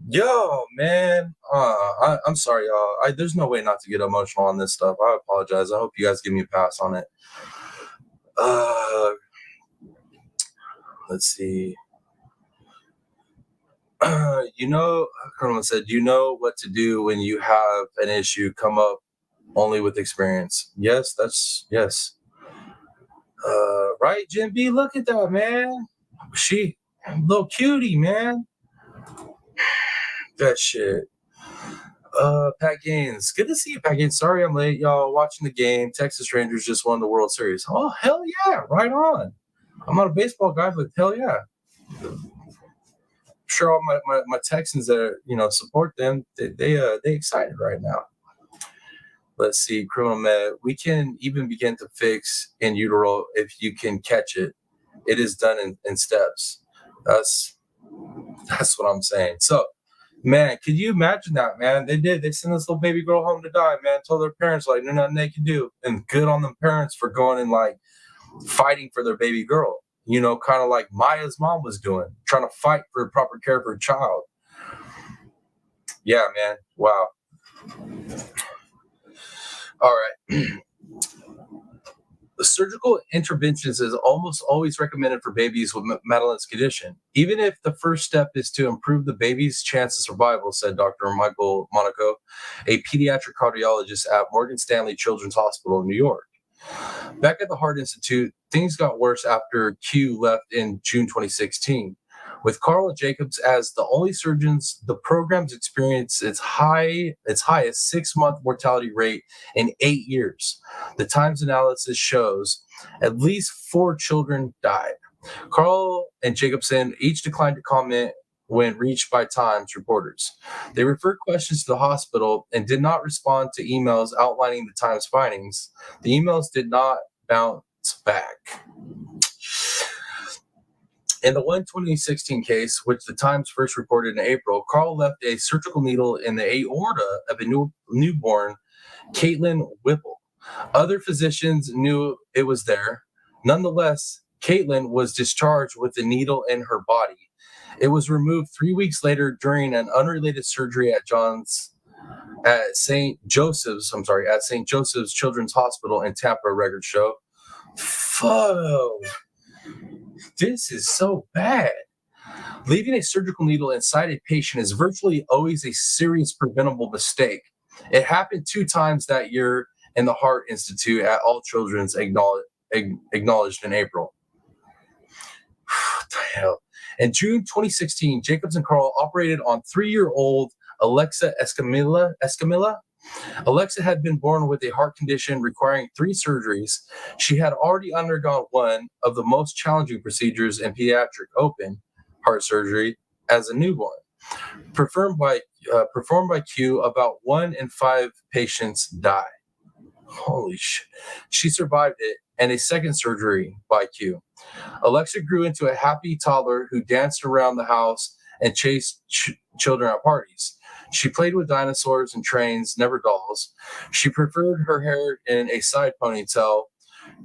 Yo, man. I'm sorry, y'all. There's no way not to get emotional on this stuff. I apologize. I hope you guys give me a pass on it. Let's see. Colonel said, you know what to do when you have an issue come up only with experience. Yes, yes. Right, Jim B? Look at that, man. She, little cutie, man. That shit. Pat Gaines. Good to see you, Pat Gaines. Sorry I'm late, y'all. Watching the game. Texas Rangers just won the World Series. Oh, hell yeah. Right on. I'm not a baseball guy, but hell yeah. Sure, all my Texans that support them, they excited right now. Let's see, criminal med. We can even begin to fix in utero if you can catch it. It is done in steps. That's what I'm saying. So, man, could you imagine that, man? They did. They sent this little baby girl home to die, man. Told their parents, like, there's nothing they can do. And good on them parents for going and, like, fighting for their baby girl. Kind of like Maya's mom was doing, trying to fight for proper care for her child. Yeah, man. Wow. All right. The surgical interventions is almost always recommended for babies with Madeline's condition, even if the first step is to improve the baby's chance of survival, said Dr. Michael Monaco, a pediatric cardiologist at Morgan Stanley Children's Hospital in New York. Back at the Heart Institute, things got worse after Q left in June 2016. With Carl and Jacobs as the only surgeons, the program's experienced its highest 6-month mortality rate in 8 years. The Times analysis shows at least 4 children died. Carl and Jacobson each declined to comment when reached by Times reporters. They referred questions to the hospital and did not respond to emails outlining the Times findings. The emails did not bounce back. In the 2016 case, which the Times first reported in April, Carl left a surgical needle in the aorta of a newborn, Caitlin Whipple. Other physicians knew it was there. Nonetheless, Caitlin was discharged with the needle in her body. It was removed 3 weeks later during an unrelated surgery at St. Joseph's Children's Hospital in Tampa, records show. Fuck. This is so bad. Leaving a surgical needle inside a patient is virtually always a serious preventable mistake. It happened 2 times that year and the Heart Institute at All Children's acknowledged in April. What the hell? In June 2016, Jacobs and Carl operated on 3-year-old Alexa Escamilla. Alexa had been born with a heart condition requiring 3 surgeries. She had already undergone one of the most challenging procedures in pediatric open heart surgery as a newborn. Performed by Q, about 1 in 5 patients die. Holy shit. She survived it, and a second surgery by Q. Alexa grew into a happy toddler who danced around the house and chased children at parties. She played with dinosaurs and trains, never dolls. She preferred her hair in a side ponytail.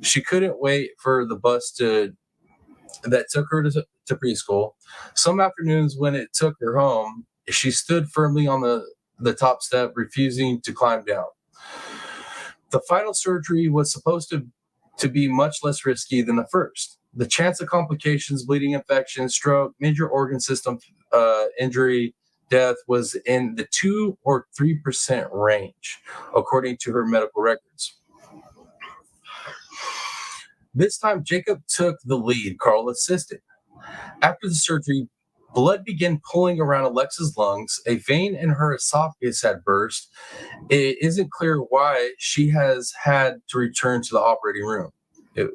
She couldn't wait for the bus that took her to preschool. Some afternoons when it took her home, she stood firmly on the top step, refusing to climb down. The final surgery was supposed to be much less risky than the first. The chance of complications, bleeding, infection, stroke, major organ system injury, death was in the 2 or 3% range, according to her medical records. This time, Jacob took the lead. Carl assisted. After the surgery, blood began pooling around Alexa's lungs. A vein in her esophagus had burst. It isn't clear why she has had to return to the operating room. It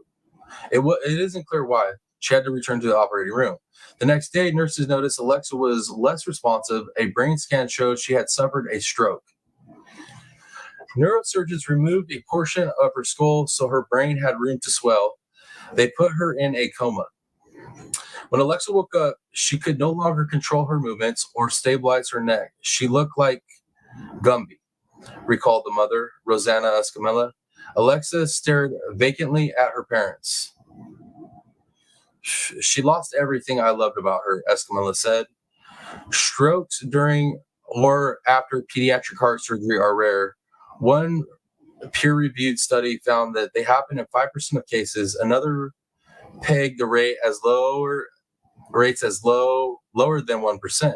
isn't clear why she had to return to the operating room. The next day, nurses noticed Alexa was less responsive. A brain scan showed she had suffered a stroke. Neurosurgeons removed a portion of her skull so her brain had room to swell. They put her in a coma. When Alexa woke up, she could no longer control her movements or stabilize her neck. She looked like Gumby, recalled the mother, Rosanna Escamilla. Alexa stared vacantly at her parents. She lost everything I loved about her, Escamilla said. Strokes during or after pediatric heart surgery are rare. One peer-reviewed study found that they happen in 5% of cases. Another pegged the rates as lower than 1%.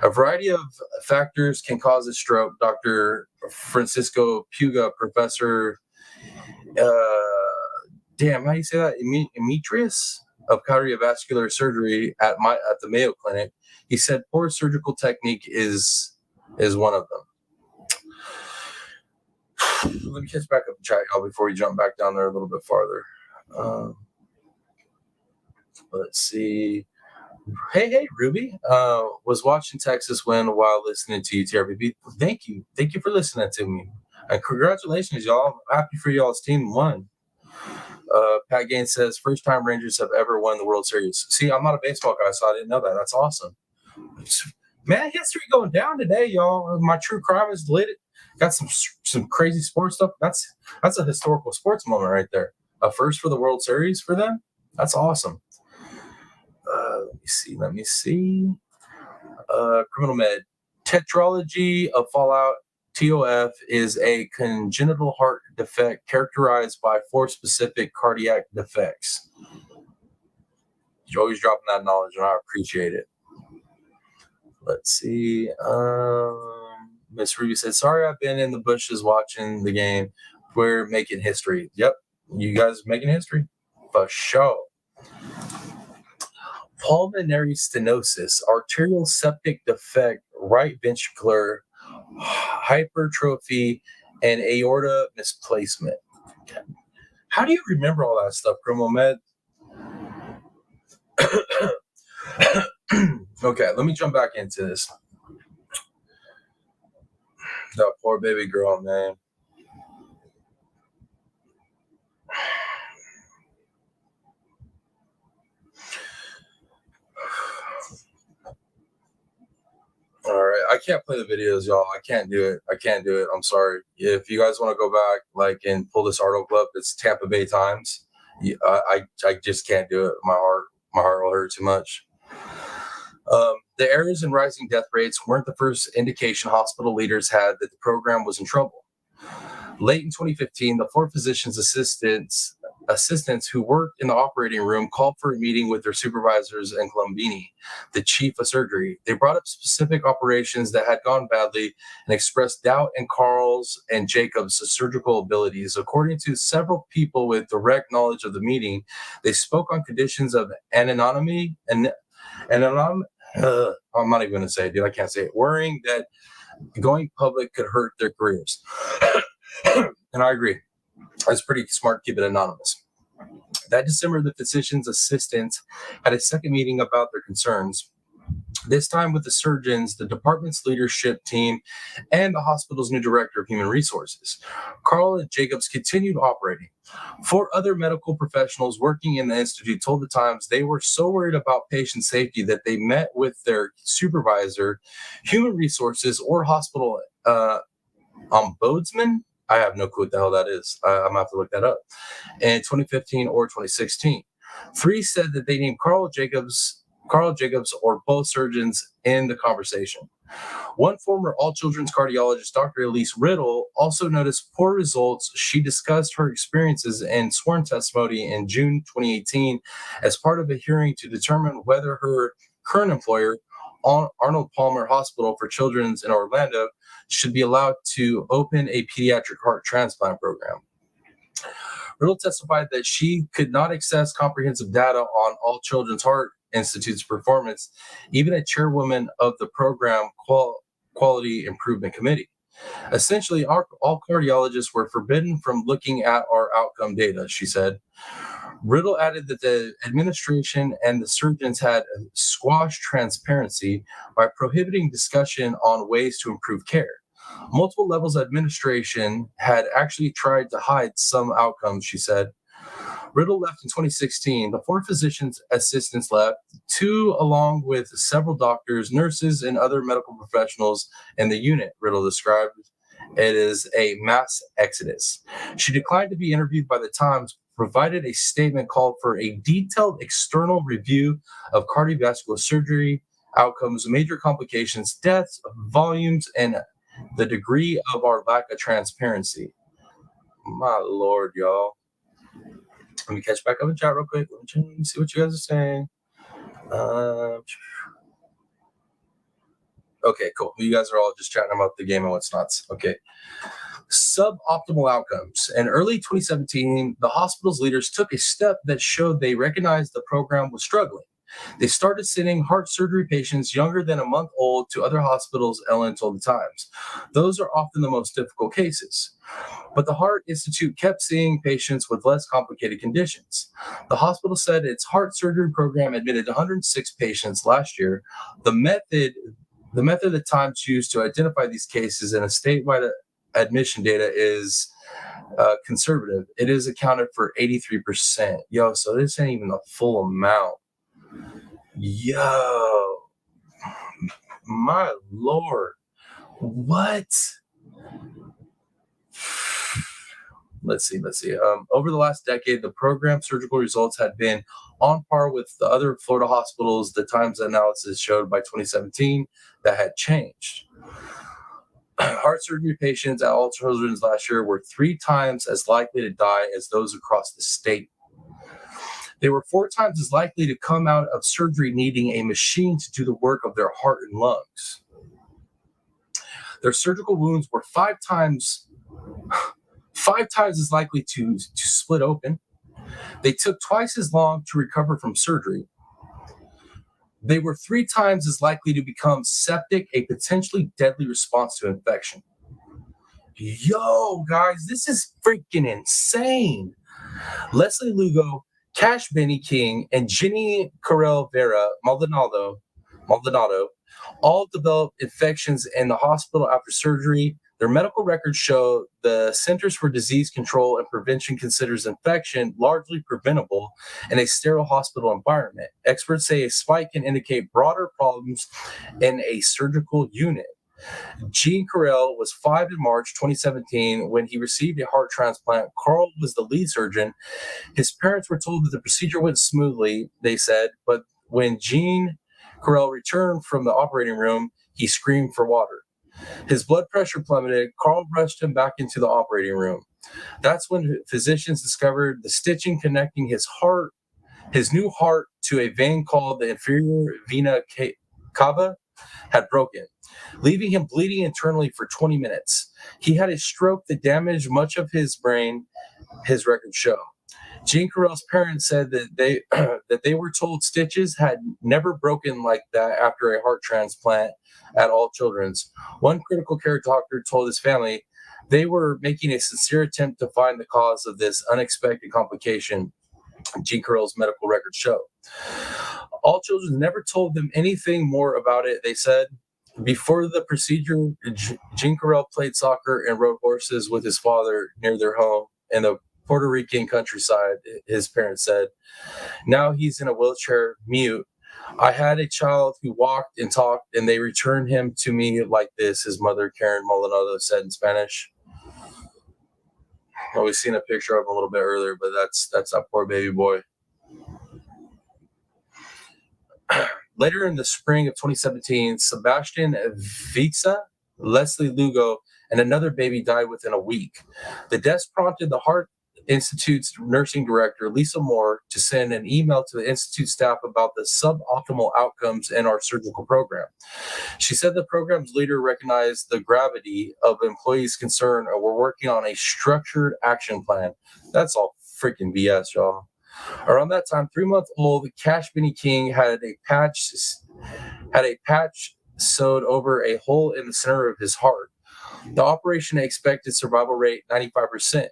A variety of factors can cause a stroke. Dr. Francisco Puga, professor, how do you say that? Demetrius of cardiovascular surgery at the Mayo Clinic. He said poor surgical technique is one of them. Let me catch back up and chat, y'all, before we jump back down there a little bit farther. Let's see. Hey, Ruby. Was watching Texas win while listening to you, TRPP. Thank you for listening to me. And congratulations, y'all. Happy for y'all's team won. Pat Gaines says, first time Rangers have ever won the World Series. See, I'm not a baseball guy, so I didn't know that. That's awesome. Man, history going down today, y'all. My true crime is lit. Got some crazy sports stuff. That's a historical sports moment right there. A first for the World Series for them. That's awesome. Let me see. Criminal med. Tetralogy of Fallout, TOF, is a congenital heart defect characterized by 4 specific cardiac defects. You're always dropping that knowledge, and I appreciate it. Let's see. Miss Ruby said, sorry, I've been in the bushes watching the game. We're making history. Yep, you guys are making history. For sure. Pulmonary stenosis, arterial septic defect, right ventricular hypertrophy, and aorta misplacement. How do you remember all that stuff, Criminal Med? Okay, let me jump back into this. That poor baby girl, man. All right, I can't play the videos, y'all. I can't do it. I'm sorry. If you guys want to go back, and pull this article up, it's Tampa Bay Times. I just can't do it. My heart will hurt too much. The errors in rising death rates weren't the first indication hospital leaders had that the program was in trouble. Late in 2015, the 4 physicians assistants assistants who worked in the operating room called for a meeting with their supervisors and Colombini, the chief of surgery. They brought up specific operations that had gone badly and expressed doubt in Carl's and Jacob's surgical abilities. According to several people with direct knowledge of the meeting, they spoke on conditions of anonymity and I'm not even going to say it, dude. I can't say it. Worrying that going public could hurt their careers. And I agree. It's pretty smart to keep it anonymous. That December, the physician's assistants had a second meeting about their concerns, this time with the surgeons, the department's leadership team, and the hospital's new director of human resources. Carl and Jacobs continued operating. 4 other medical professionals working in the institute told the Times they were so worried about patient safety that they met with their supervisor, human resources, or hospital ombudsman. I have no clue what the hell that is. I'm going to have to look that up. In 2015 or 2016. 3 said that they named Carl Jacobs, or both surgeons in the conversation. One former all children's cardiologist, Dr. Elise Riddle, also noticed poor results. She discussed her experiences in sworn testimony in June 2018 as part of a hearing to determine whether her current employer, Arnold Palmer Hospital for Children's in Orlando, should be allowed to open a pediatric heart transplant program. Riddle testified that she could not access comprehensive data on all Children's Heart Institute's performance, even a chairwoman of the program Quality Improvement Committee. Essentially, all cardiologists were forbidden from looking at our outcome data, she said. Riddle added that the administration and the surgeons had squashed transparency by prohibiting discussion on ways to improve care. Multiple levels of administration had actually tried to hide some outcomes, she said. Riddle left in 2016. The 4 physicians' assistants left, 2 along with several doctors, nurses, and other medical professionals in the unit, Riddle described. It is a mass exodus. She declined to be interviewed by the Times, provided a statement called for a detailed external review of cardiovascular surgery, outcomes, major complications, deaths, volumes, and the degree of our lack of transparency. My Lord, y'all. Let me catch back up in chat real quick. Let me see what you guys are saying. Okay, cool. You guys are all just chatting about the game and what's nuts. Okay. Suboptimal outcomes. In early 2017, the hospital's leaders took a step that showed they recognized the program was struggling. They started sending heart surgery patients younger than a month old to other hospitals, Ellen told the Times. Those are often the most difficult cases. But the Heart Institute kept seeing patients with less complicated conditions. The hospital said its heart surgery program admitted 106 patients last year. The method the Times used to identify these cases in a statewide admission data is conservative. It is accounted for 83%. Yo, so this ain't even the full amount. Yo, my Lord, what? Let's see. Over the last decade, the program's surgical results had been on par with the other Florida hospitals. The Times analysis showed by 2017 that had changed. Heart surgery patients at all children's last year were 3 times as likely to die as those across the state. They were 4 times as likely to come out of surgery needing a machine to do the work of their heart and lungs. Their surgical wounds were 5 times as likely to split open. They took twice as long to recover from surgery. They were 3 times as likely to become septic, a potentially deadly response to infection. Yo, guys, this is freaking insane. Leslie Lugo, Cash Benny King, and Jenny Carell Vera Maldonado all developed infections in the hospital after surgery. Their medical records show the Centers for Disease Control and Prevention considers infection largely preventable in a sterile hospital environment. Experts say a spike can indicate broader problems in a surgical unit. Gene Carell was 5 in March 2017 when he received a heart transplant. Carl was the lead surgeon. His parents were told that the procedure went smoothly, they said, but when Gene Carell returned from the operating room, he screamed for water. His blood pressure plummeted. Carl rushed him back into the operating room. That's when physicians discovered the stitching connecting his new heart to a vein called the inferior vena cava had broken, leaving him bleeding internally for 20 minutes. He had a stroke that damaged much of his brain, his records show. Gene Carell's parents said that they that they were told stitches had never broken like that after a heart transplant at all children's. One critical care doctor told his family they were making a sincere attempt to find the cause of this unexpected complication, Gene Carell's medical records show. All children never told them anything more about it, they said. Before the procedure, Gene Carell played soccer and rode horses with his father near their home in the Puerto Rican countryside, his parents said. Now he's in a wheelchair, mute. I had a child who walked and talked, and they returned him to me like this, his mother, Karen Maldonado, said in Spanish. Well, we've seen a picture of him a little bit earlier, but that's that poor baby boy. Later in the spring of 2017, Sebastian Vixa, Leslie Lugo, and another baby died within a week. The deaths prompted the Heart Institute's nursing director, Lisa Moore, to send an email to the Institute staff about the suboptimal outcomes in our surgical program. She said the program's leader recognized the gravity of employees' concern and were working on a structured action plan. That's all freaking BS, y'all. Around that time, 3-month-old Cash Benny King had a patch sewed over a hole in the center of his heart. The operation expected survival rate 95%.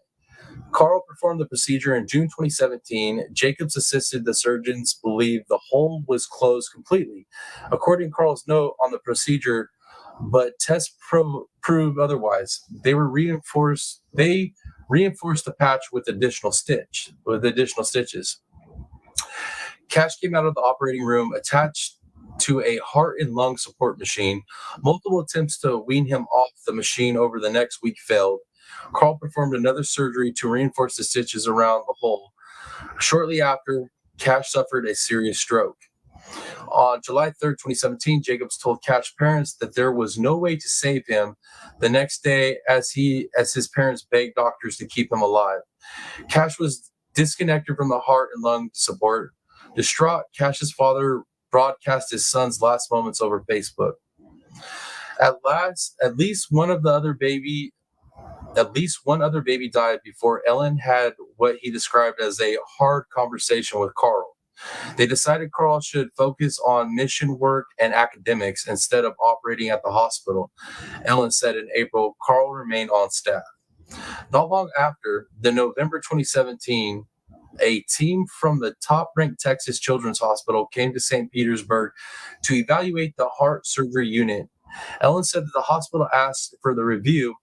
Carl performed the procedure in June 2017. Jacobs assisted the surgeons believe the hole was closed completely. According to Carl's note on the procedure, but tests proved otherwise. They reinforced the patch with additional stitches. Cash came out of the operating room attached to a heart and lung support machine. Multiple attempts to wean him off the machine over the next week failed. Carl performed another surgery to reinforce the stitches around the hole. Shortly after, Cash suffered a serious stroke. On July 3rd, 2017, Jacobs told Cash's parents that there was no way to save him the next day as his parents begged doctors to keep him alive. Cash was disconnected from the heart and lung support. Distraught, Cash's father broadcast his son's last moments over Facebook. At least one other baby died before Ellen had what he described as a hard conversation with Carl. They decided Carl should focus on mission work and academics instead of operating at the hospital. Ellen said in April, Carl remained on staff. Not long after, the November 2017, a team from the top-ranked Texas Children's Hospital came to St. Petersburg to evaluate the heart surgery unit. Ellen said that the hospital asked for the review.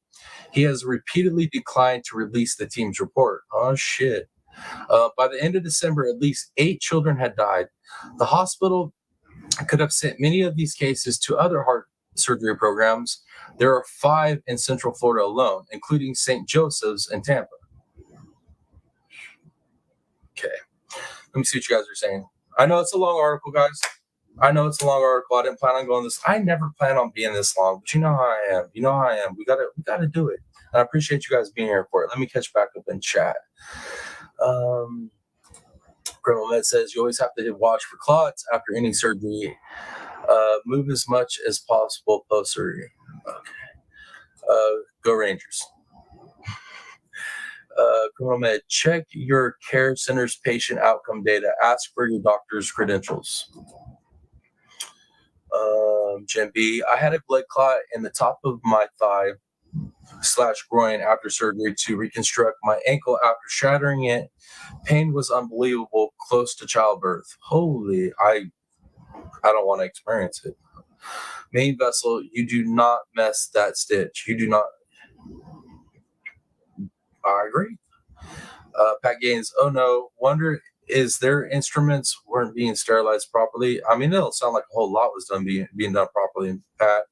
He has repeatedly declined to release the team's report. Oh, shit. By the end of December, at least 8 children had died. The hospital could have sent many of these cases to other heart surgery programs. There are 5 in Central Florida alone, including St. Joseph's in Tampa. Okay. Let me see what you guys are saying. I know it's a long article, guys. I know it's a long article. I didn't plan on going this. I never plan on being this long, but you know how I am. You know how I am. We gotta do it. And I appreciate you guys being here for it. Let me catch back up in chat. Criminal Med says you always have to watch for clots after any surgery. Move as much as possible post surgery. Okay. Go Rangers. Criminal Med, check your care center's patient outcome data. Ask for your doctor's credentials. Jim B, I had a blood clot in the top of my thigh/groin after surgery to reconstruct my ankle after shattering it. Pain was unbelievable, close to childbirth. Holy, I don't want to experience it. Main vessel, you do not mess that stitch. You do not. I agree. Pat Gaines, oh no, wonder is their instruments weren't being sterilized properly. I mean, it don't sound like a whole lot was being done properly. Pat,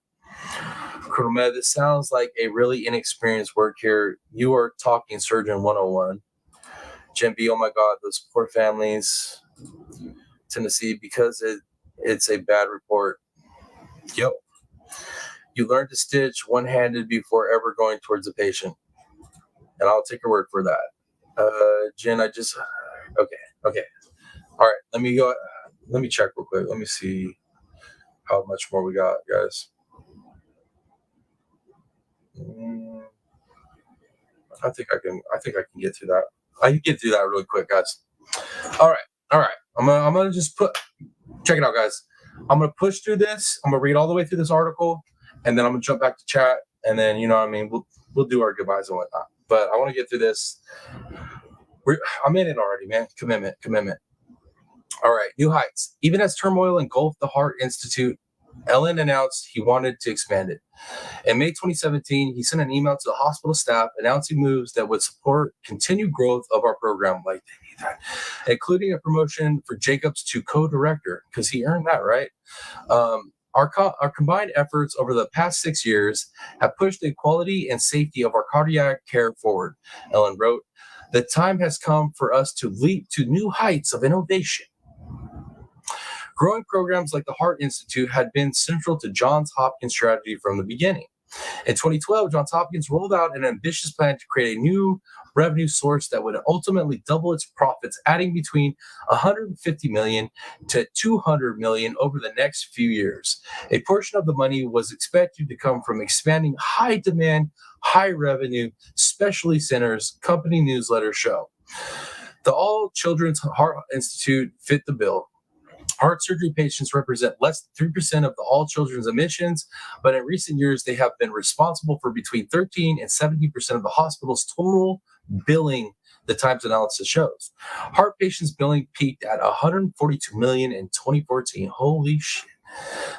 Colonel Med, this sounds like a really inexperienced work here. You are talking surgeon 101. Jim B, oh my God, those poor families. Tennessee, because it's a bad report. Yep. You learn to stitch one-handed before ever going towards the patient. and I'll take your word for that. Jen, okay. All right, let me check real quick. Let me see how much more we got, guys. I think I can get through that. I can get through that really quick, guys. All right. I'm gonna just check it out, guys. I'm gonna push through this. I'm gonna read all the way through this article, and then I'm gonna jump back to chat, and then you know what I mean. We'll do our goodbyes and whatnot. But I want to get through this. I'm in it already, man. Commitment. All right, new heights. Even as turmoil engulfed the Heart Institute, Ellen announced he wanted to expand it. In May 2017, he sent an email to the hospital staff announcing moves that would support continued growth of our program, like they need that, including a promotion for Jacobs to co-director, because he earned that, right? Our combined efforts over the past 6 years have pushed the quality and safety of our cardiac care forward, Ellen wrote. The time has come for us to leap to new heights of innovation. Growing programs like the Heart Institute had been central to Johns Hopkins' strategy from the beginning. In 2012, Johns Hopkins rolled out an ambitious plan to create a new revenue source that would ultimately double its profits, adding between $150 million to $200 million over the next few years. A portion of the money was expected to come from expanding high-demand, high-revenue specialty centers, company newsletter show. The All Children's Heart Institute fit the bill. Heart surgery patients represent less than 3% of the all children's admissions, but in recent years, they have been responsible for between 13 and 70% of the hospital's total billing, the Times analysis shows. Heart patients billing peaked at $142 million in 2014. Holy shit.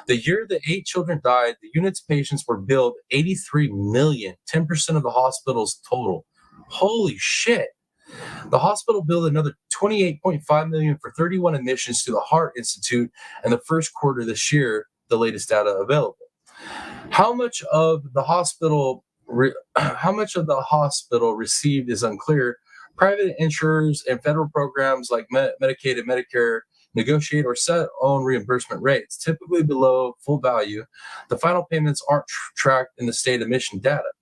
The year the 8 children died, the unit's patients were billed $83 million, 10% of the hospital's total. Holy shit. The hospital billed another $28.5 million for 31 admissions to the Heart Institute in the first quarter this year, the latest data available. How much of the hospital received is unclear. Private insurers and federal programs like Medicaid and Medicare negotiate or set own reimbursement rates, typically below full value. The final payments aren't tracked in the state admission data.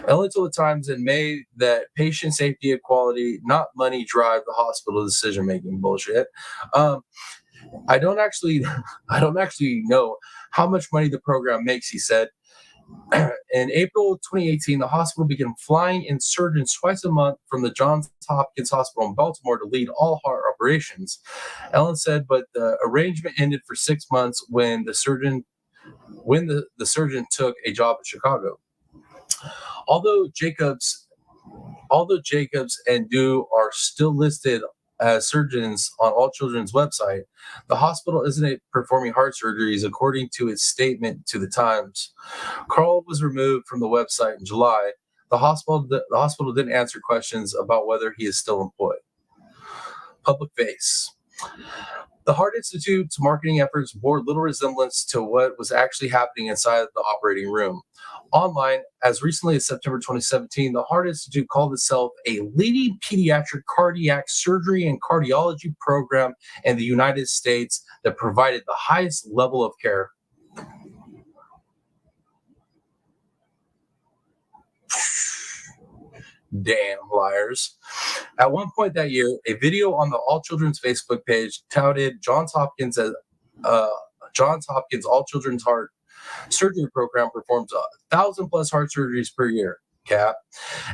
Ellen told the Times in May that patient safety and quality, not money, drive the hospital decision-making. Bullshit. I don't actually know how much money the program makes, he said. In April 2018, the hospital began flying in surgeons twice a month from the Johns Hopkins Hospital in Baltimore to lead all heart operations. Ellen said, but the arrangement ended for 6 months when the surgeon took a job in Chicago. Although Jacobs and Dew are still listed as surgeons on All Children's website, the hospital isn't performing heart surgeries according to its statement to the Times. Carl was removed from the website in July. The hospital didn't answer questions about whether he is still employed. Public face. The Heart Institute's marketing efforts bore little resemblance to what was actually happening inside the operating room. Online, as recently as September 2017, the Heart Institute called itself a leading pediatric cardiac surgery and cardiology program in the United States that provided the highest level of care. Damn liars. At one point that year, a video on the All Children's Facebook page touted Johns Hopkins All Children's Heart Surgery Program performs 1,000 plus heart surgeries per year. Cap.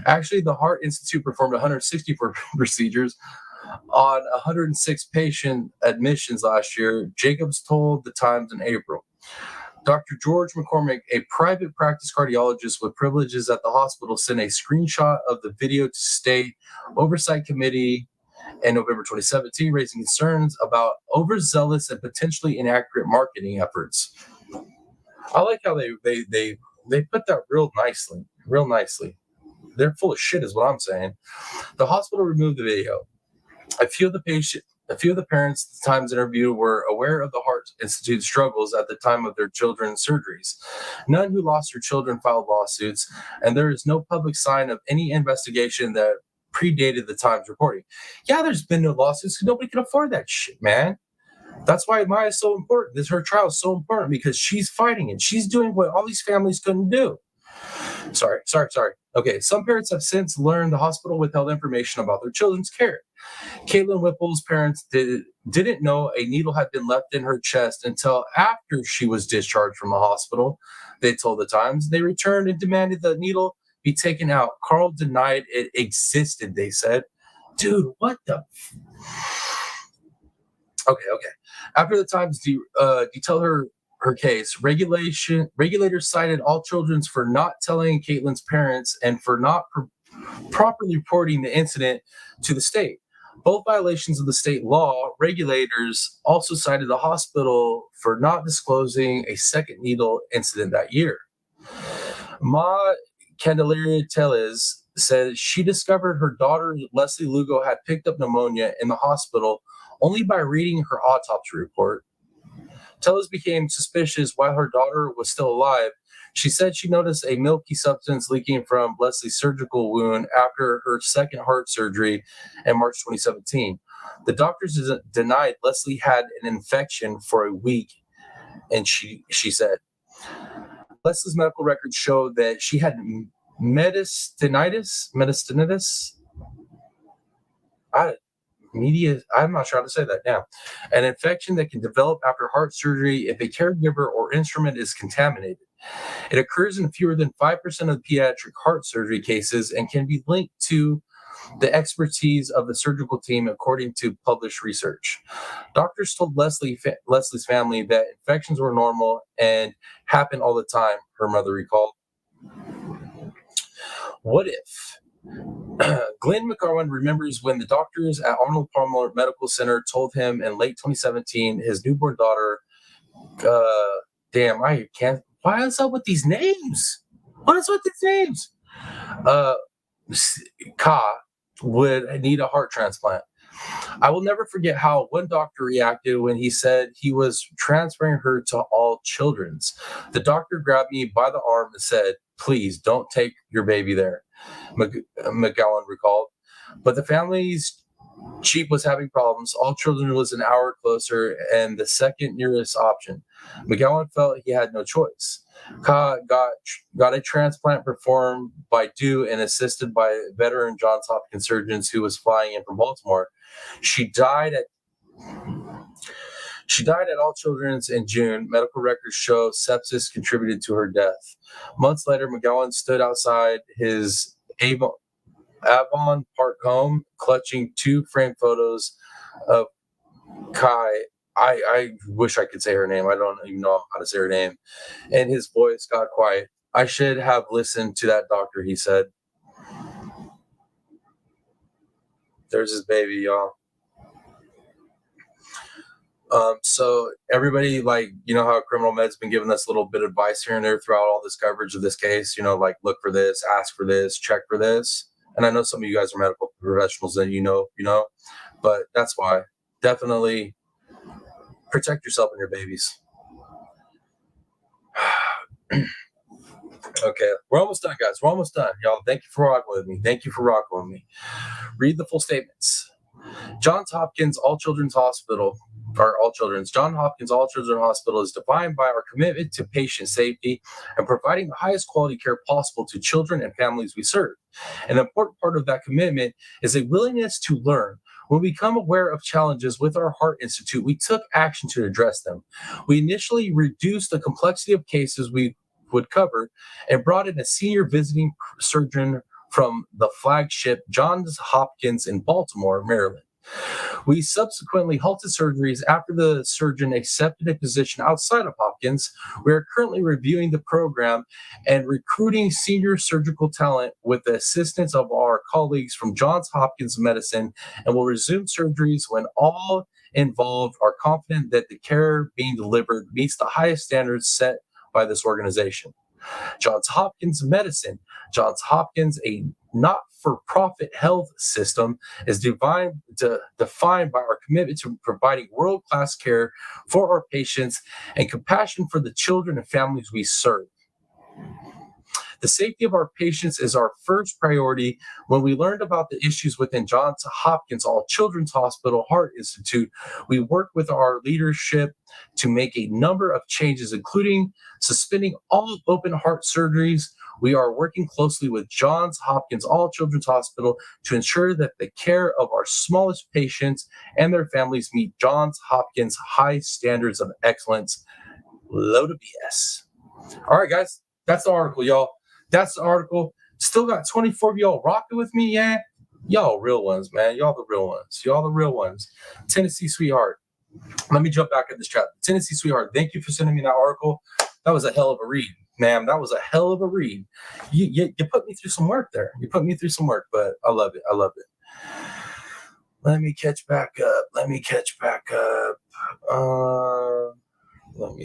Actually, the Heart Institute performed 164 procedures on 106 patient admissions last year, Jacobs told the Times in April. Dr. George McCormick, a private practice cardiologist with privileges at the hospital, sent a screenshot of the video to State Oversight Committee in November 2017, raising concerns about overzealous and potentially inaccurate marketing efforts. I like how they put that real nicely. They're full of shit is what I'm saying. The hospital removed the video. A few of the parents at the Times interview were aware of the Heart Institute's struggles at the time of their children's surgeries. None who lost their children filed lawsuits, and there is no public sign of any investigation that predated the Times reporting. Yeah, there's been no lawsuits because nobody can afford that shit, man. That's why Maya is so important. Her trial is so important because she's fighting it. She's doing what all these families couldn't do. Sorry. Okay, some parents have since learned the hospital withheld information about their children's care. Caitlin Whipple's parents didn't know a needle had been left in her chest until after she was discharged from the hospital. They told the Times. They returned and demanded the needle be taken out. Carl denied it existed, they said. Dude, what the? Okay. After the Times detailed her case, regulators cited all children's for not telling Caitlin's parents and for not properly reporting the incident to the state. Both violations of the state law. Regulators also cited the hospital for not disclosing a second needle incident that year. Ma Candelaria Tellez said she discovered her daughter Leslie Lugo had picked up pneumonia in the hospital only by reading her autopsy report. Tellez became suspicious while her daughter was still alive. She said she noticed a milky substance leaking from Leslie's surgical wound after her second heart surgery in March 2017. The doctors denied Leslie had an infection for a week, and she said Leslie's medical records showed that she had metastinitis. I'm not sure how to say that now. An infection that can develop after heart surgery if a caregiver or instrument is contaminated. It occurs in fewer than 5% of pediatric heart surgery cases and can be linked to the expertise of the surgical team, according to published research. Doctors told Leslie's family that infections were normal and happen all the time, her mother recalled. What if? Glenn McGowan remembers when the doctors at Arnold Palmer Medical Center told him in late 2017 his newborn daughter, why is up with these names? What is with these names? Ka would need a heart transplant. I will never forget how one doctor reacted when he said he was transferring her to All Children's. The doctor grabbed me by the arm and said, "Please don't take your baby there," McGowan recalled. But the family's chief was having problems. All Children was an hour closer and the second nearest option. McGowan felt he had no choice. Ka got a transplant performed by Dew and assisted by veteran Johns Hopkins surgeons who was flying in from Baltimore. She died at All Children's in June. Medical records show sepsis contributed to her death. Months later, McGowan stood outside his Avon Park home, clutching two framed photos of Kai. I wish I could say her name. I don't even know how to say her name. And his voice got quiet. "I should have listened to that doctor," he said. There's his baby, y'all. So everybody, how Criminal Med's been giving us a little bit of advice here and there throughout all this coverage of this case, look for this, ask for this, check for this. And I know some of you guys are medical professionals and but that's why definitely protect yourself and your babies. Okay, we're almost done, guys. We're almost done. Y'all, thank you for rocking with me. Read the full statements. Johns Hopkins All Children's Hospital is defined by our commitment to patient safety and providing the highest quality care possible to children and families we serve. An important part of that commitment is a willingness to learn. When we become aware of challenges with our Heart Institute, we took action to address them. We initially reduced the complexity of cases we would cover and brought in a senior visiting surgeon from the flagship Johns Hopkins in Baltimore, Maryland. We subsequently halted surgeries after the surgeon accepted a position outside of Hopkins. We are currently reviewing the program and recruiting senior surgical talent with the assistance of our colleagues from Johns Hopkins Medicine, and will resume surgeries when all involved are confident that the care being delivered meets the highest standards set by this organization. Johns Hopkins Medicine. Johns Hopkins, a not-for-profit health system, is defined by our commitment to providing world-class care for our patients and compassion for the children and families we serve. The safety of our patients is our first priority. When we learned about the issues within Johns Hopkins All Children's Hospital Heart Institute, we worked with our leadership to make a number of changes, including suspending all open heart surgeries. We are working closely with Johns Hopkins All Children's Hospital to ensure that the care of our smallest patients and their families meet Johns Hopkins high standards of excellence. Load of BS. All right, guys, that's the article, y'all. That's the article. Still got 24 of y'all rocking with me, yeah? Y'all real ones, man. Y'all the real ones. Y'all the real ones. Tennessee Sweetheart. Let me jump back at this chat. Tennessee Sweetheart, thank you for sending me that article. That was a hell of a read, ma'am. That was a hell of a read. You put me through some work there. You put me through some work, but I love it. I love it. Let me catch back up. Let me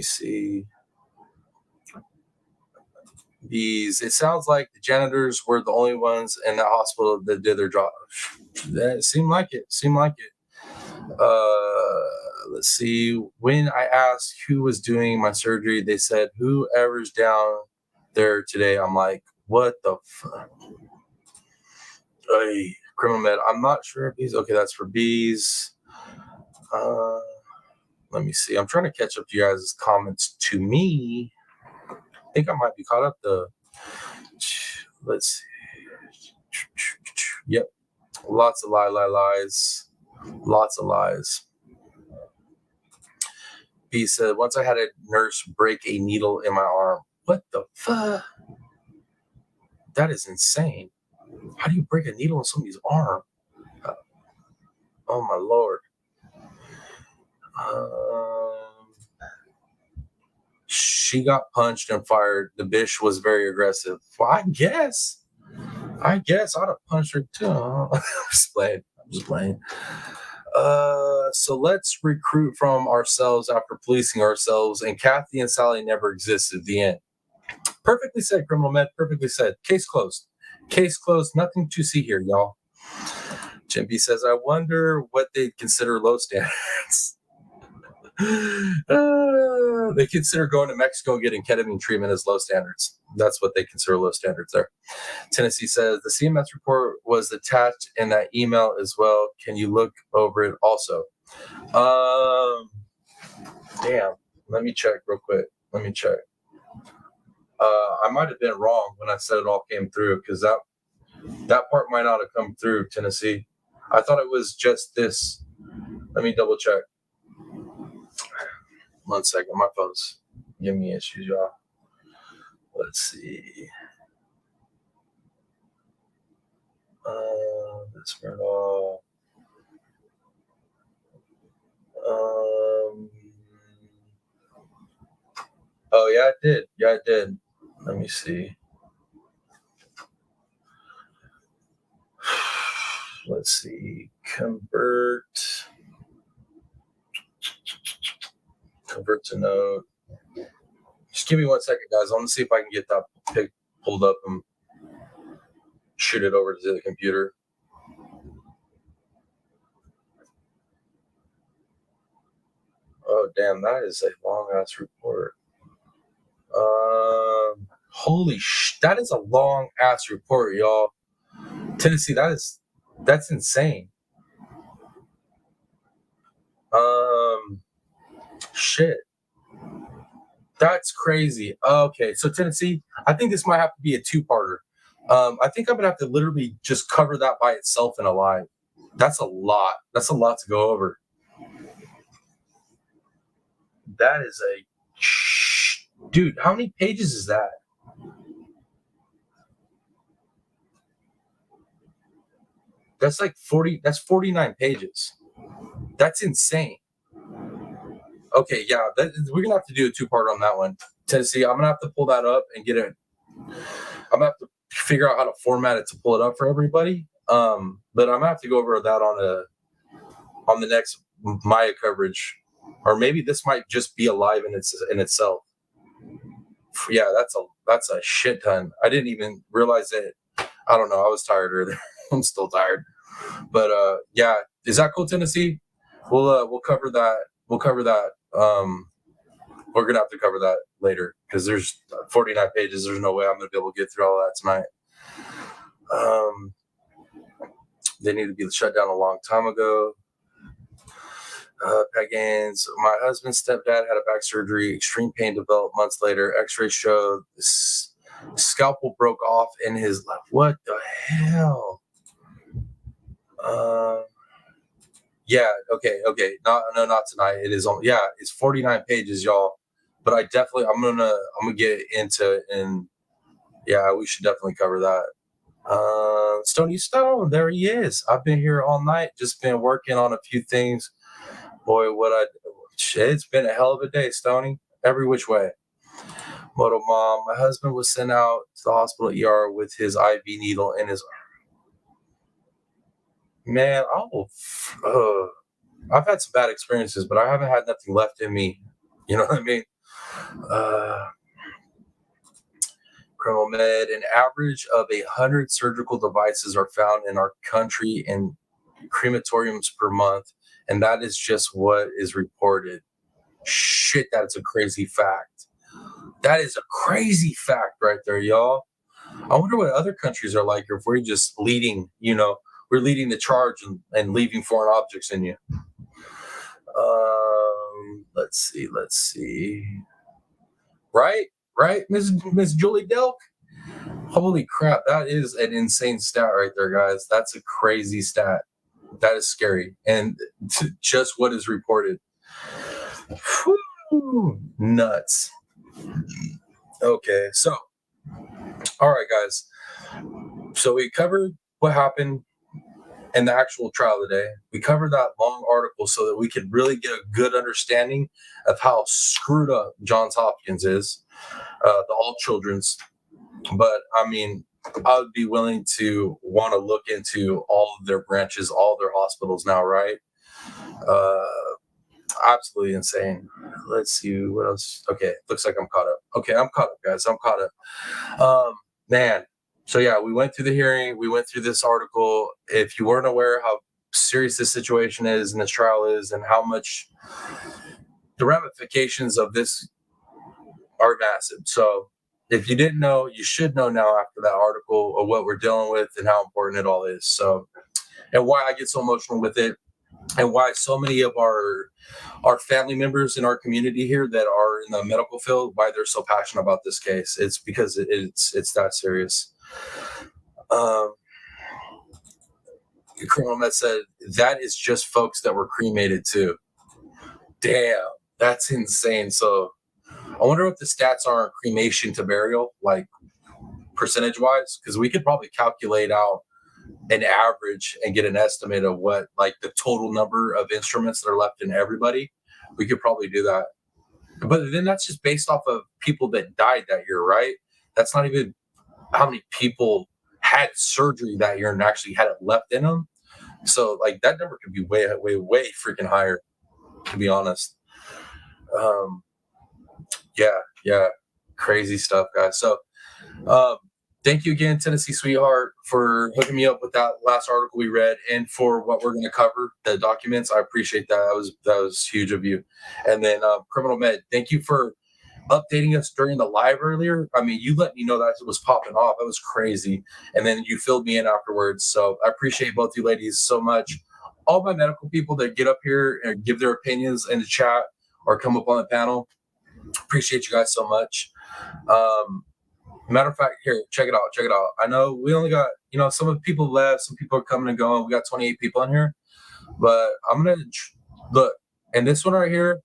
see. It sounds like the janitors were the only ones in the hospital that did their job. That seemed like it. Let's see. When I asked who was doing my surgery, they said, whoever's down there today. I'm like, what the fuck? Hey, criminal med. I'm not sure if these. Okay, that's for B's. Let me see. I'm trying to catch up to you guys' comments to me. I think I might be caught up though. Let's see. Yep. Lots of lies. Lots of lies. B said, once I had a nurse break a needle in my arm. What the fuck? That is insane. How do you break a needle in somebody's arm? Oh my Lord. She got punched and fired. The bitch was very aggressive. Well, I guess I'd have punched her too. I'm just playing. So let's recruit from ourselves after policing ourselves, and Kathy and Sally never existed. The end. Perfectly said, criminal med. Perfectly said. Case closed. Case closed. Nothing to see here, y'all. Jim B says, I wonder what they consider low standards. They consider going to Mexico and getting ketamine treatment as low standards. That's what they consider low standards there. Tennessee says, the CMS report was attached in that email as well. Can you look over it also? Damn. Let me check real quick. I might have been wrong when I said it all came through, because that part might not have come through, Tennessee. I thought it was just this. Let me double check. 1 second. My phone's giving me issues, y'all. Let's see. This right all. Oh yeah, it did. Yeah, it did. Let me see. Let's see. Convert to note. Just give me 1 second, guys. I want to see if I can get that pic pulled up and shoot it over to the computer. Oh, damn. That is a long-ass report. That is a long-ass report, y'all. Tennessee, that's insane. Shit. That's crazy. Okay, so Tennessee, I think this might have to be a two-parter. I think I'm gonna have to literally just cover that by itself in a live. That's a lot. That's a lot to go over. That is dude. How many pages is that? That's like 40. That's 49 pages. That's insane. Okay, yeah, we're gonna have to do a two-part on that one. Tennessee, I'm gonna have to pull that up and get it. I'm gonna have to figure out how to format it to pull it up for everybody. But I'm gonna have to go over that on the next Maya coverage, or maybe this might just be alive in itself. Yeah, that's a shit ton. I didn't even realize it. I don't know. I was tired earlier. I'm still tired. But yeah, is that cool, Tennessee? We'll cover that. We'll cover that. We're gonna have to cover that later because there's 49 pages. There's no way I'm gonna be able to get through all that tonight. They need to be shut down a long time ago. Pat Gaines, my husband's stepdad had a back surgery. Extreme pain developed months later. X-rays showed Scalpel broke off in his left. What the hell? Yeah, okay. No, not tonight. It is on. Yeah, it's 49 pages, y'all. But I'm gonna get into it, and yeah, we should definitely cover that. Stony Stone, there he is. I've been here all night, just been working on a few things. Boy, it's been a hell of a day, Stony, every which way. Moto Mom, my husband was sent out to the hospital ER with his IV needle in his arm. Man, I've had some bad experiences, but I haven't had nothing left in me. You know what I mean? Criminal Med, an average of 100 surgical devices are found in our country in crematoriums per month, and that is just what is reported. Shit, that's a crazy fact. That is a crazy fact right there, y'all. I wonder what other countries are like if we're just leading, we're leading the charge and leaving foreign objects in you. Let's see. Right, Miss Julie Delk? Holy crap, that is an insane stat right there, guys. That's a crazy stat. That is scary. And just what is reported. Whew, nuts. Okay, so, all right, guys. So we covered what happened in the actual trial today. We covered that long article so that we could really get a good understanding of how screwed up Johns Hopkins is, the all children's. But I mean, I would be willing to want to look into all of their branches, all of their hospitals now, right? Absolutely insane. Let's see what else. Okay, looks like I'm caught up. Okay, I'm caught up, guys. I'm caught up. Man. So yeah, we went through the hearing. We went through this article. If you weren't aware how serious this situation is and this trial is, and how much the ramifications of this are massive. So if you didn't know, you should know now after that article of what we're dealing with and how important it all is. So, and why I get so emotional with it, and why so many of our family members in our community here that are in the medical field, why they're so passionate about this case. It's because it's that serious. The criminal that said that is just folks that were cremated too. Damn, that's insane. So I wonder what the stats are on cremation to burial, like percentage wise, because we could probably calculate out an average and get an estimate of what like the total number of instruments that are left in everybody. We could probably do that. But then that's just based off of people that died that year, right? That's not even how many people had surgery that year and actually had it left in them. So like that number could be way freaking higher, to be honest. Yeah, crazy stuff, guys. So thank you again, Tennessee Sweetheart, for hooking me up with that last article we read and for what we're going to cover, the documents. I appreciate that. That was huge of you. And then Criminal Med, thank you for updating us during the live earlier. I mean, you let me know that it was popping off. It was crazy. And then you filled me in afterwards. So I appreciate both you ladies so much. All my medical people that get up here and give their opinions in the chat or come up on the panel, appreciate you guys so much. Matter of fact, here, check it out. I know we only got, some of the people left, some people are coming and going. We got 28 people in here, but I'm going to look. And this one right here,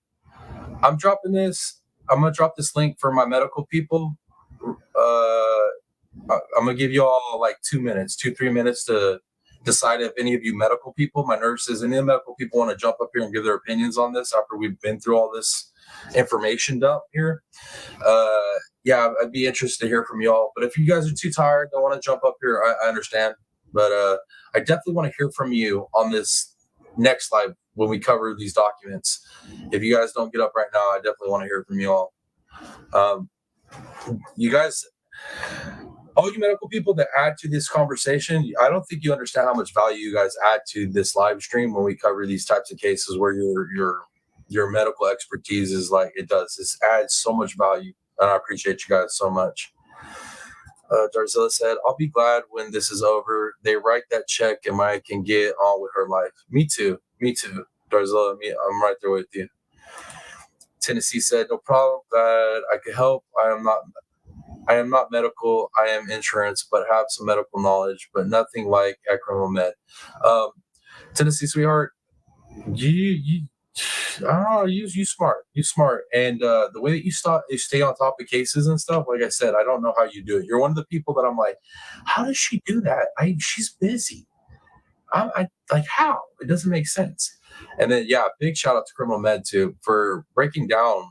I'm going to drop this link for my medical people. I'm going to give you all like 3 minutes to decide if any of you medical people, my nurses, any of the medical people want to jump up here and give their opinions on this after we've been through all this information dump here. Yeah, I'd be interested to hear from y'all. But if you guys are too tired, don't want to jump up here, I understand. But I definitely want to hear from you on this next live when we cover these documents. If you guys don't get up right now, I definitely want to hear from you all. You guys, all you medical people that add to this conversation, I don't think you understand how much value you guys add to this live stream when we cover these types of cases where your medical expertise is like it does. This adds so much value, and I appreciate you guys so much. Darzilla said, I'll be glad when this is over. They write that check and Maya can get on with her life. Me too. Darzilla, I'm right there with you. Tennessee said, no problem, glad I could help. I am not I am not medical. I am insurance, but have some medical knowledge, but nothing like at criminal med. Tennessee sweetheart, you I don't know, you smart. You smart. And the way that you stay on top of cases and stuff, like I said, I don't know how you do it. You're one of the people that I'm like, how does she do that? She's busy. I like how? It doesn't make sense. And then yeah, big shout out to Criminal Med too for breaking down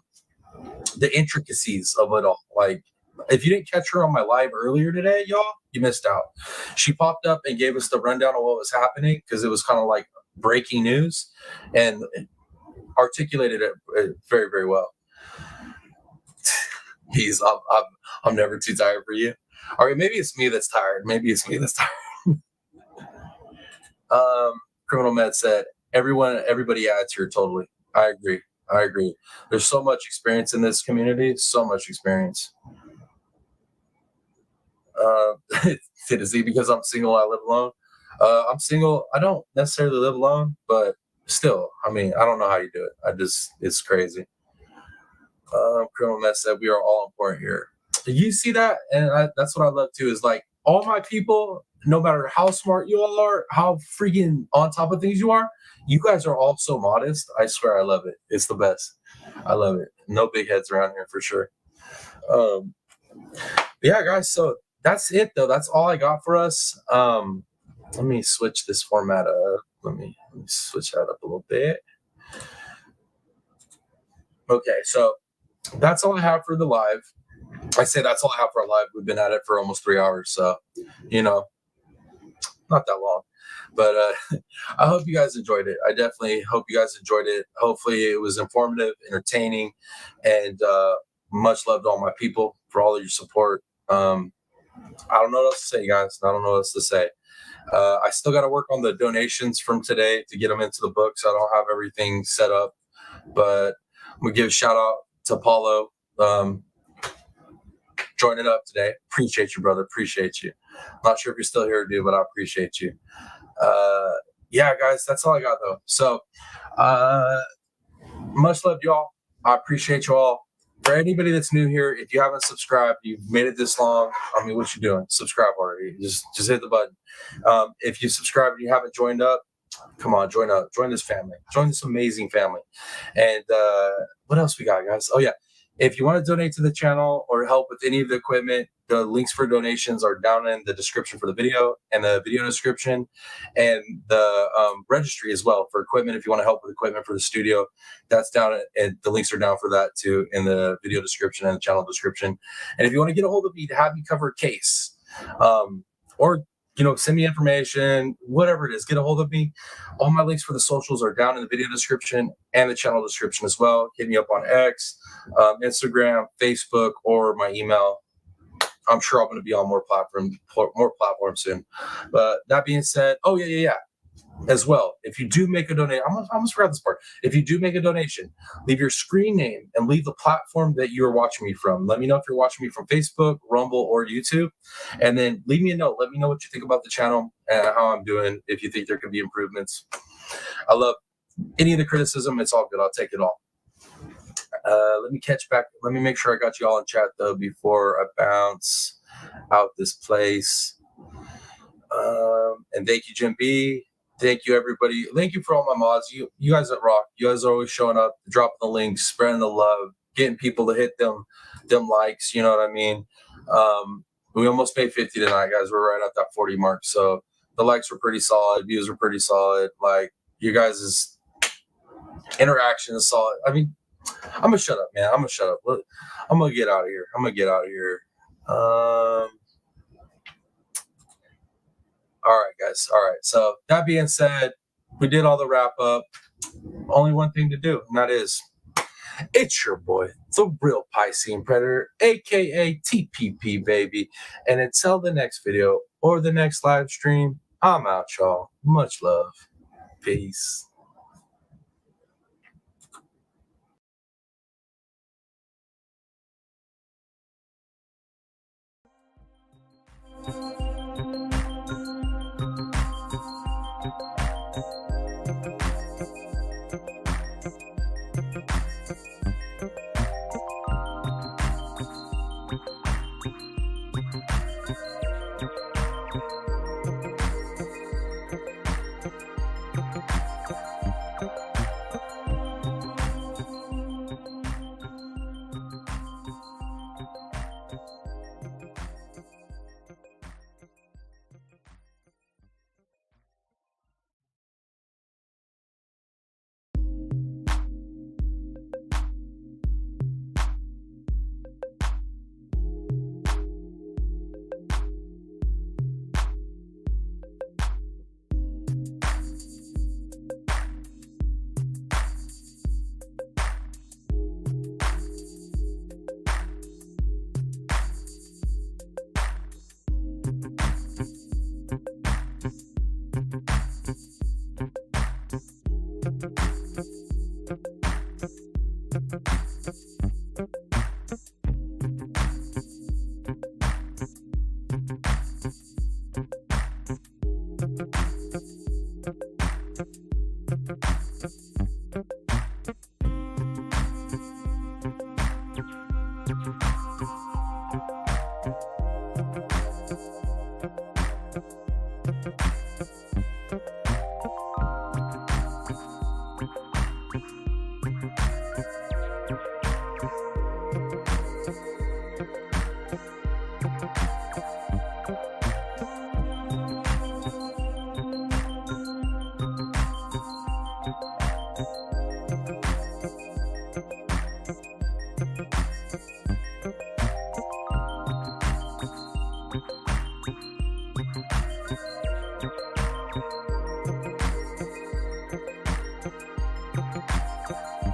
the intricacies of it all. Like if you didn't catch her on my live earlier today, y'all, you missed out. She popped up and gave us the rundown of what was happening because it was kind of like breaking news and articulated it very, very well. I'm never too tired for you. All right, maybe it's me that's tired. Criminal Med said, everybody adds here totally. I agree. There's so much experience in this community, so much experience. Tennessee, because I'm single, I live alone. I'm single. I don't necessarily live alone, but still, I mean, I don't know how you do it. It's crazy. Criminal Med said, we are all important here. You see that? And that's what I love too, is like all my people, no matter how smart you all are, how freaking on top of things you are, you guys are all so modest. I swear I love it. It's the best. I love it. No big heads around here for sure. Yeah, guys. So that's it though. That's all I got for us. Let me switch this format up. Let me switch that up a little bit. Okay, so that's all I have for the live. I say that's all I have for our live. We've been at it for almost 3 hours, so not that long. But I hope you guys enjoyed it. I definitely hope you guys enjoyed it. Hopefully it was informative, entertaining, and much love to all my people for all of your support. I don't know what else to say, guys. I don't know what else to say. I still got to work on the donations from today to get them into the books. I don't have everything set up, but we give a shout out to Paulo joining up today. Appreciate you, brother. Appreciate you. Not sure if you're still here, dude, but I appreciate you. Yeah, guys, that's all I got though. So much love, y'all. I appreciate you all. For anybody that's new here, if you haven't subscribed, you've made it this long. I mean, what you doing? Subscribe already. Just hit the button. If you subscribe and you haven't joined up, come on, join up. Join this family. Join this amazing family. And what else we got, guys? Oh yeah. If you want to donate to the channel or help with any of the equipment, the links for donations are down in the description for the video and the video description and the registry as well for equipment. If you want to help with equipment for the studio, that's down, and the links are down for that too in the video description and the channel description. And if you want to get a hold of me to have me cover a case, or send me information, whatever it is, get a hold of me. All my links for the socials are down in the video description and the channel description as well. Hit me up on X, Instagram, Facebook, or my email. I'm sure I'm going to be on more platforms soon. But that being said, oh yeah. As well, if you do make a donation, I almost forgot this part. If you do make a donation, leave your screen name and leave the platform that you are watching me from. Let me know if you're watching me from Facebook, Rumble, or YouTube. And then leave me a note. Let me know what you think about the channel and how I'm doing, if you think there could be improvements. I love any of the criticism. It's all good. I'll take it all. Let me catch back. Let me make sure I got you all in chat, though, before I bounce out this place. And thank you, Jim B. Thank you, everybody. Thank you for all my mods. You guys that rock. You guys are always showing up, dropping the links, spreading the love, getting people to hit them likes. You know what I mean? We almost made 50 tonight, guys. We're right at that 40 mark. So the likes were pretty solid. Views were pretty solid. Like, you guys' interaction is solid. I mean, I'm going to shut up, man. I'm going to shut up. I'm going to get out of here. All right, guys. All right. So that being said, we did all the wrap up. Only one thing to do, and that is, it's your boy, the real Piscine Predator, aka TPP, baby. And until the next video or the next live stream, I'm out, y'all. Much love. Peace.